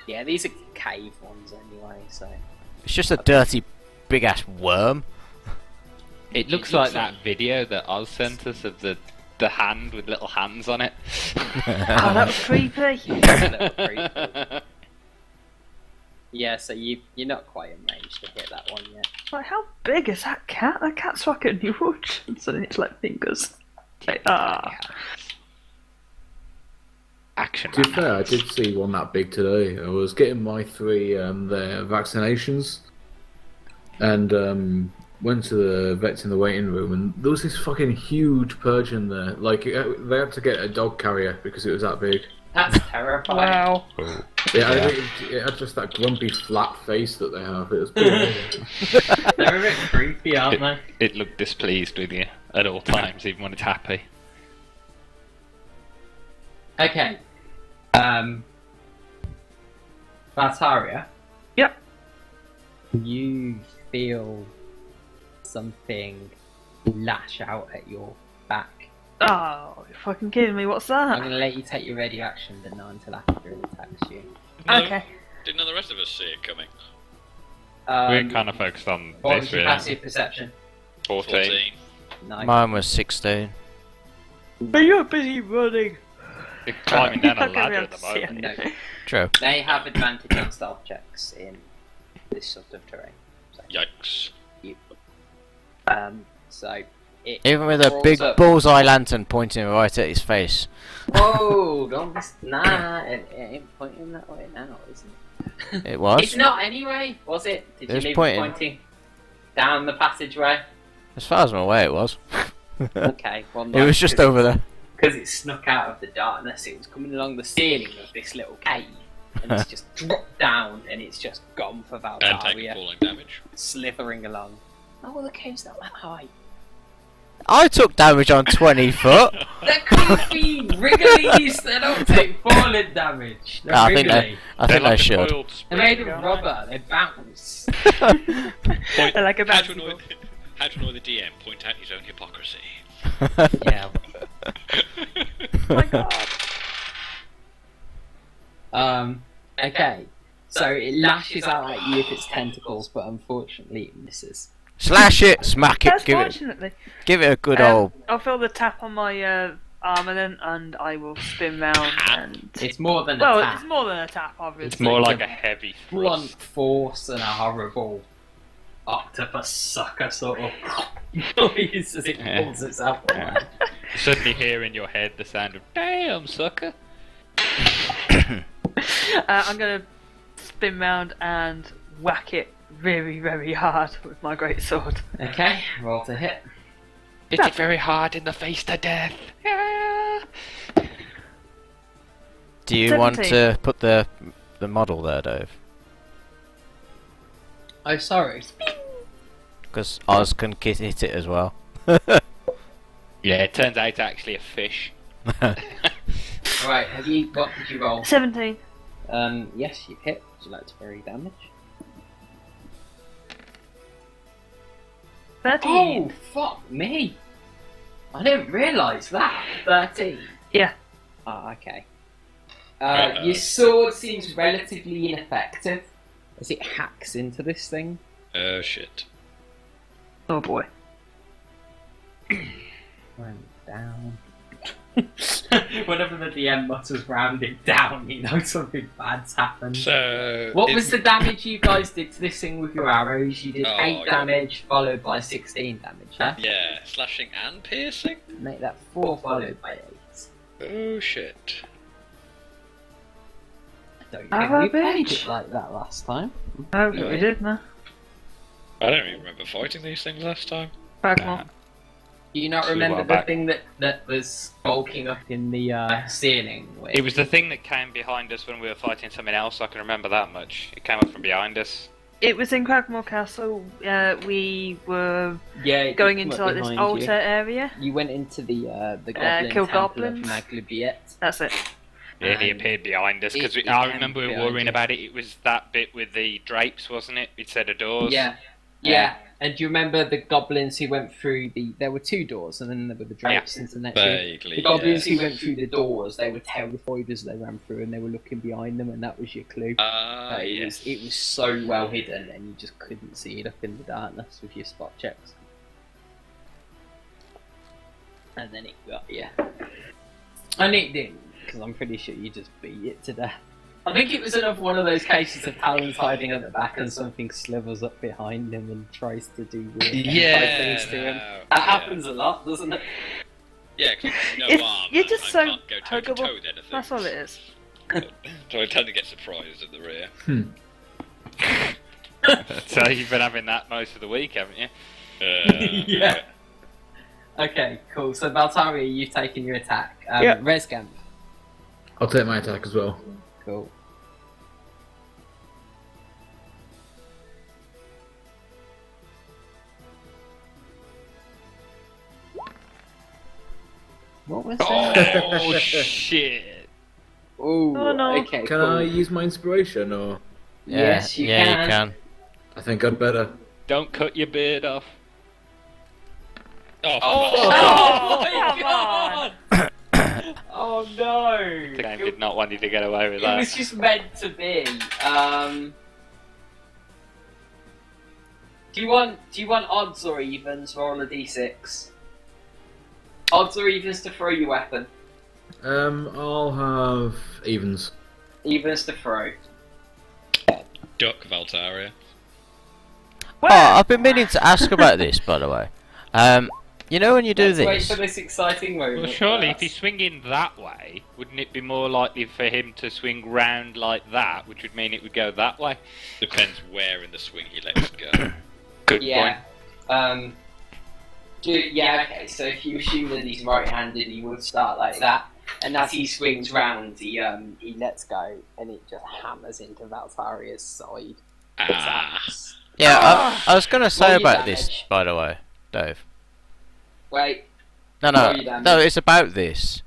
Yeah, these are cave ones anyway, so. It's just a dirty, big ass worm. It looks like that video that Oz sent us of the hand with little hands on it. Oh, that was creepy. It's a little creepy. Yeah, so you're not quite in range to hit that one yet. Like, how big is that cat? That cat's fucking huge. And it's like fingers. Like, Action. To be fair, I did see one that big today. I was getting my 3 their vaccinations, and went to the vets in the waiting room, and there was this fucking huge purge in there. Like, they had to get a dog carrier because it was that big. That's terrifying. Wow. Yeah, it had just that grumpy, flat face that they have. It was pretty They're a bit creepy, aren't they? It looked displeased with you at all times, even when it's happy. Okay. Valtaria? Yep. You feel something lash out at your back. Oh, you're fucking kidding me. What's I'm that? going to let you take your ready action, but not until after it attacks you. Okay. Didn't know the rest of us see it coming. We're kind of focused on What this, was your really. passive perception? 14. Nice. Mine was 16. But you're busy running. You're climbing down a You're not gonna ladder be at the able to see moment. No. True. They have advantage on stealth checks in this sort of terrain. Yikes. So it Even with a crawls big up. bullseye lantern pointing right at his face. Whoa, don't nah, it ain't pointing that way now, isn't it? It was. It's not anyway, was it? Did It you was leave pointing. it pointing down the passageway? As far as I'm aware, it was. Okay, well It was just over there. because it snuck out of the darkness. It was coming along the ceiling of this little cave, and it's just dropped down, and it's just gone for And taking Valdaria, falling damage. slithering along. Oh, well, the cave's not that high. I took damage on 20 foot. They're comfy Wriggly's. They don't take falling damage. They're I think Wriggly. I should. They're made of rubber. They bounce. Point, They're like a how, to basketball. how to annoy the DM? Point out his own hypocrisy. Yeah. Oh my god. Okay. So it lashes out at you with its tentacles, but unfortunately it misses. Slash it, smack it, That's give it fortunately. a good old. I'll feel the tap on my armor then, and I will spin round and. It's more than Well, a tap. it's more than a tap, obviously. It's more like a heavy Blunt thrust. force and a horrible octopus sucker sort of noise as it pulls itself away. Suddenly hear in your head the sound of "Damn, sucker." I'm gonna spin round and whack it very, very hard with my great sword. Okay, roll to hit. Hit it very hard in the face to death. Do you 17. want to put the model there, Dave? Oh, sorry. Because Oz can hit it as well. Yeah, it turns out it's actually a fish. Right, what did you roll? 17. Yes, you hit. Would you like to vary damage? 13. Oh, fuck me! I didn't realise that. 13. Yeah. Ah, okay. Your sword seems relatively ineffective as it hacks into this thing. Oh shit. Oh boy. Round down. Whenever the DM mutters rounded down, you know something bad's happened. So... What was the damage you guys did to this thing with your arrows? You did 8 damage followed by 16 damage, huh? Yeah, slashing and piercing? Make that 4 followed by 8. Oh shit. I don't Have think I, we played bitch? it like that last time. Oh, we did, no? I don't even remember fighting these things last time. Fragmore. Do you not Too remember far the back. thing that was bulking up in the ceiling? It was the thing that came behind us when we were fighting something else. I can remember that much. It came up from behind us. It was in Cragmore Castle. We were it going came into up like this behind altar you. area. You went into the goblin kill temple goblins. of Maglebiet. That's it. Yeah, he And appeared behind us because it I came remember we were behind worrying you. about it. It was that bit with the drapes, wasn't it? Instead of doors. Yeah. And do you remember the goblins who went through there were 2 doors and then there were the drapes into the next room. Vaguely, The goblins who went through the doors, they were terrified as they ran through and they were looking behind them and that was your clue. yes. It was so well hidden and you just couldn't see it up in the darkness with your spot checks. And then it got you. And it didn't, because I'm pretty sure you just beat it to death. I think it was another one of those cases of Talon's hiding at the back and something slithers up behind him and tries to do weird things to him. That happens a lot, doesn't it? Yeah, because no It's- armor. you're just I so can't go toe to toe huggable. with anything. That's all it is. So I tend to get surprised at the rear. So you've been having that most of the week, haven't you? Yeah. Okay, cool. So Valtaria, you've taken your attack. Yeah. Rescamp. I'll take my attack as well. Cool. What was that? Oh shit! Ooh, Oh, no. Okay, Can cool. I use my inspiration, or Yes, you yeah, can. you can. I think I'd better. Don't cut your beard off. Oh, Oh, come God! Oh no! The game did not want you to get away with It was that. just meant to be. Do you want odds or evens? Roll a d6. Odds or evens to throw your weapon. I'll have evens. Evens to throw. Duck Valtaria. Oh, I've been meaning to ask about this, by the way. You know when you do Let's wait this, for this exciting moment. Well, surely if first. he's swinging that way, wouldn't it be more likely for him to swing round like that, which would mean it would go that way? Depends where in the swing he lets it go. Good Yeah. Yeah. Okay. So if you assume that he's right-handed, he would start like that, and as he swings round, he lets go, and it just hammers into Valtaria's side. Its Ah. axe. yeah, I was going to say Roll your about this, damage. by the way, Dave. Wait. No, Roll your damage. no, it's about this.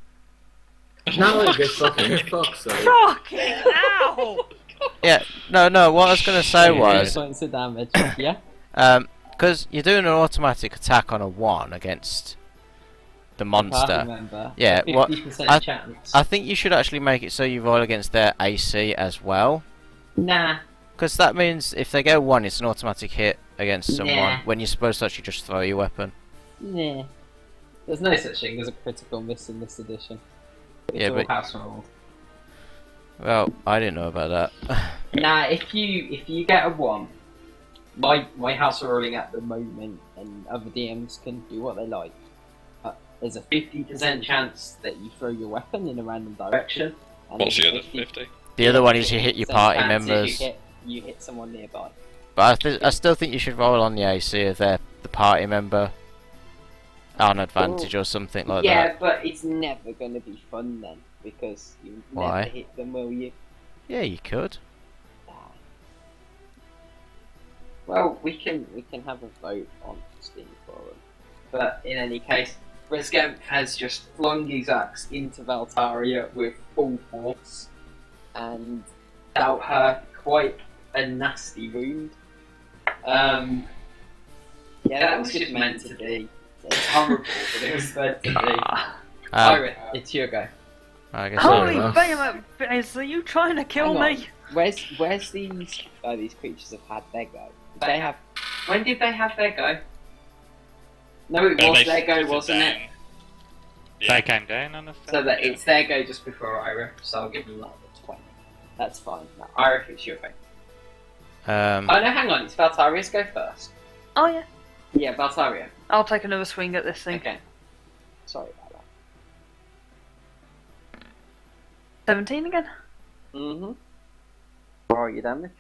Now I get fucking fuck's sake. Fucking hell! Yeah, no. What I was going to say was, Points of damage. Yeah. because you're doing an automatic attack on a 1 against the I monster. remember. Yeah, what 50% chance. I think you should actually make it so you roll against their AC as well. Nah. Because that means if they go 1, it's an automatic hit against someone Nah. when you're supposed to actually just throw your weapon. Nah. There's no such thing as a critical miss in this edition. It's Yeah, all but- house rolled. Well, I didn't know about that. Nah, if you get a 1, my house ruling at the moment, and other DMs can do what they like. There's a 50% chance that you throw your weapon in a random direction. And What's the other 50? The other one is you hit your party members. You hit someone nearby. But I still think you should roll on the AC if they're the party member on advantage or something like that. Yeah, but it's never going to be fun then, because you Why? never hit them, will you? Yeah, you could. Well, we can have a vote on Steam Forum. But in any case, Rezgemp has just flung his axe into Valtaria with full force and dealt her quite a nasty wound. Yeah, that was just meant to be. It's horrible, but it was meant to be. Iris, it's your go. I guess Holy bam! Are you trying to kill me? Where's these creatures have had their go? They have. When did they have their go? No, it was their go, wasn't it? Yeah. They came down on us. So that it's their go just before Ira. So I'll give them like the 20. That's fine. No, Ira, it's your go. Oh no, hang on. It's Valtaria's go first. Oh yeah. Yeah, Valtaria. I'll take another swing at this thing. Okay. Sorry about that. 17 again. Mm-hmm. Roll your damage.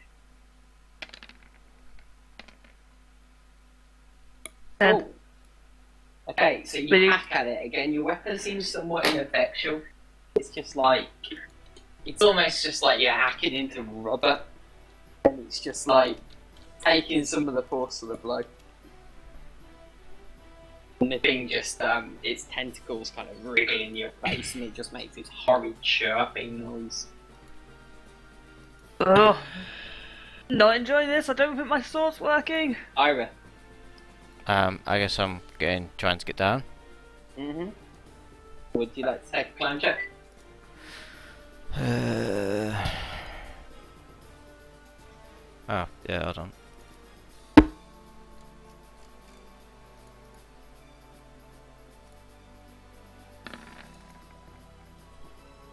Dead. Oh. Okay, so you hack at it again. Your weapon seems somewhat ineffectual. It's just like, it's almost just like you're hacking into rubber, and it's just like taking some of the force of the blow. And the thing just, its tentacles kind of wriggle in your face, and it just makes this horrid chirping noise. Ugh. Not enjoying this. I don't think my sword's working. Ira. I guess I'm trying to get down. Mm-hmm. Would you like to take a climb check? Oh, yeah, hold on.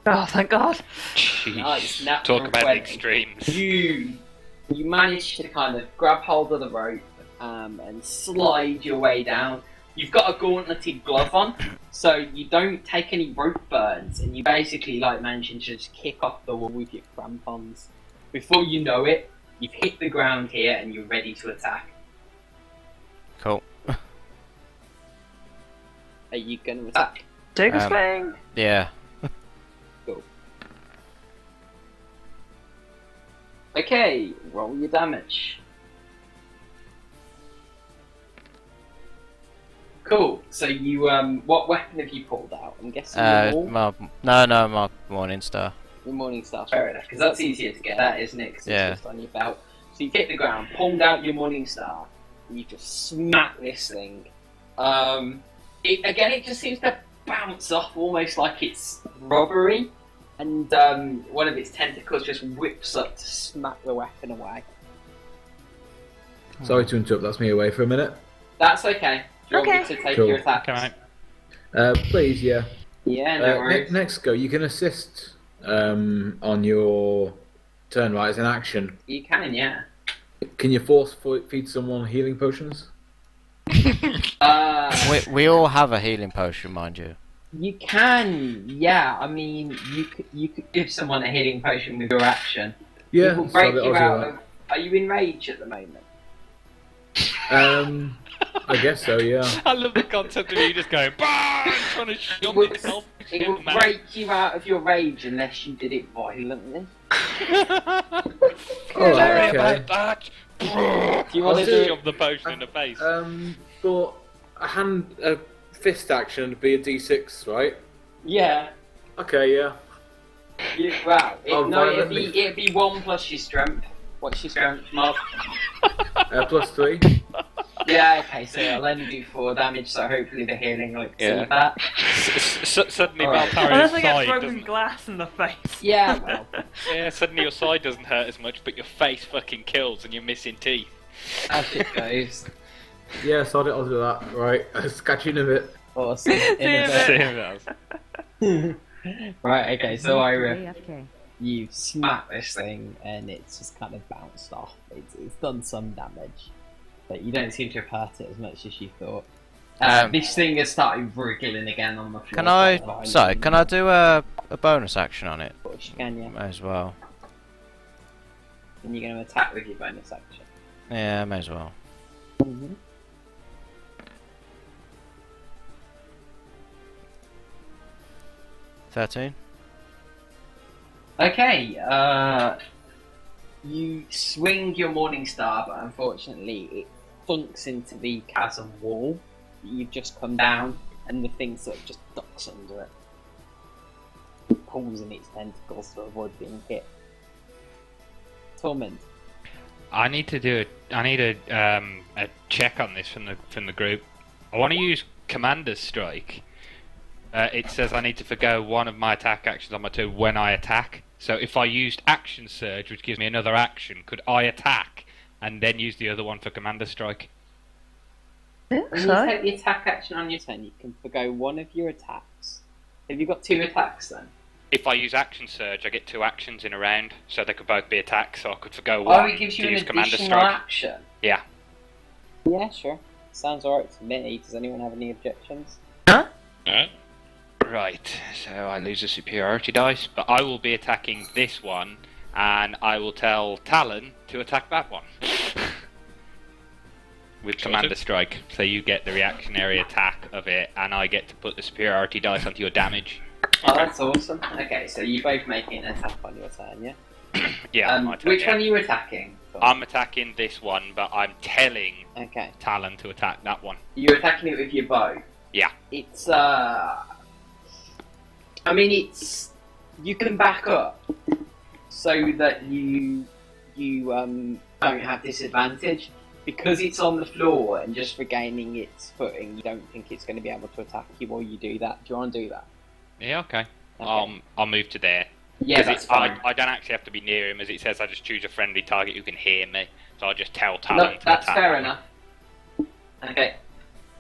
Oh, thank God. Nice. Talk about the extremes. You managed to kind of grab hold of the rope and slide your way down. You've got a gauntleted glove on, so you don't take any rope burns, and you basically like managing to just kick off the wall with your crampons. Before you know it, you've hit the ground here and you're ready to attack. Cool. Are you going to attack? Take a swing. Yeah. Cool. Okay, roll your damage. Cool. So you, what weapon have you pulled out? I'm guessing my Morning Star. The Morning Star. Fair enough, because that's easier to get at, isn't it? 'Cause yeah. It's just on your belt. So you hit the ground, pulled out your Morning Star, and you just smack this thing. It just seems to bounce off almost like it's rubbery, and one of its tentacles just whips up to smack the weapon away. Sorry to interrupt, that's me away for a minute. That's okay. Do you want me to take your attack? Please, yeah. Yeah, no worries. Next go, you can assist on your turn, right, as an action. You can, yeah. Can you force feed someone healing potions? We all have a healing potion, mind you. You can, yeah. I mean, you could give someone a healing potion with your action. Yeah. It will break you out of... Are you in rage at the moment? I guess so, yeah. I love the concept of you just going, bah! Trying to shove yourself. It will break you out of your rage unless you did it violently. Sorry about that. Do you want to shove the potion in the face? For a fist action would be a d6, right? Yeah. Okay, yeah. Wow. It'd be 1 plus your strength. What's your strength, Mark? Plus 3. Yeah, okay, so I'll only do 4 damage, so hopefully the healing looks see that. Suddenly Right. Valtaria's Unless I get side broken doesn't... glass in the face. Yeah, well. Yeah, suddenly your side doesn't hurt as much, but your face fucking kills and you're missing teeth. As it goes. Yeah, sorry, I'll do that. Right, I'll catch you in a bit. Awesome. See you in a bit. Right, okay, so Ira, AFK. you smack this thing and it's just kind of bounced off. It's done some damage, but you don't seem to have hurt it as much as you thought. This thing has started wriggling again on the floor. Can I do a bonus action on it? Of course you can, yeah. May as well. And you're going to attack with your bonus action. Yeah, may as well. 13. Okay, you swing your Morning Star, but unfortunately it funks into the chasm wall that you've just come down, and the thing sort of just ducks under it. It pulls in its tentacles to avoid being hit. Torment. I need a check on this from the group. I want to use Commander's Strike. It says I need to forgo one of my attack actions on my turn when I attack. So if I used Action Surge, which gives me another action, could I attack and then use the other one for Commander's Strike? When you take the attack action on your turn, you can forgo one of your attacks. Have you got 2 attacks then? If I use Action Surge, I get 2 actions in a round, so they could both be attacks, so I could forgo one. Oh, it gives you an Commander's additional Strike. action? Yeah. Yeah, sure. Sounds alright to me. Does anyone have any objections? Alright. Right, so I lose a superiority dice, but I will be attacking this one, and I will tell Talon to attack that one. With Commander Strike, so you get the reactionary attack of it, and I get to put the superiority dice onto your damage. Oh, that's awesome. Okay, so you both making an attack on your turn, yeah? Yeah, my turn, which one are you attacking? I'm attacking this one, but I'm telling Okay. Talon to attack that one. You're attacking it with your bow? Yeah. It's, I mean, it's... You can back up so that you don't have disadvantage. Because it's on the floor and just regaining its footing, you don't think it's going to be able to attack you while you do that. Do you want to do that? Yeah, okay. I'll move to there. Yeah, that's fine. I don't actually have to be near him, as it says I just choose a friendly target who can hear me. So I'll just tell Talon to attack. That's fair enough. Okay.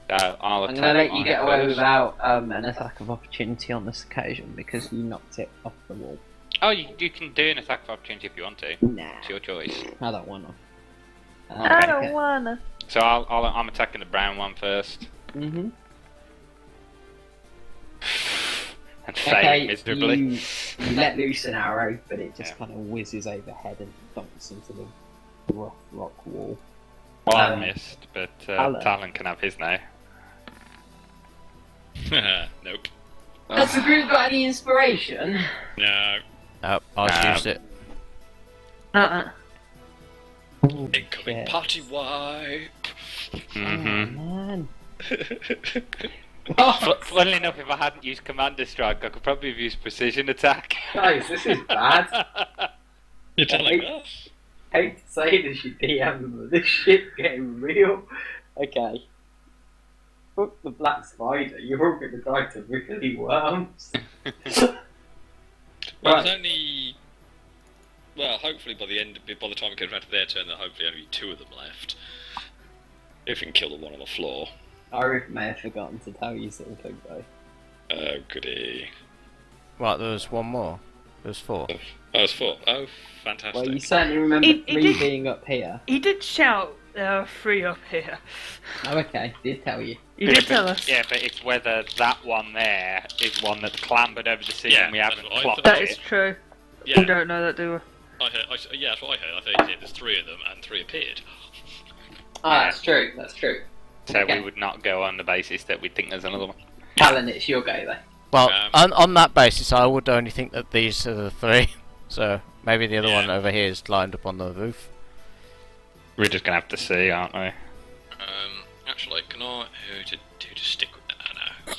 So I'll I'm going to let you get away without an attack of opportunity on this occasion because you knocked it off the wall. Oh, you can do an attack of opportunity if you want to. Nah. It's your choice. I don't want to. I don't wanna. So I'm attacking the brown one first. Mm-hmm. And failing miserably. You let loose an arrow, but it just kind of whizzes overhead and thumps into the rough rock wall. Well, I missed, but Talon can have his now. Nope. Has the group got any inspiration? No. Nope, I've used it. Incoming party wipe. Mm-hmm. Oh, man. Funnily enough, if I hadn't used Commander Strike, I could probably have used Precision Attack. Guys, this is bad. You're telling us. I hate to say this, you DM, but this shit's getting real. Okay. Fuck the black spider, you're all gonna die to wriggly worms. Well, there's only... Well, hopefully by the time it comes around to their turn, there'll hopefully only 2 of them left. If we can kill the one on the floor. I may have forgotten to tell you something though. Oh, goody. Right, there was one more. There was 4. Oh, there's 4. Oh, fantastic. Well, you certainly remember 3 being up here. He did shout 3 up here. Oh, okay. Did tell you. You did tell us. Yeah, but it's whether that one there is one that's clambered over the sea and we haven't clocked That it. is true. Yeah. We don't know that, do we? Yeah, that's what I heard. I thought there's 3 of them and 3 appeared. Ah, that's true. That's true. So Okay. we would not go on the basis that we think there's another one. Talon, it's your go though. Well, on that basis, I would only think that these are the 3. So maybe the other one over here is lined up on the roof. We're just gonna have to see, aren't we? Actually, can I... Who to stick with that? No,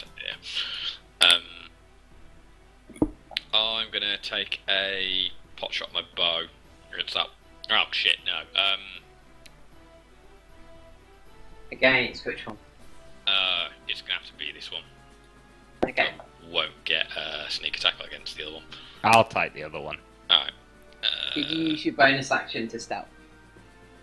yeah. I'm gonna take a pot shot with my bow against that. Oh shit, no. Against which one? It's gonna have to be this one. Okay. Won't get a sneak attack against the other one. I'll take the other one. Alright. Did you use your bonus action to stealth?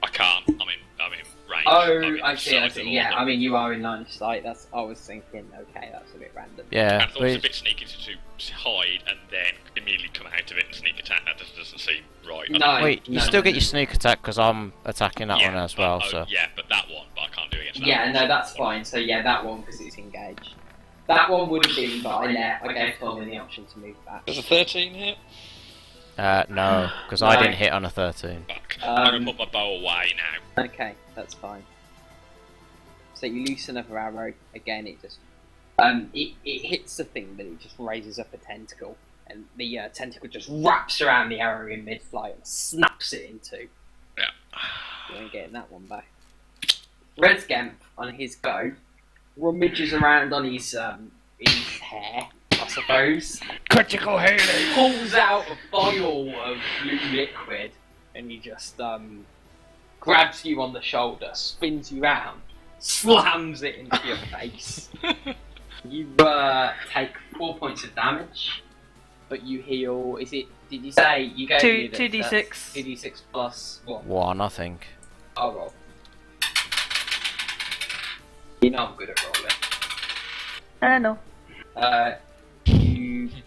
I can't. I'm in range. Oh, I see. Yeah, I mean, you are in line of sight. I was thinking, okay, that's a bit random. Yeah. I thought it was a bit sneaky to hide and then immediately come out of it and sneak attack. That just doesn't seem right. Wait, you still get your sneak attack because I'm attacking that one as well. So. Yeah, but that one, I can't do it against that. Yeah, no, that's fine. So yeah, that one because it's engaged. That one would have been, but I gave Tormin the option to move back. Does a 13 hit? No, because I didn't hit on a 13. I'm gonna put my bow away now. Okay, that's fine. So you loose another arrow. Again, it just it hits the thing, but it just raises up a tentacle, and the tentacle just wraps around the arrow in mid-flight and snaps it in two. Yeah. You ain't getting that one back. Red Scamp on his go rummages around on his hair, I suppose. Critical healing! Pulls out a vial of blue liquid and he just grabs you on the shoulder, spins you round, slams it into your face. You take 4 points of damage, but you heal. Did you say you gave me 2d6? 2d6 plus what? 1, I think. I'll roll. You know I'm good at rolling. No.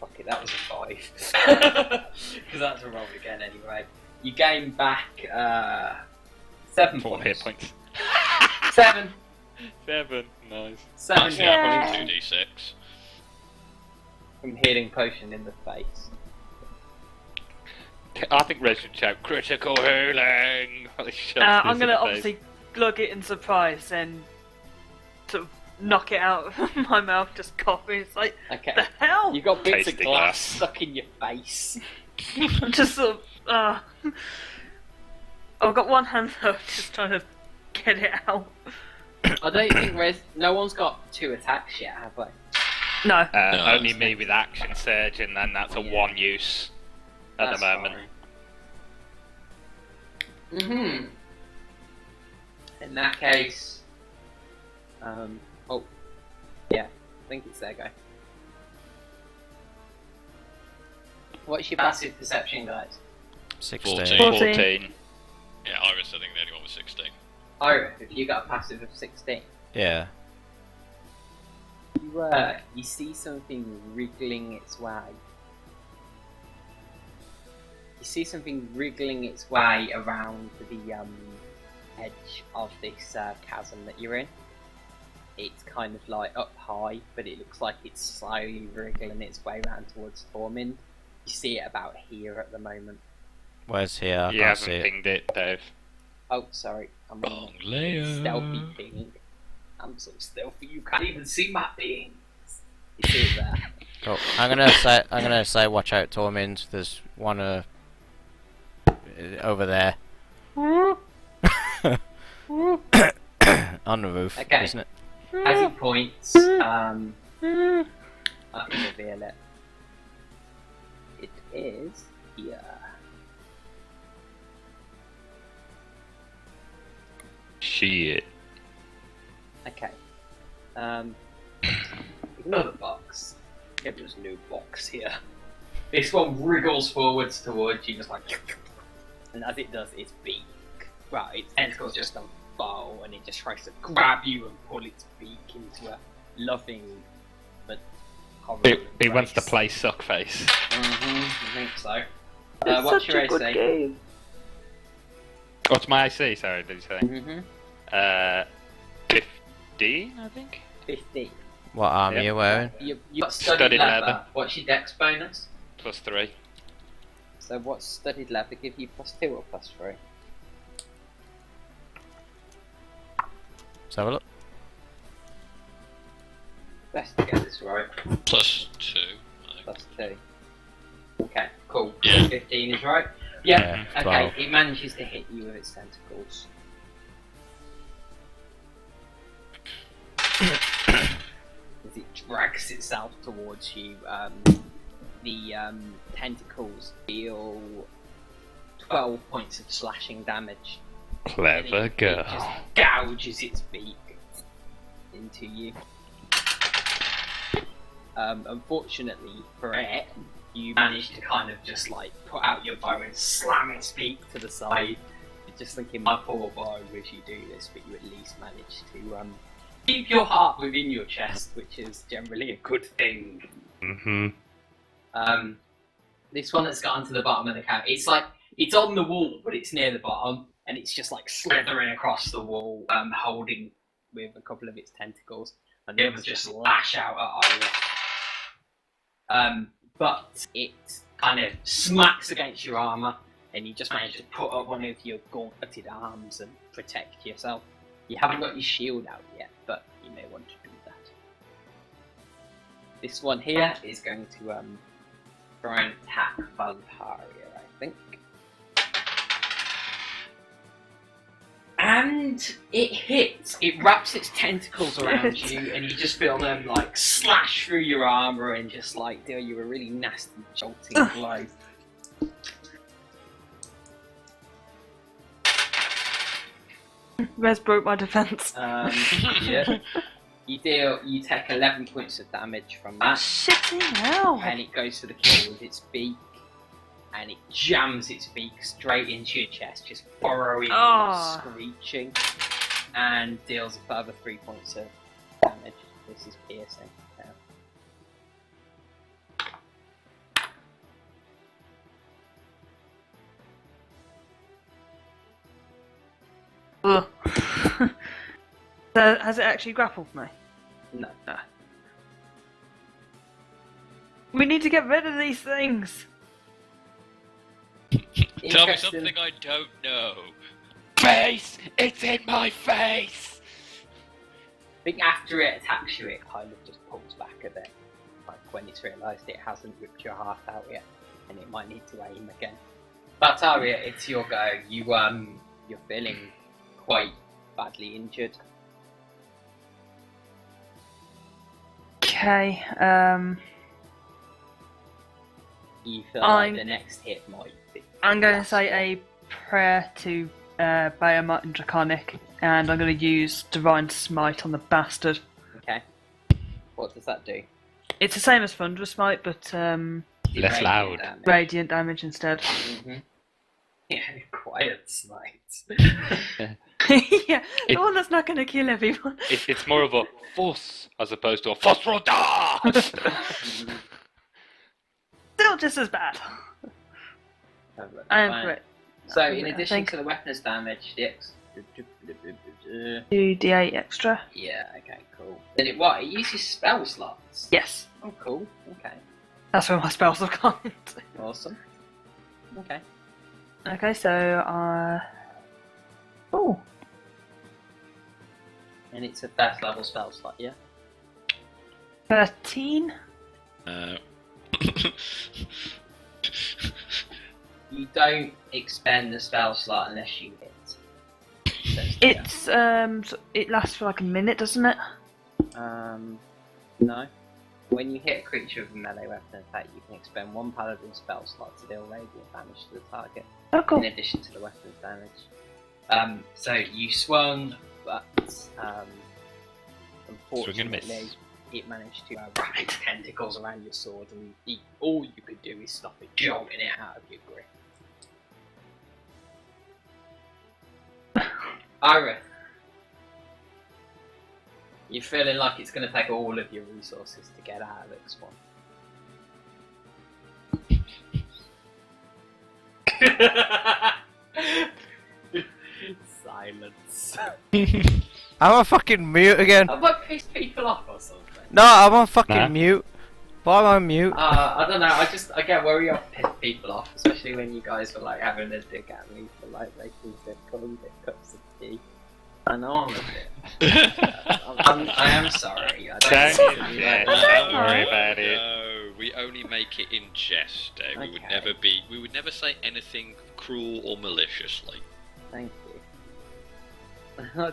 Fuck it, that was a 5. Because that's a roll again anyway. You gain back 7 4 points. hit points. 7. 7, nice. 7 Yeah, points. 2d6. From healing potion in the face. I think Red should shout critical healing. I'm gonna obviously glug it in surprise and sort of knock it out of my mouth, just coughing. It's like, Okay. the hell? You got bits of Tasty glass glass. stuck in your face. I'm just sort of, I've got one hand though, just trying to get it out. I don't think no one's got 2 attacks yet, have they? No. Only me with action surge, and then that's a 1 use at That's the moment. fine. In that case, yeah, I think it's their go. What's your passive perception, guys? 16. 14. Yeah, Iris, I think the only one was 16. Ira, have you got a passive of 16? Yeah. You see something wriggling its way. You see something wriggling its way around the edge of this chasm that you're in. It's kind of like up high, but it looks like it's slowly wriggling its way around towards Tormund. You see it about here at the moment. Where's here? I You can't see haven't it. pinged it, Dave. Oh, sorry. I'm Wrong on layer. stealthy ping. I'm so stealthy you can't even see my pings. You see it there. Cool. I'm gonna say, watch out, Tormund. There's one over there. On the roof, Okay. isn't it? As he points, I can reveal it. It is here. Shit. Okay. Ignore the box. There's no box here. This one wriggles forwards towards you, just like, and as it does, its beak, right, its tentacles just unfold, and it just tries to grab you and pull its beak into a loving but horrible It wants to embrace. play suckface. I think so. It's What's such your a good AC? game. What's my AC? Sorry, did you say? 15, I think. 15. What armor Yep. you wearing? You got studied, Studied leather. leather. What's your dex bonus? +3. So what's studied leather give you +2 or +3? Let's have a look. Best to get this right. +2. +2. Okay, cool. Yeah. 15 is right. Yeah. Yeah, Okay, 12. it manages to hit you with its tentacles. As it drags itself towards you, the tentacles deal 12 points of slashing damage. Clever It girl. just gouges its beak into you. Unfortunately for it, you manage to kind of just like put out your bow and slam its beak to the side. It just thinking, my poor boy, I wish you do this, but you at least manage to keep your heart within your chest, which is generally a good thing. Mm-hmm. This one has gotten to the bottom of the cave. It's like, it's on the wall, but it's near the bottom, and it's just like slithering across the wall, holding with a couple of its tentacles, and the others just lash out at Iris. But it kind of smacks against your armour, and you just manage to put up one of your gauntleted arms and protect yourself. You haven't got your shield out yet, but you may want to do that. This one here is going to try and attack Valparia, I think. And it hits. It wraps its tentacles around you, and you just feel them like slash through your armor and just like deal you a really nasty jolting blow. Res broke my defense. Yeah. You take 11 points of damage from that. Shitting hell! And it goes for the kill with its beak, and it jams its beak straight into your chest, just burrowing and screeching, and deals a further 3 points of damage. This is piercing. Ugh. So, has it actually grappled me? No. We need to get rid of these things! Tell me something I don't know. Face! It's in my face! I think after it attacks you, it kind of just pulls back a bit. Like when it's realised it hasn't ripped your heart out yet, and it might need to aim again. Valtaria, it's your go. You're feeling quite badly injured. Okay, You feel like the next hit might be... I'm going to say a prayer to Behemoth and Draconic, and I'm going to use Divine Smite on the bastard. Okay. What does that do? It's the same as Thunderous Smite, but less loud. Damage. radiant damage instead. Mm-hmm. Yeah, quiet smite. Yeah, the one that's not going to kill everyone. It's more of a fuss as opposed to a Phosphrodar! Still just as bad. I am correct. So, in addition to the weapons damage, the 2d8 extra. Yeah, okay, cool. Then it what? It uses spell slots? Yes. Oh, cool. Okay. That's where my spells have gone into. Awesome. Okay. Okay, so, oh. And it's a first level spell slot, yeah? 13? You don't expend the spell slot unless you hit. It's, it lasts for like a minute, doesn't it? No. When you hit a creature with a melee weapon attack, you can expend one paladin spell slot to deal radiant damage to the target. Oh, cool. In addition to the weapons damage. So you swung, but unfortunately it managed to wrap its tentacles around your sword, and all you could do is stop it jolting it out of your grip. Iris, you're feeling like it's going to take all of your resources to get out of this one. Silence. I'm on fucking mute again. Have I pissed people off or something? No, I'm on fucking mute. Why am I on mute? I don't know, I get worried I'll piss people off, especially when you guys were like having a dig at me for like making the cold cups of tea. I know I'm a bit. I am sorry. Don't worry about it. No, we only make it in jest. Okay. We would never say anything cruel or maliciously. Thank you.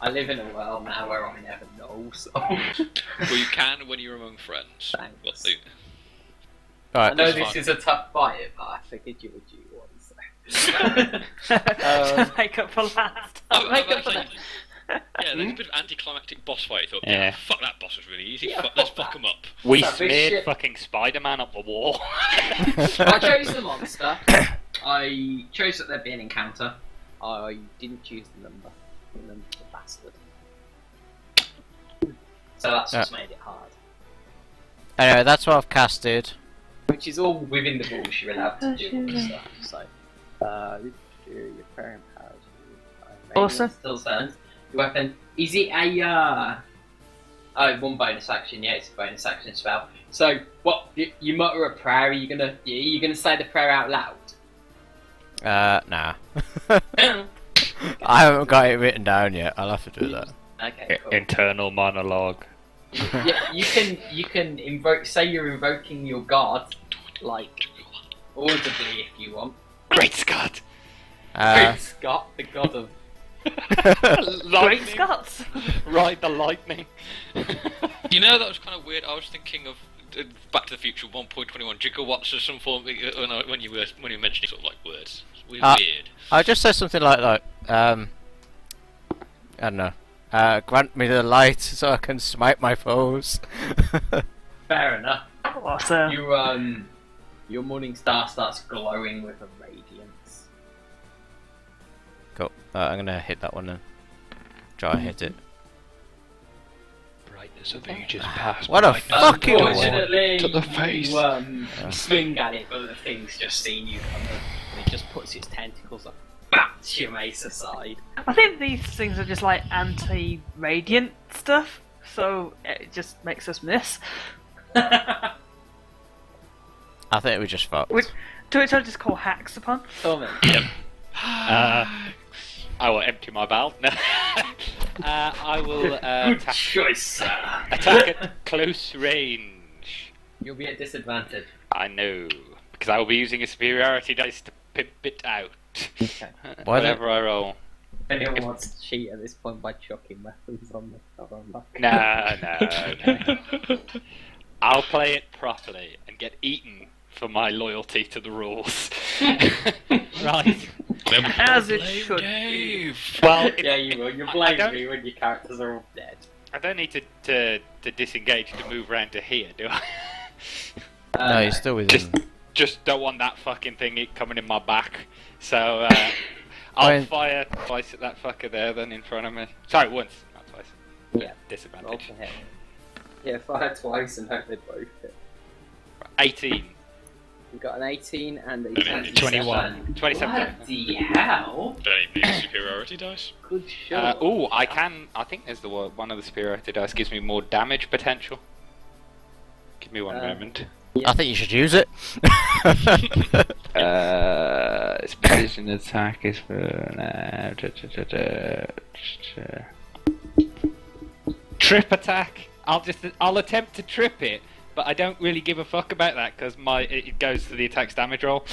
I live in a world now where I never know, so... Well, you can when you're among friends. Thanks. Right, I know this is a tough fight, but I figured you would do one, so... Make up for last. Yeah, there's a bit of anticlimactic boss fight. I thought, yeah, fuck that boss was really easy. Let's fuck him up. We smeared fucking Spider-Man up the wall. I chose the monster. I chose that there'd be an encounter. Oh, you didn't choose the number. The number's the bastard. So that's just made it hard. Anyway, that's what I've casted. Which is all within the rules you're allowed to do and stuff. So, your parent powers. Awesome. Still stands. Your weapon. Is it a Oh, one bonus action. Yeah, it's a bonus action spell. So, what? You mutter a prayer. Are you gonna say the prayer out loud? Nah. I haven't got it written down yet. I'll have to do that. Okay. Cool. Internal monologue. Yeah, you can invoke. Say you're invoking your god, like audibly if you want. Great Scott! Great Scott, the god of. Great Scots! Ride the lightning. You know, that was kind of weird. I was thinking of Back to the Future 1.21 gigawatts or some form when you were mentioning sort of like words. Weird. I just said something like I don't know. Grant me the light so I can smite my foes. Fair enough. Awesome. Your morning star starts glowing with a radiance. Cool. I'm gonna hit that one then. Try and hit it. Brightness of ages past. What a fucking Unfortunately, to the face. You swing at it, but the thing's just seen you coming, and it just puts its tentacles up, bats your mace aside. I think these things are just like anti-radiant stuff, so it just makes us miss. I think we just fucked. To which I just call hacks upon. Torment. Yep. I will empty my bowel. No. I will Good choice, sir. attack at close range. You'll be at disadvantage. I know, because I will be using a superiority dice to pimp it out. Okay. Whatever I roll. If anyone wants to cheat at this point by chucking weapons on the cover, No. I'll play it properly and get eaten for my loyalty to the rules. Right. As it should Dave. Well, yeah, you will. You'll blame me when your characters are all dead. I don't need to disengage to move around to here, do I? No, you're still with him. Just don't want that fucking thing coming in my back. So I'll fire twice at that fucker there, then in front of me. Sorry, once, not twice. Yeah. Disadvantage. Roll for him. Yeah, fire twice and hope they both hit. 18. We've got an 18 and a 21. 27. Bloody hell! Very big superiority dice. Good shot. I think there's one of the superiority dice gives me more damage potential. Give me one moment. I think you should use it. Its precision attack is for trip attack. I'll attempt to trip it, but I don't really give a fuck about that because it goes to the attack's damage roll.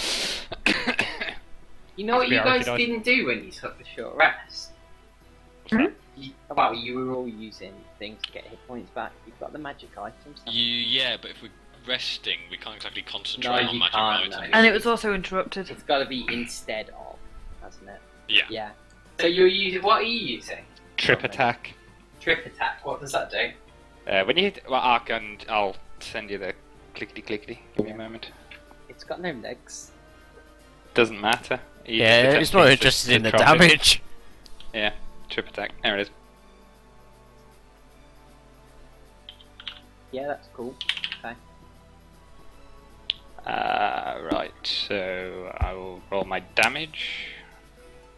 You know what you guys didn't do when you took the short rest? Well, you were all using things to get hit points back. You've got the magic items. Yeah, but if we're resting, we can't exactly concentrate on magic items. No. And it was also interrupted. It's got to be instead of, hasn't it? Yeah. Yeah. So you're using. What are you using? Trip attack. Trip attack. What does that do? When you hit arc, and I'll send you the clickety. Give me a moment. It's got no legs. Doesn't matter. Yeah, it's more interested in the damage. Yeah, trip attack. There it is. Yeah, that's cool. Okay. Right, so I will roll my damage.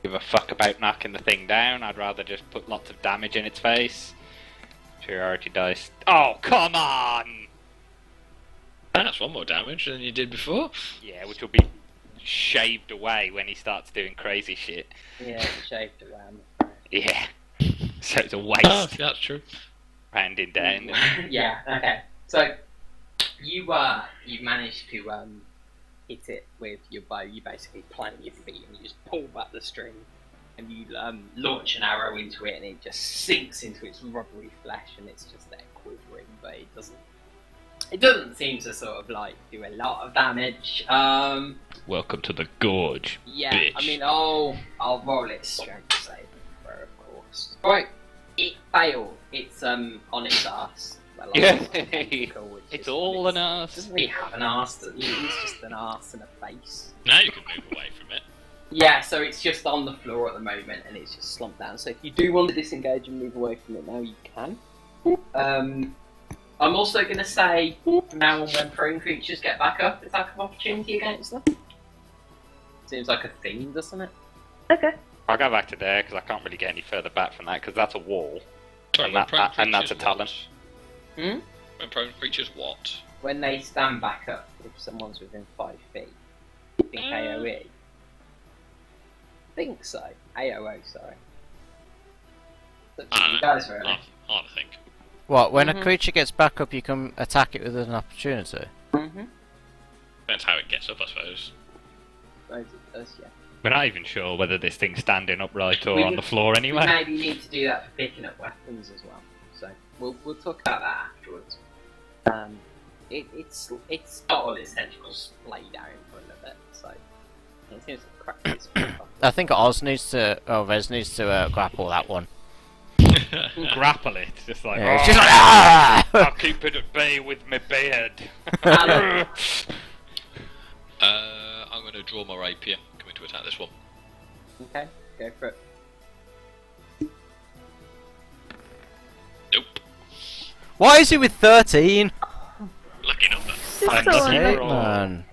Give a fuck about knocking the thing down. I'd rather just put lots of damage in its face. Superiority dice. Oh, come on! That's one more damage than you did before. Yeah, which will be shaved away when he starts doing crazy shit. Yeah, shaved around. Yeah. So it's a waste. Oh, that's true. Rounding down. Yeah. Okay. So you managed to hit it with your bow. You basically plant your feet and you just pull back the string and you launch an arrow into it and it just sinks into its rubbery flesh and it's just there quivering, but it doesn't seem to sort of like do a lot of damage. Welcome to the gorge. Yeah. Bitch. I mean, I'll roll its strength saving throw, of course. Right. It failed. It's on its arse. Well, it's all an arse. Doesn't really have an arse. It's just an arse and a face. Now you can move away from it. Yeah, so it's just on the floor at the moment, and it's just slumped down. So if you do want to disengage and move away from it now, you can. I'm also going to say, from now on, when prone creatures get back up, attack of opportunity against them. Seems like a theme, doesn't it? Okay. I'll go back to there, because I can't really get any further back from that, because that's a wall. Sorry, and that's a talent. Hmm? When prone creatures what? When they stand back up, if someone's within 5 feet. You think AoE? I think so. AOO, sorry. You guys are hard to think. What, when a creature gets back up, you can attack it with an opportunity? That's how it gets up, I suppose. Suppose it does, yeah. We're not even sure whether this thing's standing upright or on the floor anyway. We maybe need to do that for picking up weapons as well. So we'll talk about that afterwards. It's got all its tentacles laid out in front of it, so it seems to crack this I think Oz needs to, Rez needs to grapple that one. Grapple it, just like, yeah, it's just like, ah! I'll keep it at bay with my beard. I'm going to draw my rapier, coming to attack this one. Okay, go for it. Nope. Why is he with 13? Lucky number. Man.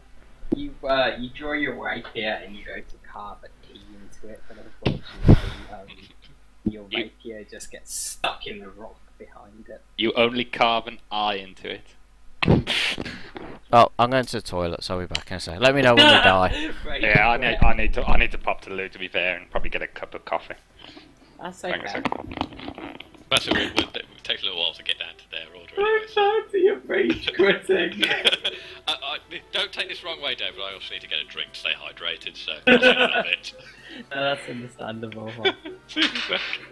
You draw your rapier and you go to carve a key into it, but unfortunately, your rapier just gets stuck in the rock behind it. You only carve an eye into it. Oh, I'm going to the toilet, so I'll be back in a second. Let me know when you die. Yeah, I need to pop to the loo, to be fair, and probably get a cup of coffee. That's okay. That's it, it takes a little while to get down to their order anyway. So you're rage quitting. Don't take this wrong way, David. I also need to get a drink to stay hydrated, so I'll see you in a bit. No, that's understandable. See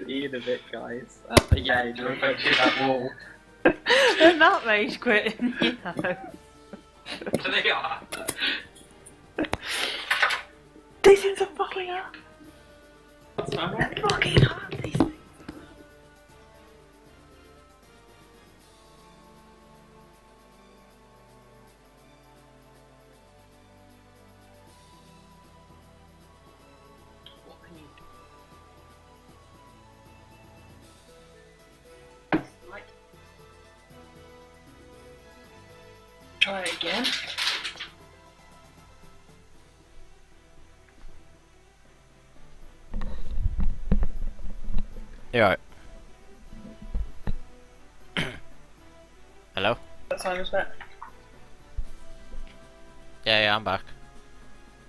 you in a bit, guys. Yeah, you're going through that wall. They're not rage quitting, you know. They are. These things are fucking up. What's wrong? They're fucking up, these things. What can you do? Like... Try it again. You alright? Hello? What time is that? Yeah, I'm back.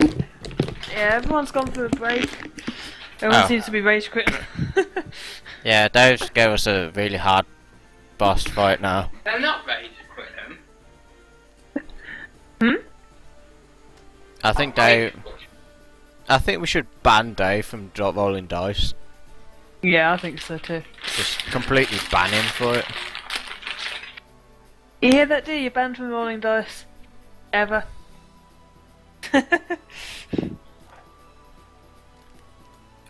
Yeah, everyone's gone for a break. Everyone seems to be rage quitting. Yeah, Dave gave us a really hard boss fight now. They're not rage quitting. I think Dave... I think we should ban Dave from rolling dice. Yeah, I think so too. Just completely ban him for it. You hear that, do you? Banned from rolling dice. Ever.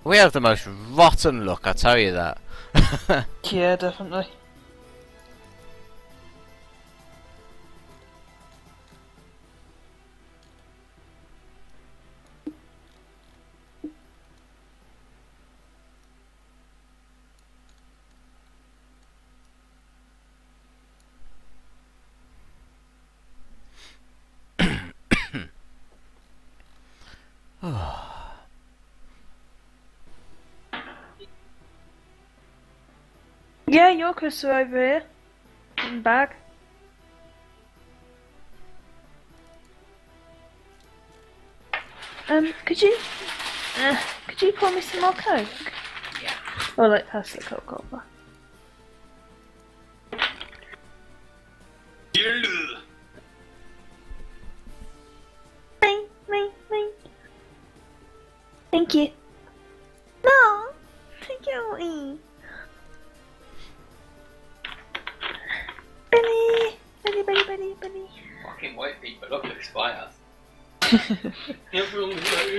We have the most rotten luck, I tell you that. Yeah, definitely. Yeah, Yorkers are over here. In the bag. Could you pour me some more Coke? Yeah. Or like pass the Coke over. Thank you. No, thank you. Benny. Fucking white people look expired. Everyone's like,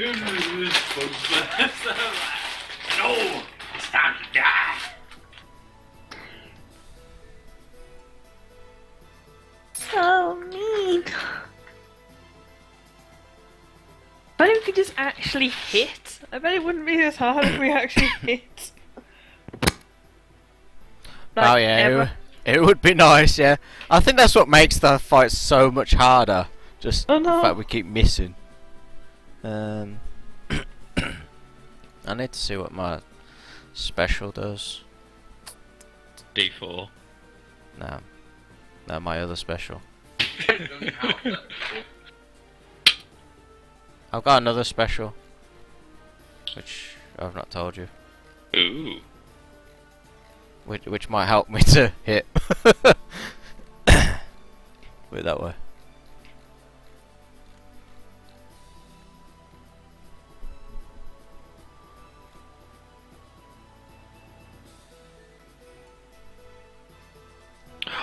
No! It's time to die! So mean. Why don't we could just actually hit? I bet it wouldn't be as hard if we actually hit. Like, oh yeah, it would be nice, yeah. I think that's what makes the fight so much harder. Just the fact we keep missing. I need to see what my special does. D4. No, my other special. I've got another special, which I've not told you. Ooh. Which might help me to hit. Put it that way.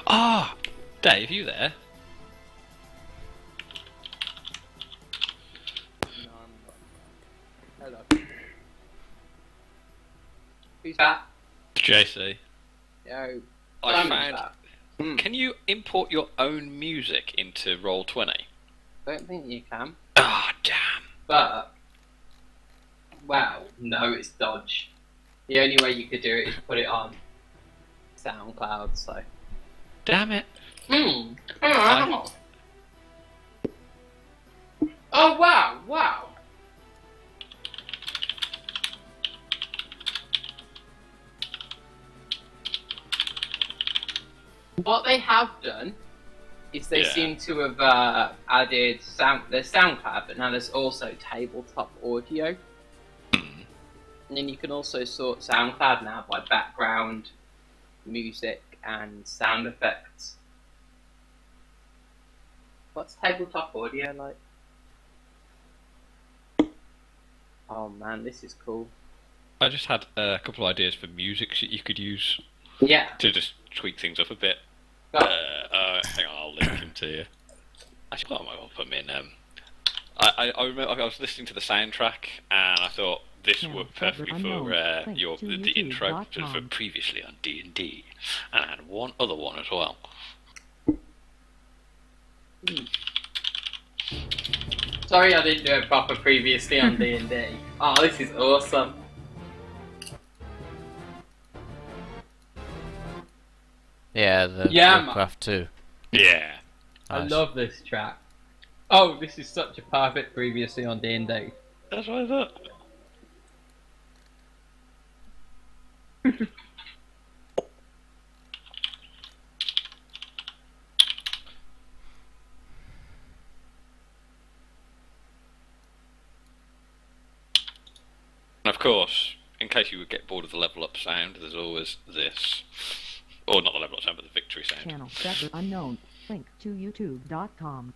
Ah, Dave, you there? Hello. Who's that? JC. Yo. I found. Can you import your own music into Roll20? I don't think you can. Ah, damn. But, well, no, it's dodge. The only way you could do it is put it on SoundCloud. So. Damn it. Oh wow! Wow. What they have done is they seem to have added there's SoundCloud, but now there's also tabletop audio. And then you can also sort SoundCloud now by background, music, and sound effects. What's tabletop audio like? Oh man, this is cool. I just had a couple of ideas for music that you could use. Yeah. To just tweak things up a bit. Hang on, I'll link them to you. Actually, I might well put them in. I remember I was listening to the soundtrack and I thought this worked perfectly for the intro for previously on D&D, and I had one other one as well. Sorry, I didn't do it proper previously on D&D. Oh, this is awesome. Yeah, the Warcraft 2. Yeah. I love this track. Oh, this is such a perfect previously on D&D. That's what I thought. And of course, in case you would get bored of the level up sound, there's always this. Or not the level up sound, but the victory sound. Channel server unknown. Link to youtube.com.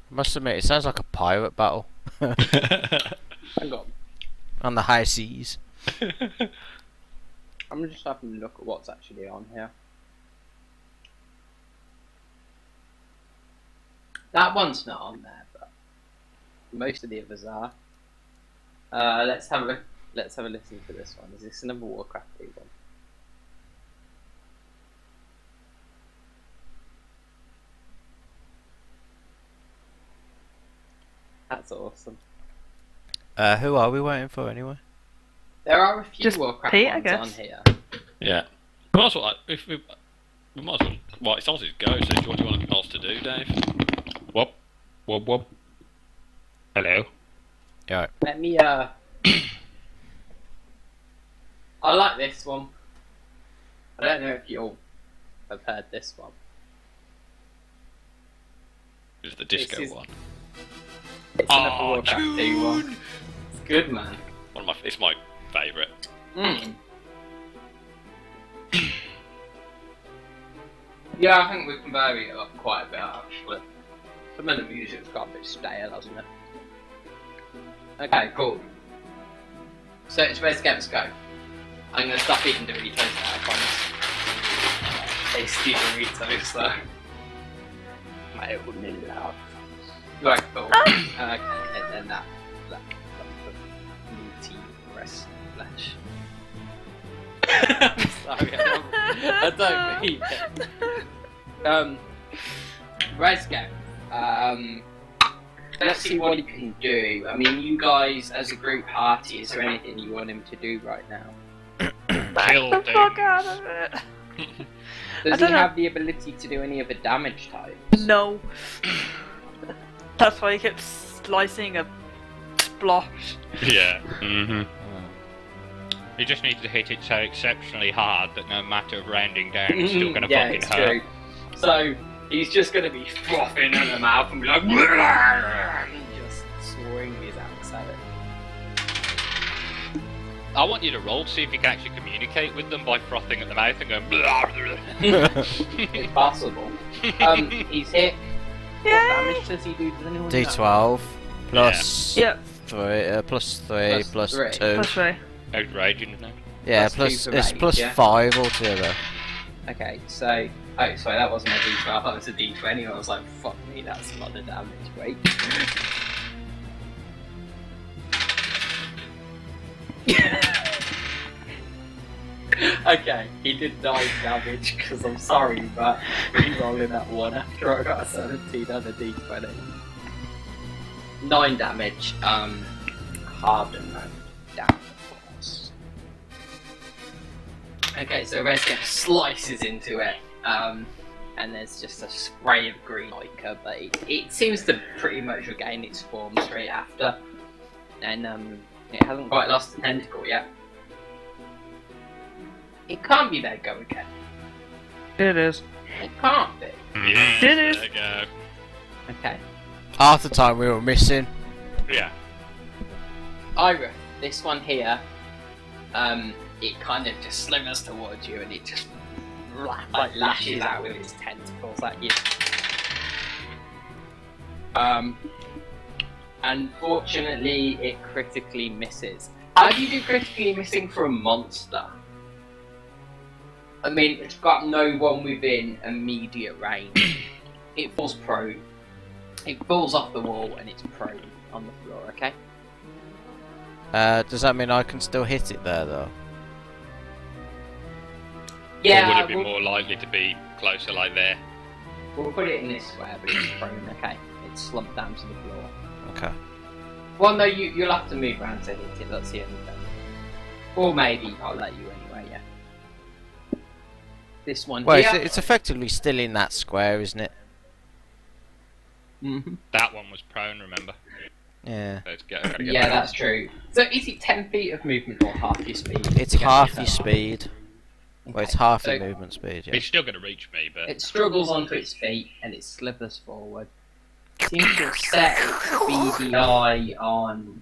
Must admit, it sounds like a pirate battle. Hang on. On the high seas. I'm just having a look at what's actually on here. That one's not on there, but most of the others are. Let's have a listen to this one. Is this another Warcraft 2 one? That's awesome. Who are we waiting for anyway? There are a few Just Warcraft Pete, ones I on guess. here. Yeah. We might as well, we might as well. Well, it's obviously go. So, what do you want anything else to do, Dave? Whoop, whoop, whoop. Hello. Yeah. Let me. I like this one. I don't know if you all have heard this one. It's the disco one. It's another Warcraft 2 one. It's good, man. It's my favourite. Yeah, I think we can vary it up quite a bit actually. Some of the music's got a bit stale, hasn't it? Okay, cool. So it's ready to get us go. I'm gonna stop eating Doritos now, I promise. Tasty Doritos though. My old name now. Right, cool. Okay, and then that. press flesh. Sorry, I don't mean it. Rezga, let's see what he can do. I mean, you guys, as a group party, is there anything you want him to do right now? Kill the fuck out of it. Does he have the ability to do any of the damage types? No. That's why he kept slicing a splosh. Yeah. Mm-hmm. You just need to hit it so exceptionally hard that no matter of rounding down, it's still going to fucking hurt. True. So he's just going to be frothing in the mouth and be like, just swing his axe at it. I want you to roll to see if you can actually communicate with them by frothing at the mouth and going. It's possible. He's hit. What damage does he do? Does anyone know? D12 plus Yep. 3 plus 3 plus 2. Plus 3. Outraging, isn't it? Yeah, Plus two for it's rage, plus yeah. 5 altogether. Okay, so oh, sorry, that wasn't a D12. That was a D20. I was like, fuck me, that's a lot of damage. Wait. Okay, he did 9 damage because I'm sorry, but re-rolling that one after I got a 17 on a D20. 9 damage. Harden mode down, of course. Okay, so Rezga slices into it, and there's just a spray of green ichor, but it seems to pretty much regain its form straight after, and it hasn't quite lost the tentacle yet. It can't be there, go again. It is. It can't be. Yeah, It is. there you go. Okay. Half the time we were missing. Yeah. Ira, this one here, it kind of just slithers towards you and it just like lashes out with its tentacles at you. Unfortunately, it critically misses. How do you do critically missing for a monster? I mean, it's got no one within immediate range. It falls prone. It falls off the wall and it's prone on the floor, okay? Does that mean I can still hit it there, though? Yeah, Or would it be more likely to be closer like there? We'll put it in this square, but it's prone, okay? It's slumped down to the floor. Okay. Well, no, you'll have to move around to hit it, that's the only thing. Or maybe I'll let you anyway, yeah. This one Well, here. it's effectively still in that square, isn't it? Mm-hmm. That one was prone, remember? Yeah. Let's get Yeah, that's true. So is it 10 feet of movement or half your speed? It's half your speed. Well, it's Okay, half so your movement speed, yeah. It's still going to reach me, but It struggles onto its feet and it slithers forward. Seems to have set its beady eye on.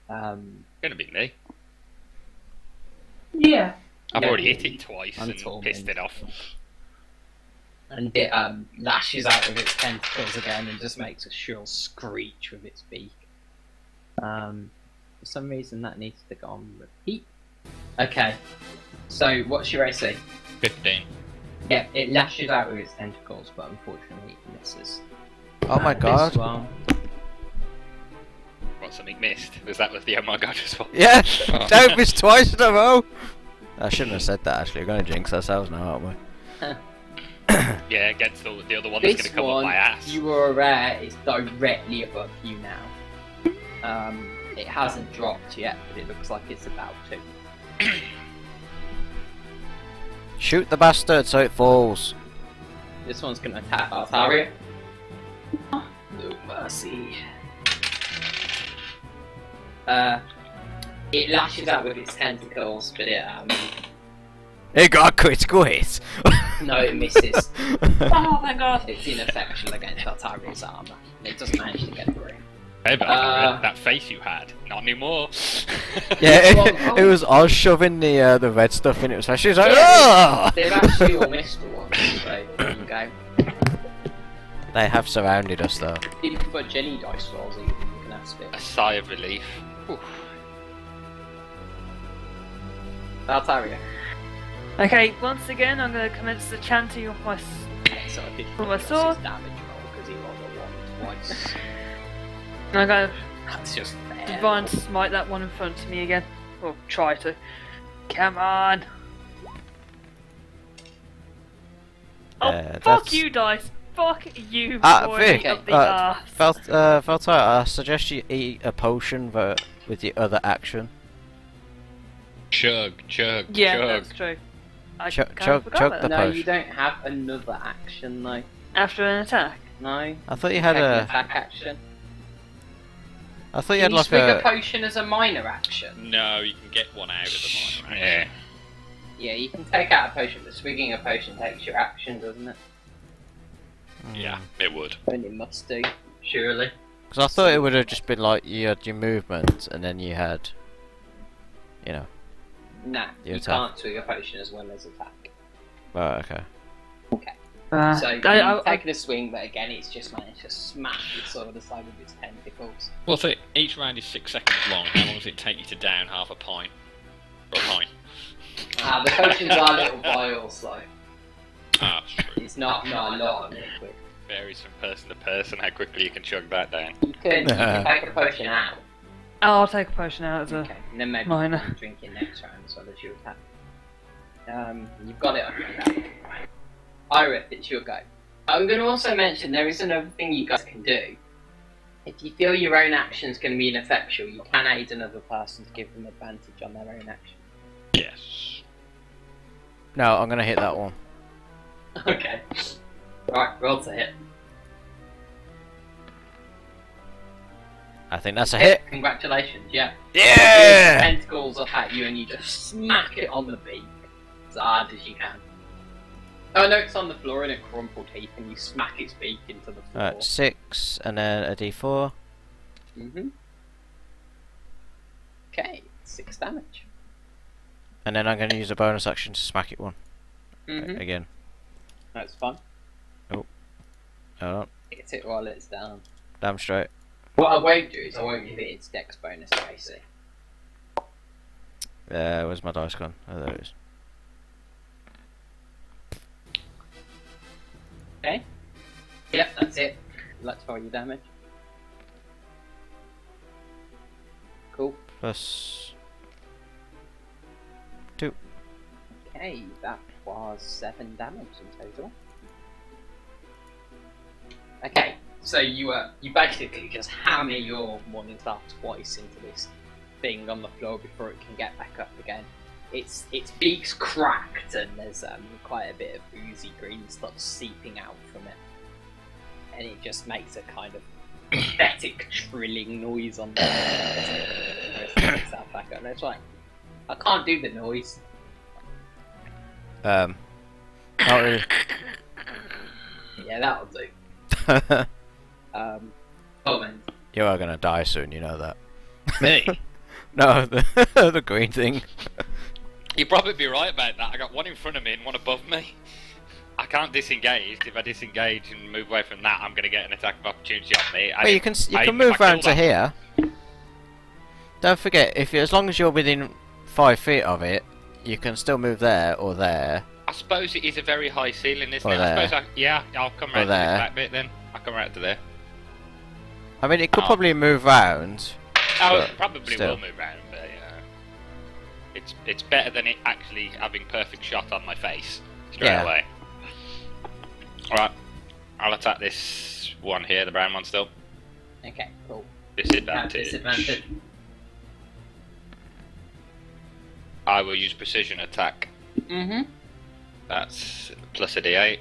going to be me. Yeah. I've Yeah. already hit it twice I'm and torn pissed in. it off. And it lashes out with its tentacles again and just makes a shrill screech with its beak. For some reason that needs to go on repeat. Okay. So what's your AC? 15. Yeah, it lashes out with its tentacles, but unfortunately it misses. Oh my god. This one, What, something missed? Was that with the oh my god as well? Yeah! Oh. Don't miss twice in a row! I shouldn't have said that, actually. We're going to jinx ourselves now, aren't we? Yeah, against the other one that's going this to come one up my ass. you are aware is directly above you now. It hasn't dropped yet, but it looks like it's about to. Shoot the bastard so it falls. This one's gonna attack Altaria. No mercy. It lashes out with its tentacles, but It got a critical hit! no, it misses. Oh my god. It's ineffectual against Altaria's armor. It doesn't manage to get through. Hey, but that face you had, not anymore. Yeah, Well, it was Oz shoving the red stuff in it. So she was like, Yeah, "Ah!" They've actually all missed the one, so there you go. They have surrounded us, though. If you put Jenny dice rolls, you can ask it. A sigh of relief. Altaria. Okay, once again, I'm going to commence the chanting of my. So I think For my that's sword. his damage roll because he rolled a 1 twice. I'm going to That's just fair. Divine Smite that one in front of me again. Or try to. Come on! Oh, fuck you, dice! Fuck you, boy, Vic, up the arse. Valtire, I suggest you eat a potion with your other action. Chug. Yeah, that's true. Chug the No, potion. you don't have another action though. After an attack? No. I thought you had Take an a. attack action. I thought you Can had you like swig a a. potion as a minor action? No, you can get one out of the minor Yeah. action. Yeah, you can take out a potion, but swigging a potion takes your action, doesn't it? Yeah, it would. And it must do, surely. Because I thought it would have just been like you had your movement and then you had. You know. Nah, Your you attack. can't swig a potion as well as attack. Right, okay. Okay. So you've taken a swing, but again, it's just managed to smash the sword aside with its tentacles. Well, so each round is 6 seconds long. How long does it take you to down half a pint? Or a pint? The potions are little vials, though. Ah, that's true. It's not a lot of liquid. Varies from person to person how quickly you can chug that down. You can take a potion out. Oh, I'll take a potion out as a Okay, and then maybe minor. you can drink it next round as well as your attack. You've got it on your attack. Iris, it's your go. I'm going to also mention there is another thing you guys can do. If you feel your own action's going to be ineffectual, you can aid another person to give them advantage on their own action. Yes. No, I'm gonna hit that one. Okay. Right, roll to hit. I think that's a hit. Congratulations, yeah. Yeah! Tentacles attack you and you just smack it on the beak as hard as you can. Oh no, it's on the floor in a crumpled heap and you smack its beak into the floor. Alright, 6 and then a d4. Okay, 6 damage. And then I'm gonna use a bonus action to smack it one. Mhm. Again. That's fun. Oh, Hit it while it's down. damn straight. What I won't do is I won't give it its dex bonus to AC. Where's my dice gone? Oh, there it is. Okay. Yep, that's it. Let's roll your damage. Cool. Plus. Okay, that was 7 damage in total. Okay, so you basically just hammer your morning star twice into this thing on the floor before it can get back up again. Its beak's cracked and there's quite a bit of oozy green stuff seeping out from it, and it just makes a kind of pathetic trilling noise on the itself back up. And it's like, I can't do the noise. Not really. Yeah, that'll do. Comment. You are gonna die soon, you know that. Me? No, the green thing. You'd probably be right about that. I got one in front of me and one above me. I can't disengage. If I disengage and move away from that, I'm going to get an attack of opportunity on me. Well, you can move round to here. Don't forget, as long as you're within 5 feet of it, you can still move there or there. I suppose it is a very high ceiling, isn't Or it? there. I suppose I'll come Or round to this there. back bit then. I'll come round to there. I mean, it could probably move round. Oh, but it probably still. will move round, but it's better than it actually having perfect shot on my face straight Yeah. away. Alright, I'll attack this one here, the brown one still. Okay, cool. Disadvantage. Disadvantage. I will use precision attack. Mm-hmm. That's plus a d8.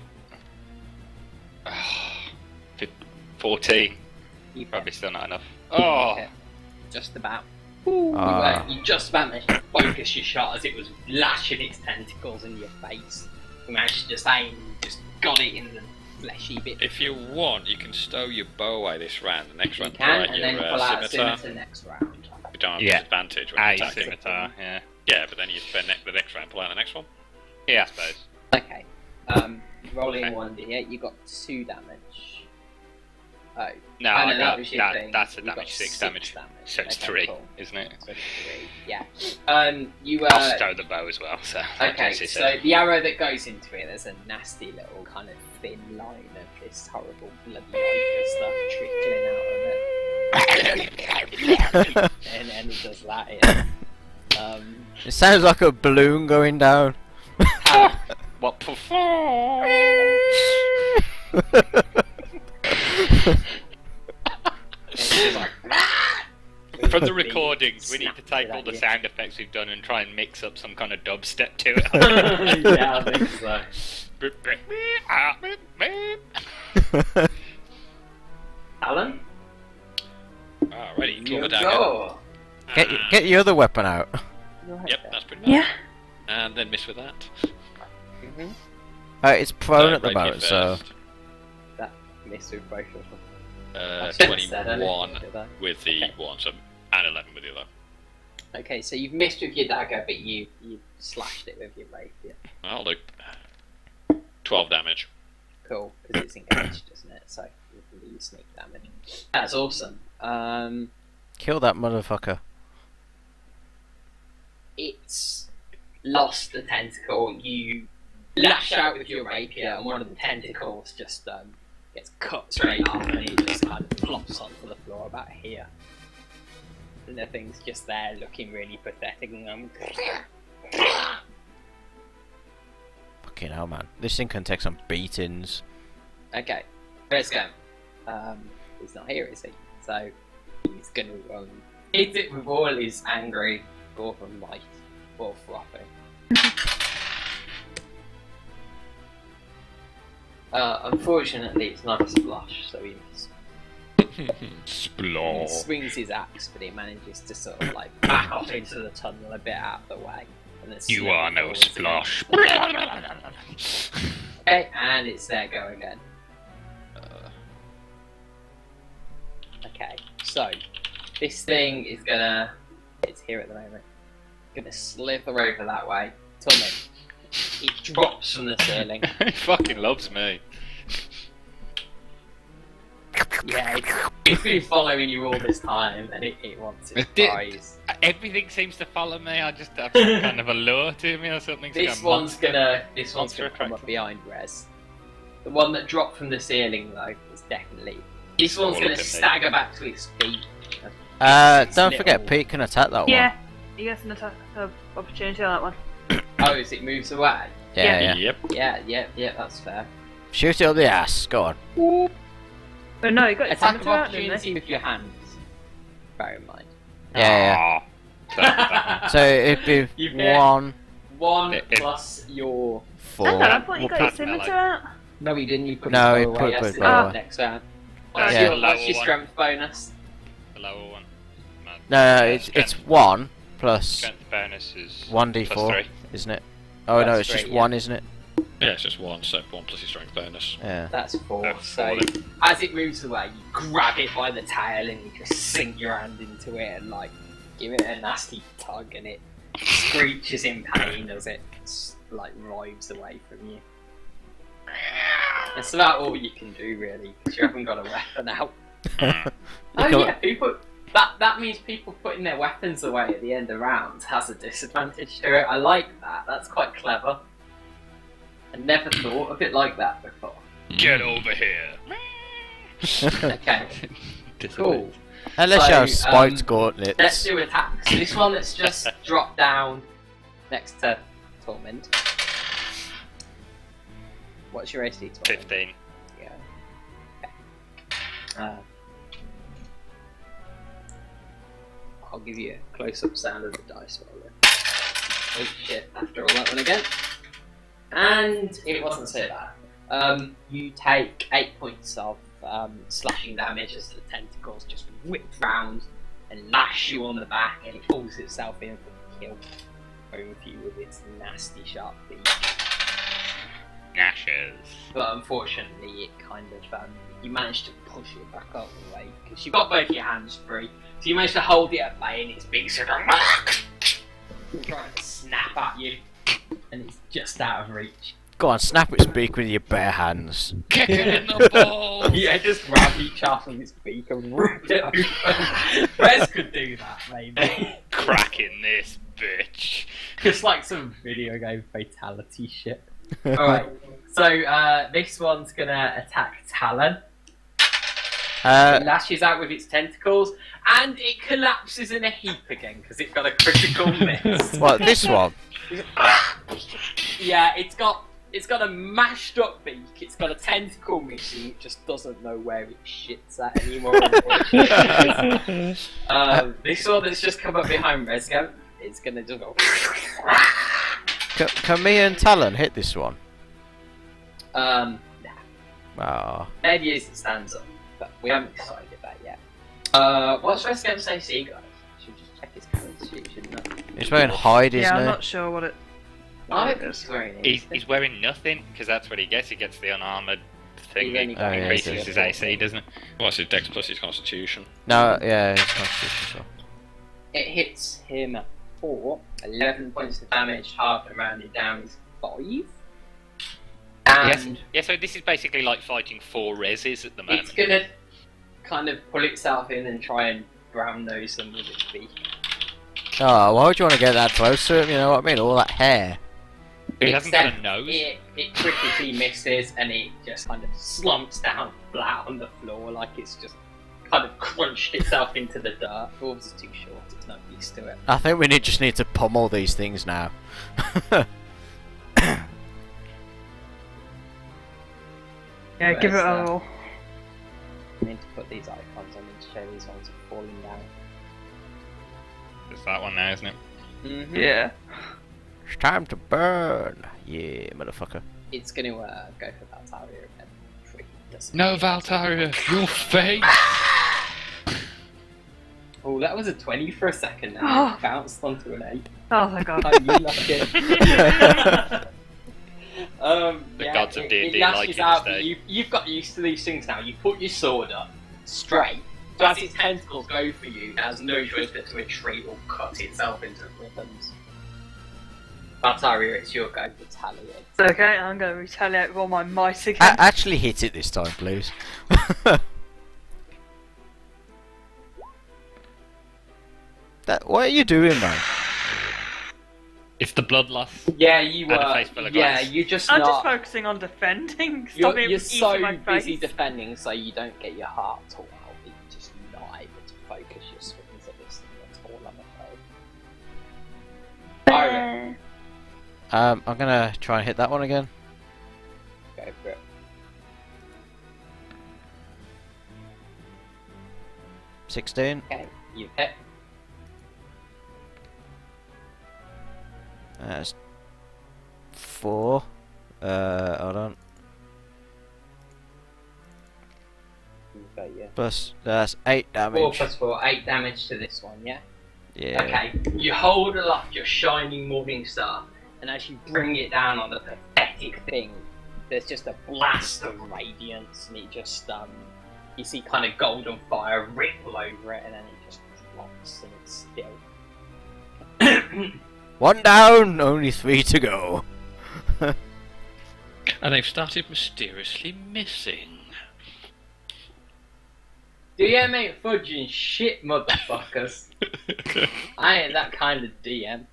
14. Probably still not enough. Oh! Okay. Just about. Ah. You just about managed to focus your shot as it was lashing its tentacles in your face. You managed to just aim, just got it in the fleshy bit. If you want, you can stow your bow away this round. The next You round, can, right, and then your pull out a scimitar. scimitar next round. You don't have Yeah. disadvantage when you're attacking. Scimitar, yeah. Yeah, but then you spend the next round, pull out the next one. Yeah, I suppose. Okay. Rolling 1d8, you got 2 damage. Oh. No, Oh, I that got was your thing. that's a You got damage, 6 6 damage. So it's Okay, 3, cool. isn't it? So 3, yeah. You I'll stow the bow as well, so... Okay, so the arrow that goes into it, there's a nasty little kind of thin line of this horrible bloody ichor stuff trickling out of it. and he does that. Yeah. It sounds like a balloon going down. What? For the recordings, we need to take all the sound effects we've done and try and mix up some kind of dubstep to it. Yeah, I think so. Alan? Ready, draw You the dagger. go. Get your other weapon out. Yep, that's pretty much. Yeah. And then miss with that. It's prone at the Rapier moment, so. first. That missed with both of them. 21 with the one, so and 11 with the other. Okay, so you've missed with your dagger, but you slashed it with your rapier. I'll do 12 damage. Cool, because it's engaged, isn't it? So you can do your sneak damage. That's awesome. Kill that motherfucker. It's lost the tentacle. You lash out with your rapier, and one of the tentacles just gets cut straight off, and it just kind of flops onto the floor about here. And the thing's just there, looking really pathetic. And Fucking hell, man. This thing can take some beatings. okay, Rescam. He's not here, is he? So he's gonna hit it with all his angry dwarven might, or frothing. Unfortunately, it's not a splosh, so he misses. He Splaw. swings his axe, but he manages to sort of like back off into the tunnel a bit out of the way. And then You are no splash. splosh. Okay, and it's there go again. Okay, so this thing is gonna. It's here at the moment. Gonna slither over that way. Torment. It drops from the ceiling. He fucking loves me. Yeah, it's been following you all this time, and it wants its It did. prize. Everything seems to follow me. I just have some kind of a lure to me or something. This one's gonna monster come up attraction. behind Rez. The one that dropped from the ceiling though is definitely. This one's All gonna of them, stagger back to its feet. Don't forget, Pete can attack that Yeah. He gets an attack opportunity on that one. Oh, as it moves away. one. Yeah. Yep. Yeah, that's fair. Shoot it up the ass. Go on. But no, you got your Attack of scimitar out, didn't opportunity they? with your hands. Bear in mind. Yeah. So it'd be You get 1, 1 plus your. 4. Hang on, I thought you got your Cut melee. scimitar out. No, he didn't. You put No, his he bow put away. his Yes, bow it's away. next round. That's Yeah. your What's lower your one. strength bonus? The lower one. No, it's 1 plus Strength bonus is 1d4, plus 3. isn't it? Oh no, That's it's just three, yeah. 1, isn't it? Yeah, it's just 1, so 1 plus your strength bonus. Yeah. That's 4. That's So, 4 as it moves away, you grab it by the tail and you just sink your hand into it and, like, give it a nasty tug, and it screeches in pain as it, like, writhes away from you. That's about all you can do, really, because you haven't got a weapon out. Oh, yeah, people. That means people putting their weapons away at the end of rounds has a disadvantage to it. I like that. That's quite clever. I never thought of it like that before. Get over here. Okay, cool. Unless you have So, spiked let's gauntlets. do attacks. This one that's just dropped down next to Torment. What's your AC, Torment? 15. Yeah. Okay. I'll give you a close-up sound of the dice roll then. Oh shit, after all that one again. And it wasn't so bad. You take 8 points of slashing damage as the tentacles just whip round and lash you on the back, and it pulls itself in for the kill over you with its nasty sharp beak. Gnashes. But unfortunately, it kind of you managed to push it back out of the way because you've got both your hands free. So you managed to hold it at bay, and its beak sort of trying to snap at you, and it's just out of reach. Go on, snap its beak with your bare hands. Kick it in the balls. Yeah, just grab each half of its beak and rip it open. Rez could do that, maybe. Cracking this bitch. Just like some video game fatality shit. Alright, so this one's gonna attack Talon. It lashes out with its tentacles, and it collapses in a heap again because it got a critical miss. What, this one? Yeah, it's got a mashed up beak. It's got a tentacle missing. It just doesn't know where it shits at anymore. This one that's just come up behind Resgo, it's gonna just go. Can me and Talon hit this one? Nah. Ah. Maybe as it stands up, but we haven't decided that yet. What's Resgo say to you guys? Should just check his colours, shouldn't I? He's wearing hide, isn't Yeah, I'm he? not sure what it. He's wearing nothing, because that's what he gets. He gets the unarmoured thing that Oh, yeah, increases his AC, doesn't it? What's his Dex plus his Constitution? No, yeah, it's Constitution as well. It hits him at 4, 11 points of damage, half and rounded down is 5. And yeah, so this is basically like fighting 4 reses at the moment. it's gonna kind of pull itself in and try and brown nose them with its beak. Oh, why would you want to get that close to him? You know what I mean? All that hair. He hasn't got a nose. It critically misses and it just kind of slumps down flat on the floor like it's just kind of crunched itself into the dirt. Dwarves are too short, it's not used to it. I think we just need to pummel these things now. Yeah, give it a roll. I need to put these icons on to show these ones are falling down. It's that one now, isn't it? Mm-hmm. Yeah. It's time to burn. Yeah, motherfucker. It's going to go for Valtaria again. No, Valtaria, your face! Oh, that was a 20 for a second now. It bounced onto an 8. Oh my god. Oh, you like it. The gods of D&D it lashes like out. it. You've got used to these things now. You put your sword up straight. So as its tentacles go for you, it has no choice but to retreat or cut itself into ribbons. Valtaria, it's your go to retaliate. It's okay, I'm going to retaliate with all my might again. Actually hit it this time, please. What are you doing, man? It's the bloodlust. Yeah, you And a were. face full of Yeah, glass. you're just I'm not. just focusing on defending. Stop You're so my busy face. defending, so you don't get your heart torn out. You're just not able to focus your swings at this thing. That's all I'm afraid. Byron, I'm gonna try and hit that one again. go for it. 16. Okay, you hit. That's 4. Hold on. Okay, yeah. Plus, that's 8 4 damage. plus 4, 8 damage to this one, yeah? Yeah. Okay, you hold aloft your shining morning star, and as you bring it down on the pathetic thing, there's just a blast of radiance, and it just, you see kind of golden fire ripple over it, and then it just drops, and it's still. 1 down, only 3 to go. And they've started mysteriously missing. DM ain't fudging shit, motherfuckers. I ain't that kind of DM.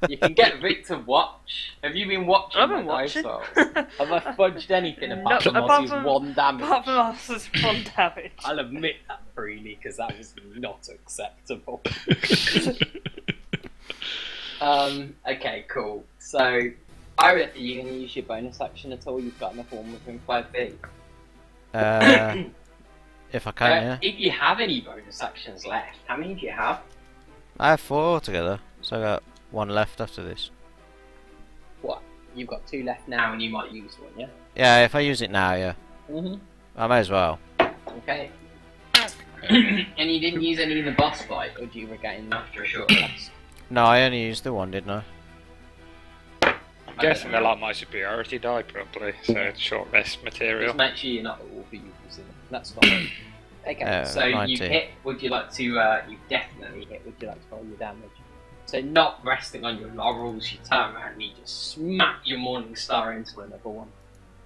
You can get Rick to watch. Have you been watching? I've been my watching. Dice rolls? Have I fudged anything apart from Ozzy's 1 damage? Apart from Ozzy's 1 damage. I'll admit that freely because that was not acceptable. Okay, cool. So, I reckon you're going to use your bonus action at all. You've got enough one within 5 feet. If I can, yeah. If you have any bonus actions left, how many do you have? I have 4 altogether, so I got 1 left after this. What? You've got 2 left now, and you might use 1, yeah? Yeah, if I use it now, yeah. I may as well. Okay. And you didn't use any in the boss fight, or do you regain them after a short rest? No, I only used the 1, didn't I? I'm guessing they're like my superiority die, probably, so it's short rest material. Just make sure you're not overusing them. That's fine. Okay, so 19. you hit. Would you like to? You definitely hit. Would you like to roll your damage? So not resting on your laurels, you turn around and you just smack your morning star into another one.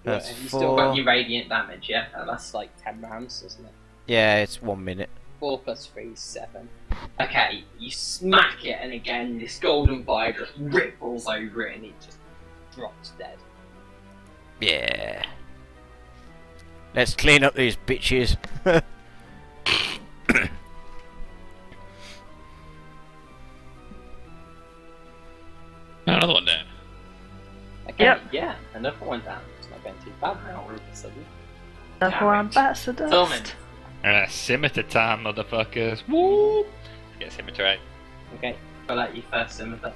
That's Have you 4. still got your radiant damage? Yeah, that's like 10 rounds, isn't it? Yeah, it's 1 minute. 4 plus 3 is 7. Okay, you smack it, and again this golden fire just ripples over it, and it just drops dead. Yeah. Let's clean up these bitches. Another one down. Okay, Yep. yeah, another one down. It's not going too bad now all of a sudden. Another one bats of dust. Scimitar time, motherfuckers. Woo! Get scimitar out. Okay, pull out your first scimitar.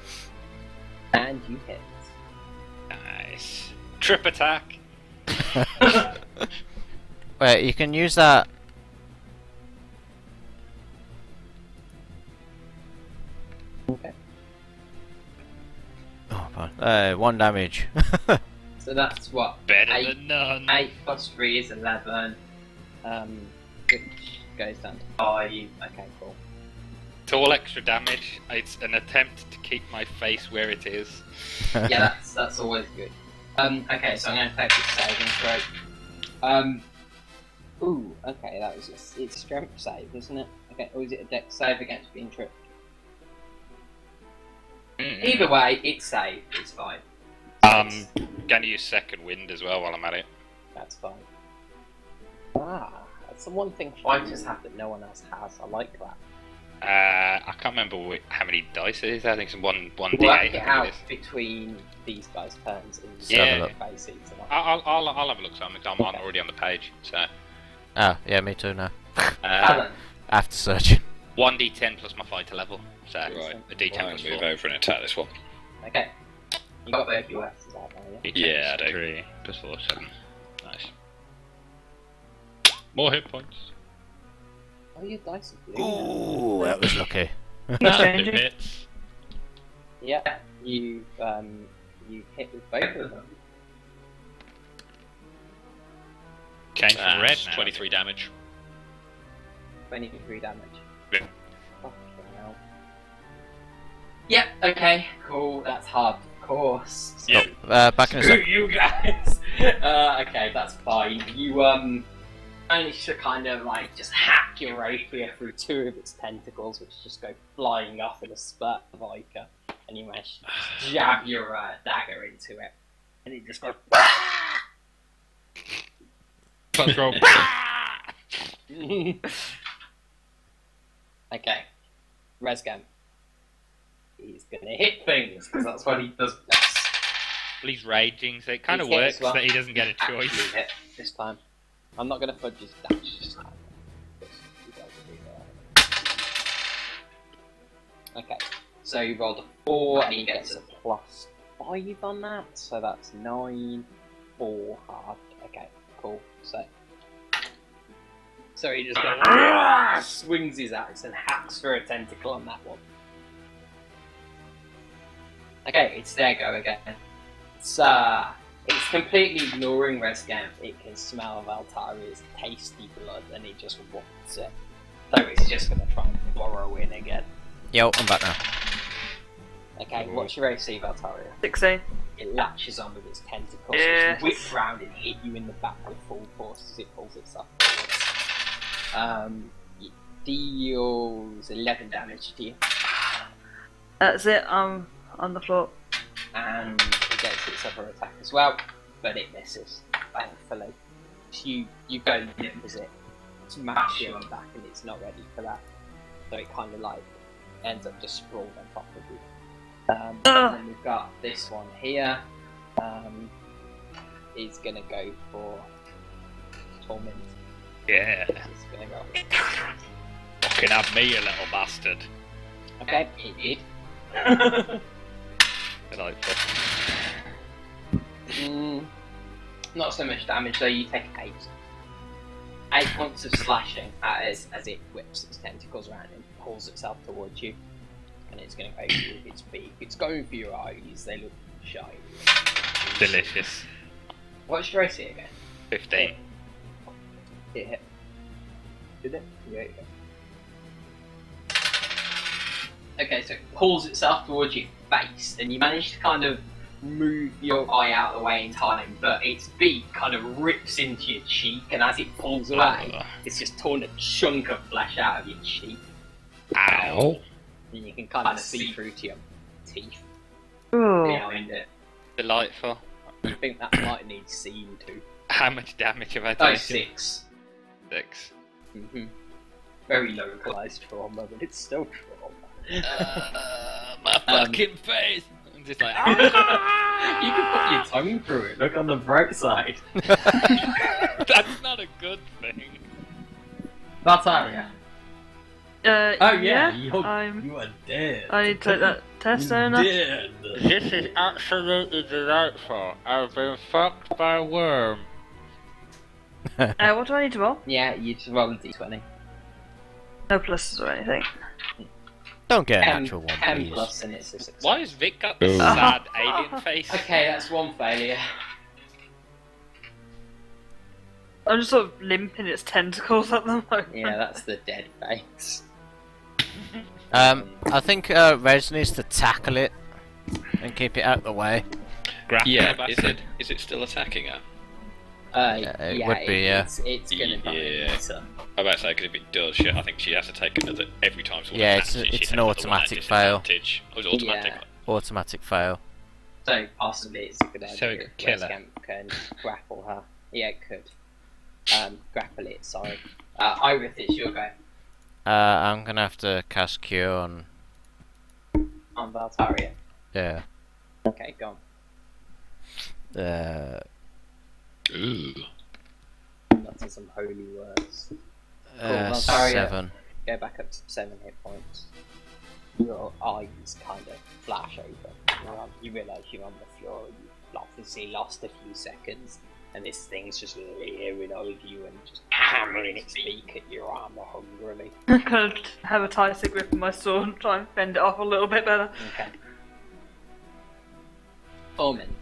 And you hit. Nice. Trip attack. Wait, you can use that. Okay. Oh, pardon. 1 damage. So that's what? Better 8, than none. 8 plus 3 is 11. Which goes down to 5. Okay, cool. It's all extra damage. It's an attempt to keep my face where it is. Yeah, that's always good. Okay, so I'm going to take this saving throw. Ooh, okay, that was it's a strength save, isn't it? Okay, or is it a dex save against being tripped? Either way, it's saved, it's fine. Gonna use second wind as well while I'm at it. That's fine. Ah, that's the one thing fighters have that no one else has. I like that. I can't remember how many dice it is. I think it's one Work d8. it out between these guys' turns and Yeah. basics. And I'll have a look. So I'm already on the page. So Oh, yeah, me too now. Alan, After searching. 1d10 plus my fighter level. So Right. a d10 Well, plus move 4. over and attack this one. okay. You got both your S's out now, yeah? Yeah, I do. 3 plus 4, 7. Nice. More hit points. Oh, your dice are blue. Ooh, that was lucky. Two changing. hits. Yeah, you hit with both of them. Change from red now. 23 damage. 23 damage. Yeah. Fucking hell. Yep, okay, cool, that's hard, of course. Yeah. Back in a Screw sec. you guys! Okay, that's fine. You, managed to kind of, like, just hack your rapier through 2 of its tentacles, which just go flying off in a spurt of ichor, and you manage to just jab your dagger into it, and it just goes. Control. Okay, Resgam. He's gonna hit things, because that's what he does best. Well, he's raging, so it kind of He's hit works as well. that he doesn't get a Actually choice. hit this time. I'm not gonna fudge his dash this time. Because you guys will do that. Okay, so you rolled a 4 and he gets a plus 5 on that, so that's 9, 4 hard. Okay, cool. So he just goes, swings his axe and hacks for a tentacle on that one. Okay, it's their go again. It's completely ignoring Resgam. It can smell Valtaria's tasty blood and it just wants it. So it's just going to try and burrow in again. Yo, I'm back now. Okay, what's your AC, Valtaria? 16. It latches on with its tentacles, Yes. so it whips round and hit you in the back with full force as it pulls itself forwards. It deals 11 damage to you. That's it, I'm on the floor. And it gets its other attack as well, but it misses, thankfully. So you go nippers it, smash it on the back, and it's not ready for that. So it kind of like ends up just sprawled on top of you. And then we've got this one here. He's gonna go for Torment. Yeah. He's gonna go. Fucking have me, you little bastard. Okay, he did. Not so much damage though, you take 8. 8 points of slashing as it whips its tentacles around and pulls itself towards you. And it's going to go for you with its beak. It's going for your eyes, they look shiny. Delicious. What's your AC again? 15. It hit. Did it? Yeah, you go. Okay, so it pulls itself towards your face, and you manage to kind of move your eye out of the way in time, but its beak kind of rips into your cheek, and as it pulls away, it's just torn a chunk of flesh out of your cheek. Ow. And you can kind of see through to your teeth Ooh. behind it. Delightful. I think that might need seen too. How much damage have I taken? 6. 6. Very localized trauma, but it's still trauma. My fucking face! I'm just like, You can put your tongue through it. Look on the bright side. that's not a good thing. Valtaria. Oh yeah, you are dead. I take that test, owner. Dead. This is absolutely delightful. I've been fucked by a worm. What do I need to roll? Yeah, you just roll a d20. No pluses or anything. Don't get a natural one, 10 please. plus and it's a success. Why has Vic got the sad alien face? Okay, that's 1 failure. I'm just sort of limping its tentacles at the moment. Yeah, that's the dead face. I think Rez needs to tackle it and keep it out of the way. Yeah, is it still attacking her? It would be, yeah. It's gonna be better. I'm about to say, because if it does, I think she has to take another every time someone Yeah, attacks it, it's she an has another one at automatic fail. disadvantage. Oh, is it automatic? Yeah. Automatic fail. So possibly it's a good idea. So it could kill her. Camp can grapple her. Yeah, it could. Grapple it, sorry. Iris, it's your go. I'm gonna have to cast Cure on... On Valtaria. Yeah. Okay, go on. Ooh. That's some holy words. Valtaria, 7. Go back up to 7 hit points. Your eyes kind of flash over. You realise you're on the floor. You've obviously lost a few seconds, and this thing's just leering over you and just hammering its beak at your armour hungrily. I'm gonna have a tighter grip on my sword and try and bend it off a little bit better. Okay. Ormond.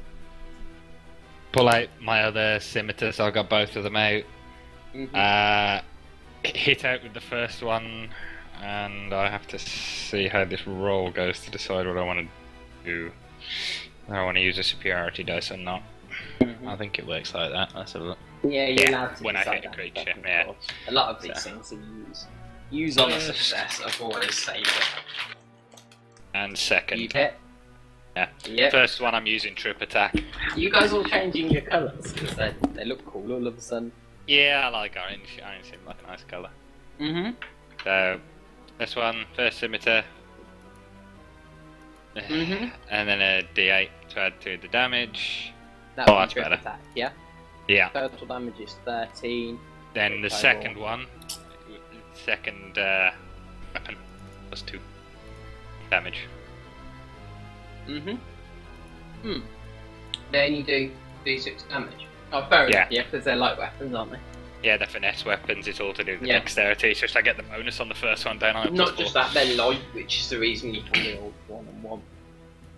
Pull out my other scimitar, so I got both of them out. Hit out with the first one, and I have to see how this roll goes to decide what I want to do. I want to use a superiority dice or not. I think it works like that. Let's have a look. Yeah, you're allowed to when I decide hit a that, creature, definitely. yeah. A lot of these things are use on a success of always save it. And second. You hit. Yeah. Yep. First one I'm using trip attack. You guys all changing your colours because they look cool all of a sudden. Yeah, I like orange. Orange seems like a nice colour. So, this one, first scimitar. And then a d8 to add to the damage. That's better. Attack, yeah? Yeah. Total damage is 13. Then the second one, second weapon, plus 2 damage. Then you do d6 damage. Oh, fair enough, yeah, because they're light weapons, aren't they? Yeah, they're finesse weapons, it's all to do with dexterity, so just I get the bonus on the first one, don't I? Not just that, they're light, which is the reason you can wield 1-on-1.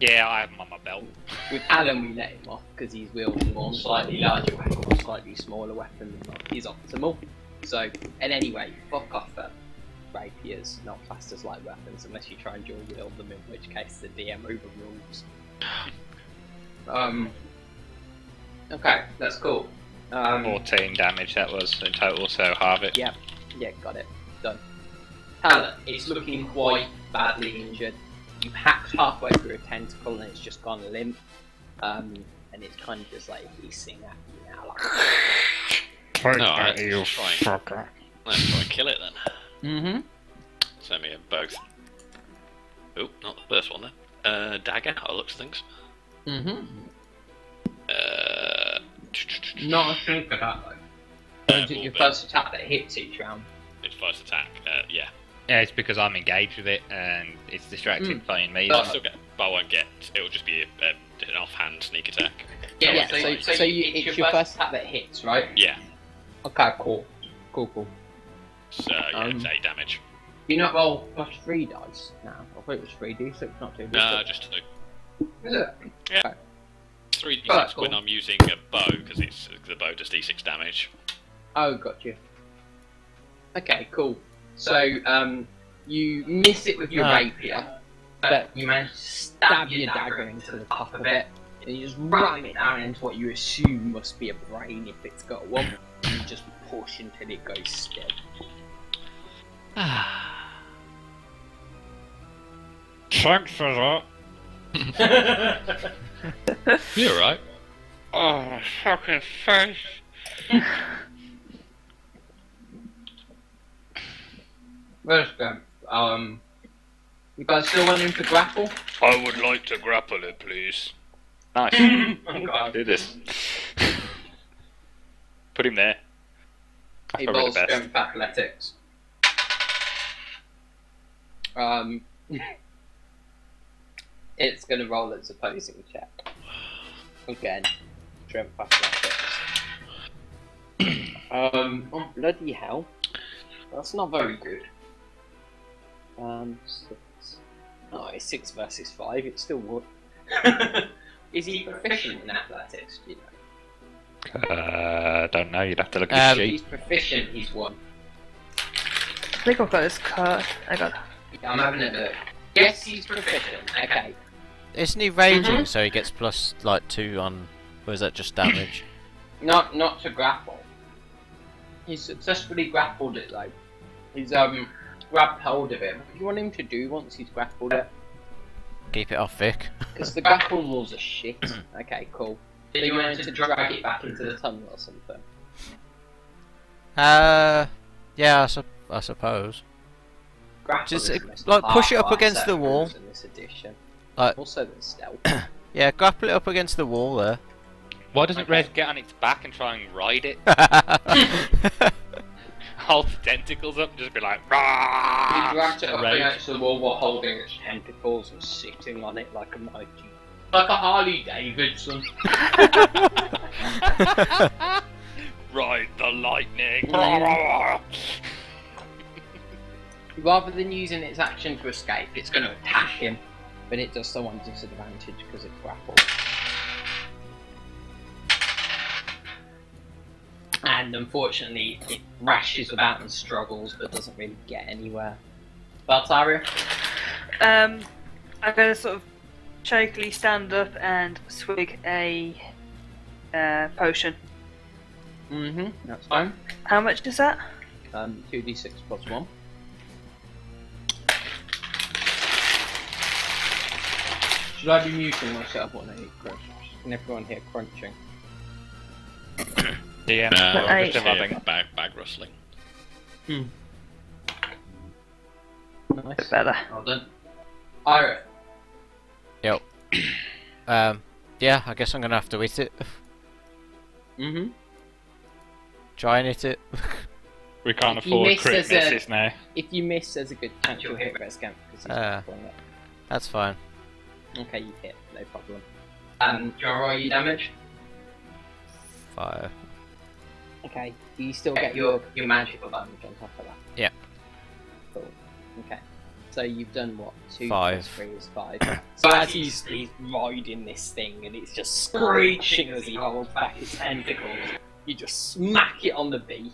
Yeah, I have them on my belt. With Alan, we let him off because he's wielding one slightly larger weapon or slightly smaller weapon than is optimal. So, and anyway, fuck off rapiers, not classed as light weapons unless you try and dual wield them, in which case the DM overrules. Okay, that's cool. 14 damage that was in total, so halve it. Yeah, got it. Done. Talon, it's looking quite badly injured. You hacked halfway through a tentacle and it's just gone limp. And it's kind of just like hissing at you now, like... you fucker. Let's try and kill it then. Send me both. Oh, not the first one then. Dagger, how it looks of things. Not a sneak attack though. Is it your first attack that hits each round? It's first attack, yeah. Yeah, it's because I'm engaged with it and it's distracted playing me. But I won't get. It will just be an offhand sneak attack. Yeah. So it's your first attack that hits, right? Yeah. Okay, cool. So yeah, it's 8 damage. You not roll +3 dice now? I thought it was 3d6, not 2d6. No, just 2. Is it? Yeah. Okay. 3d6 when I'm using a bow because the bow does d6 damage. Oh, got you. Okay, cool. So, you miss it with your rapier, but you manage to stab your dagger into the top of it, and you just ram it down into what you assume must be a brain if it's got one, and you just push until it goes still. Thanks for that. You're right. Oh, my fucking face. Let's go. You guys still want him to grapple? I would like to grapple it, please. Nice. Do this. Put him there. He rolls strength athletics. It's going to roll its opposing check. Again, strength athletics. Oh bloody hell! That's not very good. 6. Oh, it's 6 versus 5. It still would. Is he proficient in athletics? Do you know? Don't know. You'd have to look at his sheet. He's proficient. He's 1. I think I've got his card. Yeah, I'm having a look. Yes, he's proficient. Okay. Isn't he raging, so he gets plus like 2 on, or is that just damage? Not to grapple. He's successfully grappled it though. He's grabbed hold of it. What do you want him to do once he's grappled it? Keep it off Vic. Because the grapple rules are shit. Okay, cool. Do you want him to drag it back into the tunnel or something? Yeah, I suppose. Grapple Just is like push it up far against the wall. in this edition. Like, Also, there's stealth. yeah, grapple it up against the wall there. Why doesn't Red get on its back and try and ride it? Hold the tentacles up and just be like, He dragged it up Rage. against the wall while holding its tentacles and sitting on it like a mighty. Like a Harley Davidson. Ride the lightning. Rather than using its action to escape, it's going to attack him, but it does so on disadvantage because it's grappled. And unfortunately, it rashes about and struggles, but doesn't really get anywhere. Baltaria? I'm going to sort of shakily stand up and swig a potion. That's fine. How much is that? 2d6 plus 1. Should I be muting myself when I eat crunch? Can everyone hear crunching? Yeah, No, I- just hear bag rustling. Nice. Better. Well done. Ira. Yep. Yeah, I guess I'm gonna have to hit it. Try and hit it. we can't If you afford miss, crit there's a- misses now. If you miss, there's a good chance you'll hit Rescamp because he's grappling it. That's fine. Okay, you hit, no problem. Do you roll your damage? 5. Okay. Do you still get your magical damage on top of that? Yeah. Cool. Okay. So you've done what? 2 5. plus 3 is 5. So as he's riding this thing and it's just screeching as he holds back his tentacles, you just smack it on the beak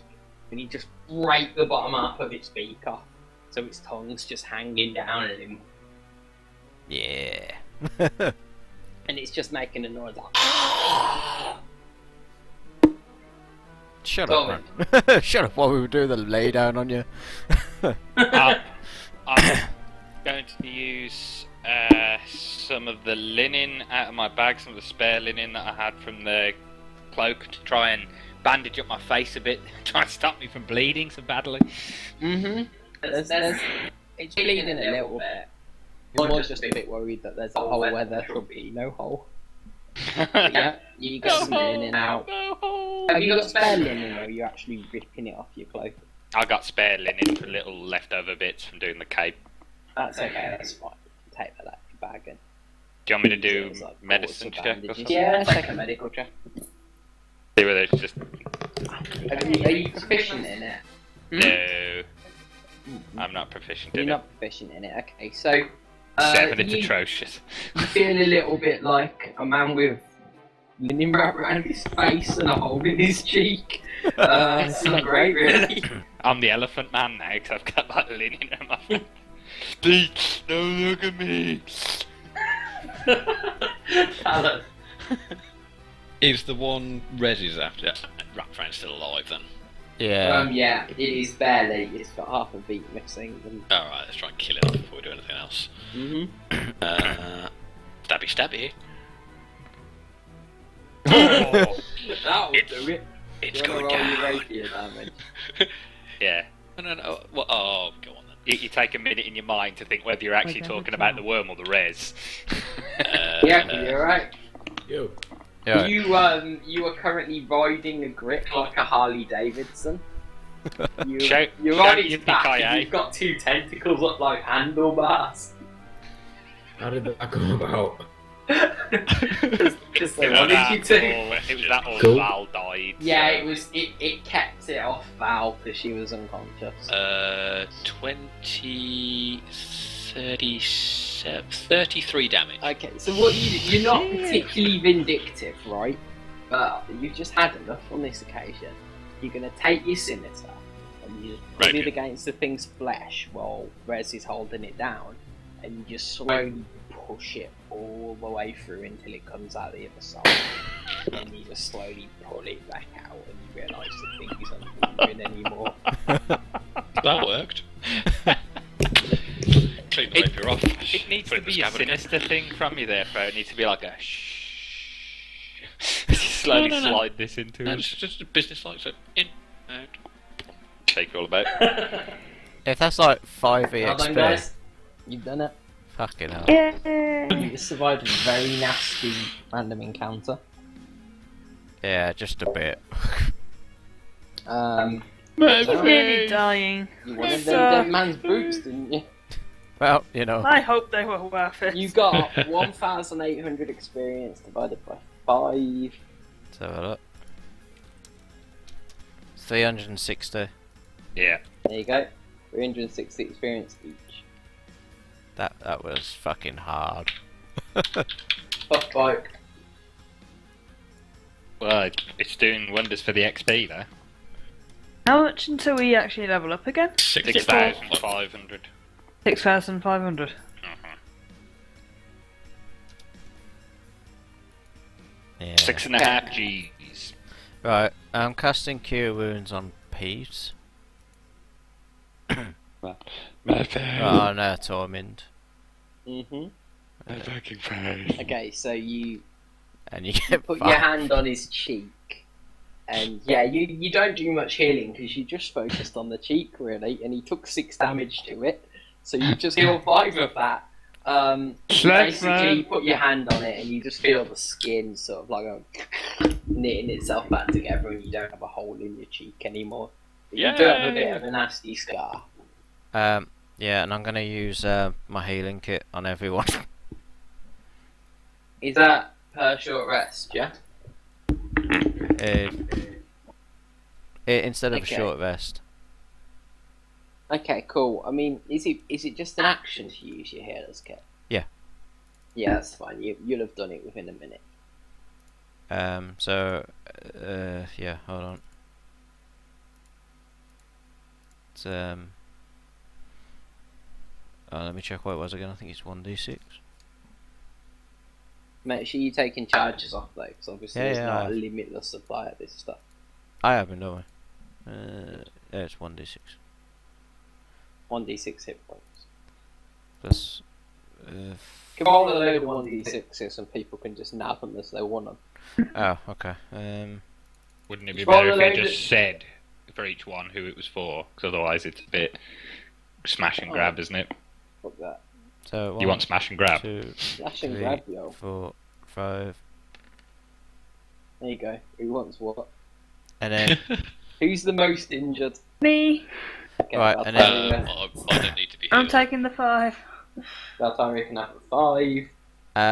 and you just break the bottom half of its beak off. So its tongue's just hanging down at him. Yeah. And it's just making a noise like Shut Go up, man. Shut up while we were doing the lay down on you. I'm going to use some of the linen out of my bag, some of the spare linen that I had from the cloak to try and bandage up my face a bit, try and stop me from bleeding so badly. It's bleeding a little bit. I was just a bit worried that there's a hole where there should be no hole. But yeah, you got some linen out. Have you got spare linen or are you actually ripping it off your cloak? I got spare linen for little leftover bits from doing the cape. That's okay, that's fine. You can take that out of your bag and... Do you want me to do It's like medicine cords or check or bandages. something? Yeah, take a medical check. See whether it's just... Are you proficient in it? No. I'm not proficient You're in not proficient in it, okay. So... 7, it's you- atrocious. You feel a little bit like a man with linen wrapped around his face and a hole in his cheek. It's not great, really. I'm the elephant man now because I've got like linen on my face. Please, don't look at me. Alan. Is the one Rez is after Ratfran still alive then? Yeah. Yeah, it is barely. It's got half a beat missing. Alright, let's try and kill it off before we do anything else. Stabby stabby. That would do it. It's You wanna going roll your down. rapier damage? Yeah. No. Well, oh, go on then. You take a minute in your mind to think whether you're actually talking about the worm or the res. Yeah, you're right. Yo. Yeah. You are currently riding a grip like a Harley Davidson. You're Shout on its your back and PKA. you've got two tentacles up like handlebars. How did that come about? Because they It was wanted that you to. or- it was that or Cool. Val died. Yeah, so- it was. It kept it off Val because she was unconscious. 20, 37, 33 damage. Okay, so what you're not particularly vindictive, right? But you've just had enough on this occasion. You're gonna take your scimitar and you just put Rapier. it against the thing's flesh while Rez is holding it down, and you just slowly push it all the way through until it comes out the other side. And you just slowly pull it back out, and you realise the thing isn't moving anymore. That worked. Clean the rapier off. It needs Put to it in the be a scabbard again. sinister thing from you there, Fro. It needs to be like a shh. Slowly No. slide this into No, it. it's just a business like so. In, out. Take all about. If that's like 5 Well done, EXP, guys. You've done it. fucking hell. Yay! You survived a very nasty random encounter. Yeah, just a bit. He's nearly dying. You wanted So- them dead man's boots, didn't you? Well, you know. I hope they were worth it. You got 1,800 experience divided by 5. Let's have a look. 360. Yeah. There you go. 360 experience each. That was fucking hard. Tough bike. Well, it's doing wonders for the XP there. How much until we actually level up again? 6,500. 6,500. Yeah. 6.5 G's. Right, I'm casting Cure Wounds on Pete. Oh no, Tormund. Okay, so you And you get put your hand on his cheek, and yeah, you don't do much healing because you just focused on the cheek really, and he took 6 damage to it, so you just heal 5 of that. Basically, you put your hand on it, and you just feel the skin sort of like knitting itself back together, and you don't have a hole in your cheek anymore. But you do have a bit of a nasty scar. Yeah, and I'm gonna use my healing kit on everyone. Is that per short rest? Yeah. Instead of Okay. a short rest. Okay, cool. I mean, is it just an action to use your healer's kit? Yeah. Yeah, that's fine. You'll have done it within a minute. Yeah, hold on. It's let me check what it was again. I think it's 1d6. Make sure you're taking charges off though, because obviously Yeah, there's yeah, not I a have. limitless supply of this stuff. I haven't, don't I? Yeah, it's 1d6. 1d6 hit points. Plus. Give all a load of 1d6s and people can just nab them as they want them. Oh, okay. Wouldn't it be Just roll better a if load it of- just said for each one who it was for? Because otherwise it's a bit smash and grab, isn't it? Fuck that. So You want smash and grab? 2, Slash and 3, grab, yo. 4, 5, There you go. Who wants what? and then Who's the most injured? Me. Okay, Right, and then- I don't need to be I'm healed. taking the 5. Galtari can have a 5.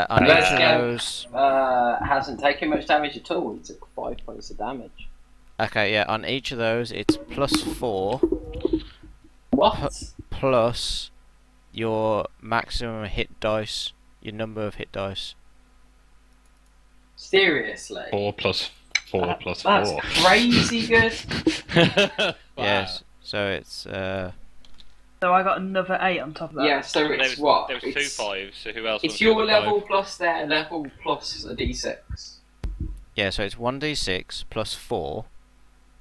on each Let's of go. those. Hasn't taken much damage at all. He took 5 points of damage. Okay, yeah, on each of those it's plus 4 What? plus your maximum hit dice, your number of hit dice. Seriously? 4 plus 4 That- plus That's 4. crazy good. Yes, so it's So I got another 8 on top of that. Yeah, so There it's was, what? There was It's- 2 5s, so who else It's was your the other level five? plus their level plus a d6. yeah, so it's 1d6 plus 4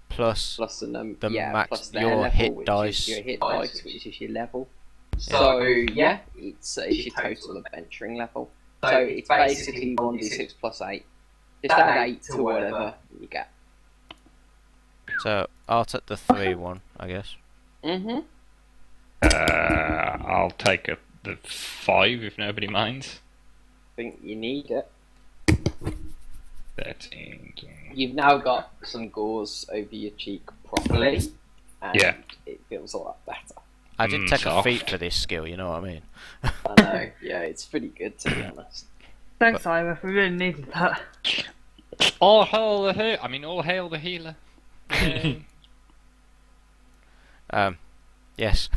plus Plus the max- plus their your level, hit which dice. is your hit dice, which is your level. So yeah, it's your total adventuring level. So it's basically 1d6 plus 8. Just add 8 to whatever you get. So I'll take the 3 one, I guess. I'll take the 5 if nobody minds. I think you need it. 13. You've now got some gauze over your cheek properly. And Yeah. It feels a lot better. I did take a soft. feat for this skill, you know what I mean? I know. Yeah, it's pretty good to be honest. Thanks, Ira. We really needed that. All hail the healer. I mean, all hail the healer. Yay. Yes.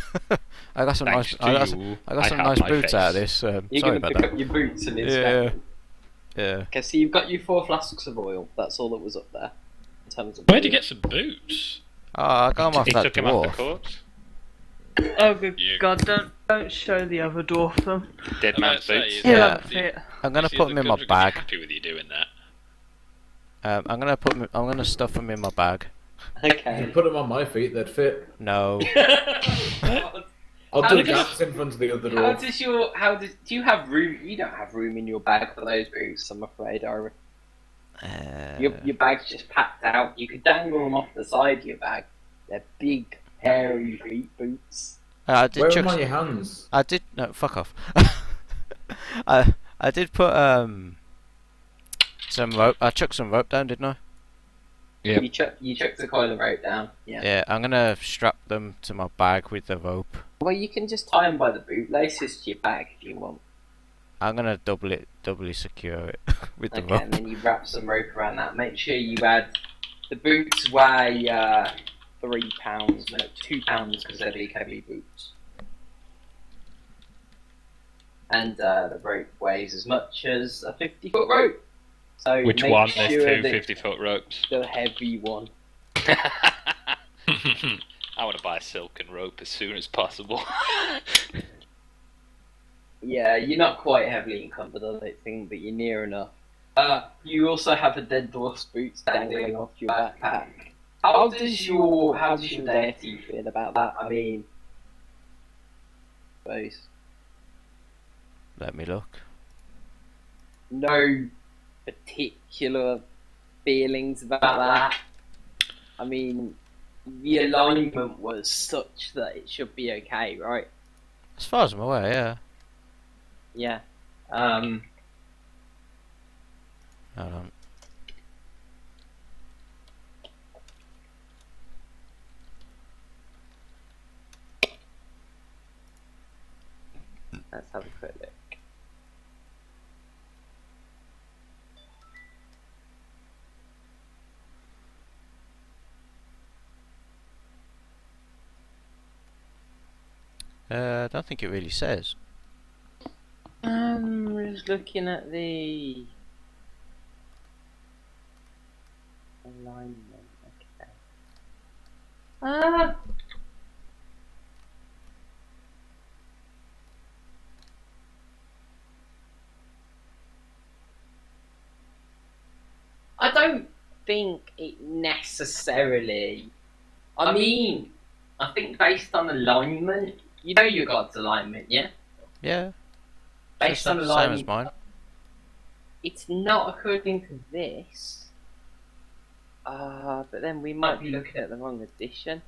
I got some Thanks nice. to I got you, some I nice have my boots out of face. this. You're Sorry gonna about pick that. up your boots and inspect Yeah. them. Yeah. Okay, so you've got your 4 flasks of oil. That's all that was up there. In terms of Where'd you get some boots? Oh, I got them off He that took him off the dwarf. corpse. Oh, good You- God! Don't show the other dwarf them. Dead I might man's say, boots. is He'll Yeah. have a fit. I'm gonna See, put the them in my Gundren gonna be bag. happy with you doing that. I'm gonna stuff them in my bag. If you Okay. put them on my feet, they'd fit. No. I'll How do does- gaps in front of the other How door. do you have room? You don't have room in your bag for those boots, I'm afraid, Ira. Your bag's just packed out. You could dangle them off the side of your bag. They're big, hairy feet boots. I did Wear chuck. them on your hands. I did no. Fuck off. I did put some rope. I chucked some rope down, didn't I? Yep. You chucked the coil of rope down. Yeah. Yeah. I'm gonna strap them to my bag with the rope. Well, you can just tie them by the bootlaces to your bag if you want. I'm gonna doubly secure it with the Okay, rope. and then you wrap some rope around that. Make sure you add the boots weigh 3 pounds, no, 2 pounds because they're big, heavy boots. And the rope weighs as much as a 50-foot rope. So Which make one? Sure There's 2 that 50-foot ropes. the heavy one. I want to buy a silken rope as soon as possible. Yeah, you're not quite heavily encumbered, I don't think, but you're near enough. You also have a dead dwarf's boots dangling off your backpack. How does your deity feel about that? I mean, suppose Let me look. no particular feelings about that. I mean, the alignment was such that it should be okay, right? As far as I'm aware, yeah. Yeah. Hold on. Let's have a quick look. I don't think it really says. Just looking at the alignment. Okay. I don't think it necessarily. I mean, I think based on alignment, you know your god's alignment, yeah? Yeah. Based on Same alignment, as mine. it's not according to this. But then we might be looking at the wrong edition.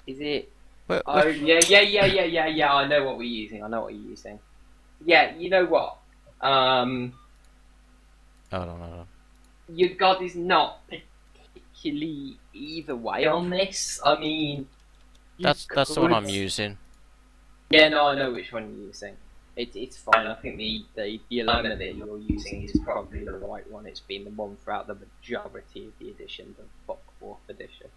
Is it? But, Oh yeah. I know what we're using. Yeah, you know what? Hold on. Your god is not particularly either way on this. I mean, you That's the one I'm could- using. Yeah, no, I know which one you're using. It's fine. I think the alignment that you're using is probably the right one. It's been the one throughout the majority of the editions of Buckworth edition.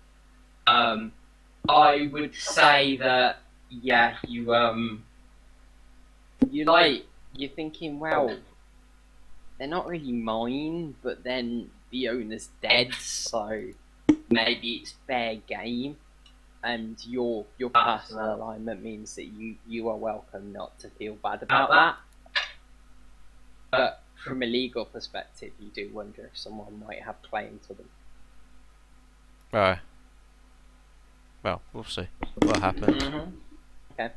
I would say that yeah, you're thinking, well, they're not really mine, but then the owner's dead, so maybe it's fair game. And your personal alignment means that you are welcome not to feel bad about that. But from a legal perspective, you do wonder if someone might have claim to them. Right. Well, we'll see what happens. Okay.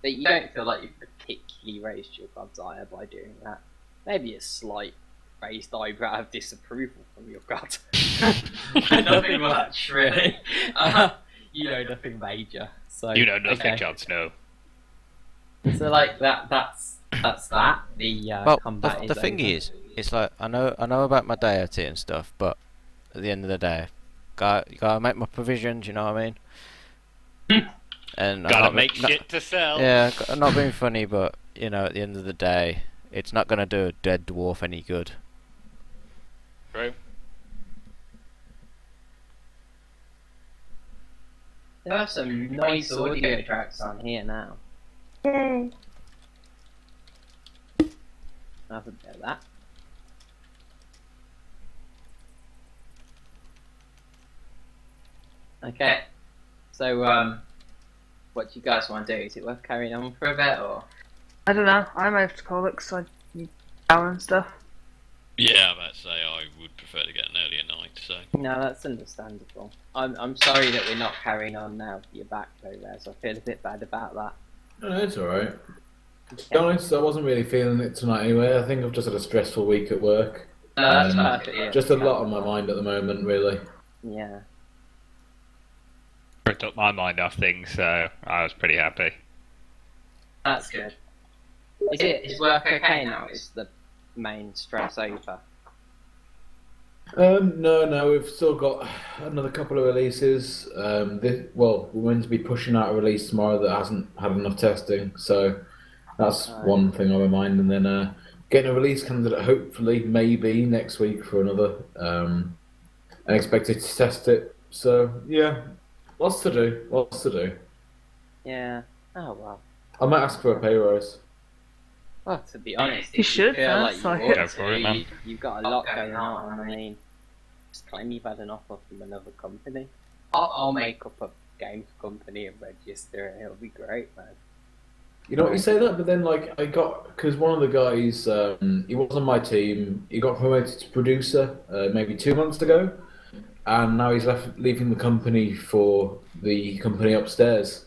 But you don't feel like you've particularly raised your god's ire by doing that. Maybe a slight raised eyebrow of disapproval from your god. Nothing much, really. You know, nothing major. So You know nothing, okay. Jon Snow. So like that's that. The Well, combat the thing is, it's like I know about my deity and stuff, but at the end of the day, you gotta make my provisions. You know what I mean? And Gotta make shit to sell. Yeah, I'm not being funny, but you know, at the end of the day, it's not gonna do a dead dwarf any good. True. There are some nice audio tracks on here now. Yay! I have a bit of that. Okay. So, what do you guys want to do? Is it worth carrying on for a bit, or? I don't know. I might have to call it because I need power and stuff. Yeah, I'm about to say I would prefer to get an earlier night, so. No, that's understandable. I'm sorry that we're not carrying on now for your back though, Rez. I feel a bit bad about that. No, it's alright. To be honest, I wasn't really feeling it tonight anyway. I think I've just had a stressful week at work. No, that's perfect. Yeah. Just a lot on my mind at the moment, really. Yeah. It took my mind off things, so I was pretty happy. That's good. Is work okay now? Is the main stress over? No, we've still got another couple of releases. We're meant to be pushing out a release tomorrow that hasn't had enough testing, so that's one thing on my mind. And then getting a release candidate, hopefully, maybe next week for another. And expected to test it. So yeah, lots to do. Yeah. Oh well. I might ask for a pay rise. Well, to be honest, You should, feel like that's you like ought Go for it, to. man. You've got a lot going on. I mean, just claim you've had an offer from another company. I'll make up a games company and register it. It'll be great, man. You know what, you say that, but then like because one of the guys, he was on my team. He got promoted to producer maybe 2 months ago, and now he's leaving the company for the company upstairs.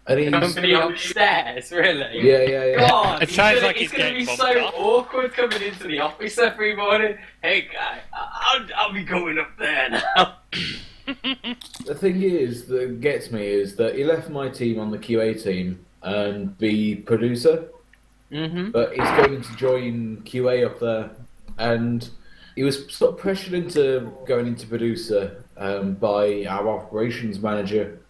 And he's Company upstairs, really? Yeah. God, It sounds like it's he's gonna be getting so bumped up. awkward coming into the office every morning. Hey guy, I'll be going up there now. The thing is that gets me is that he left my team on the QA team and be producer, but he's going to join QA up there, and he was sort of pressured into going into producer by our operations manager.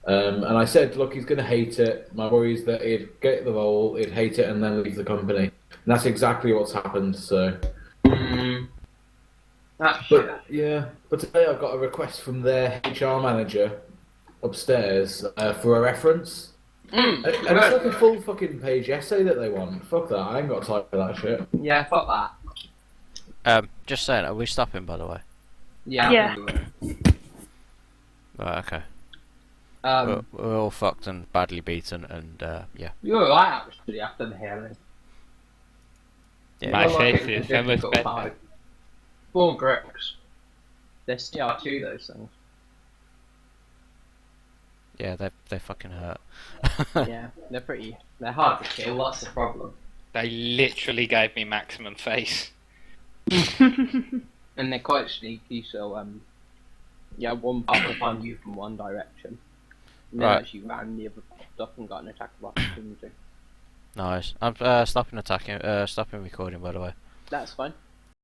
And I said, look, he's going to hate it. My worry is that he'd get the role, he'd hate it, and then leave the company. And that's exactly what's happened. So, but today I got a request from their HR manager upstairs for a reference. And it's like a full fucking page essay that they want. Fuck that. I ain't got time for that shit. Yeah, fuck that. Just saying, are we stopping, by the way? Yeah. Right, okay. We're all fucked and badly beaten, and yeah. You're alright actually after the hearing. Yeah. My face is so much better. Born bricks. They're CR2, those things. Yeah, they fucking hurt. Yeah, they're hard to kill. What's the problem? They literally gave me maximum face. And they're quite sneaky, so one popped up on you from one direction. And then Right. as you ran, the other popped up and got an attack of opportunity. Nice. I'm stopping attacking. Stopping recording, by the way. That's fine.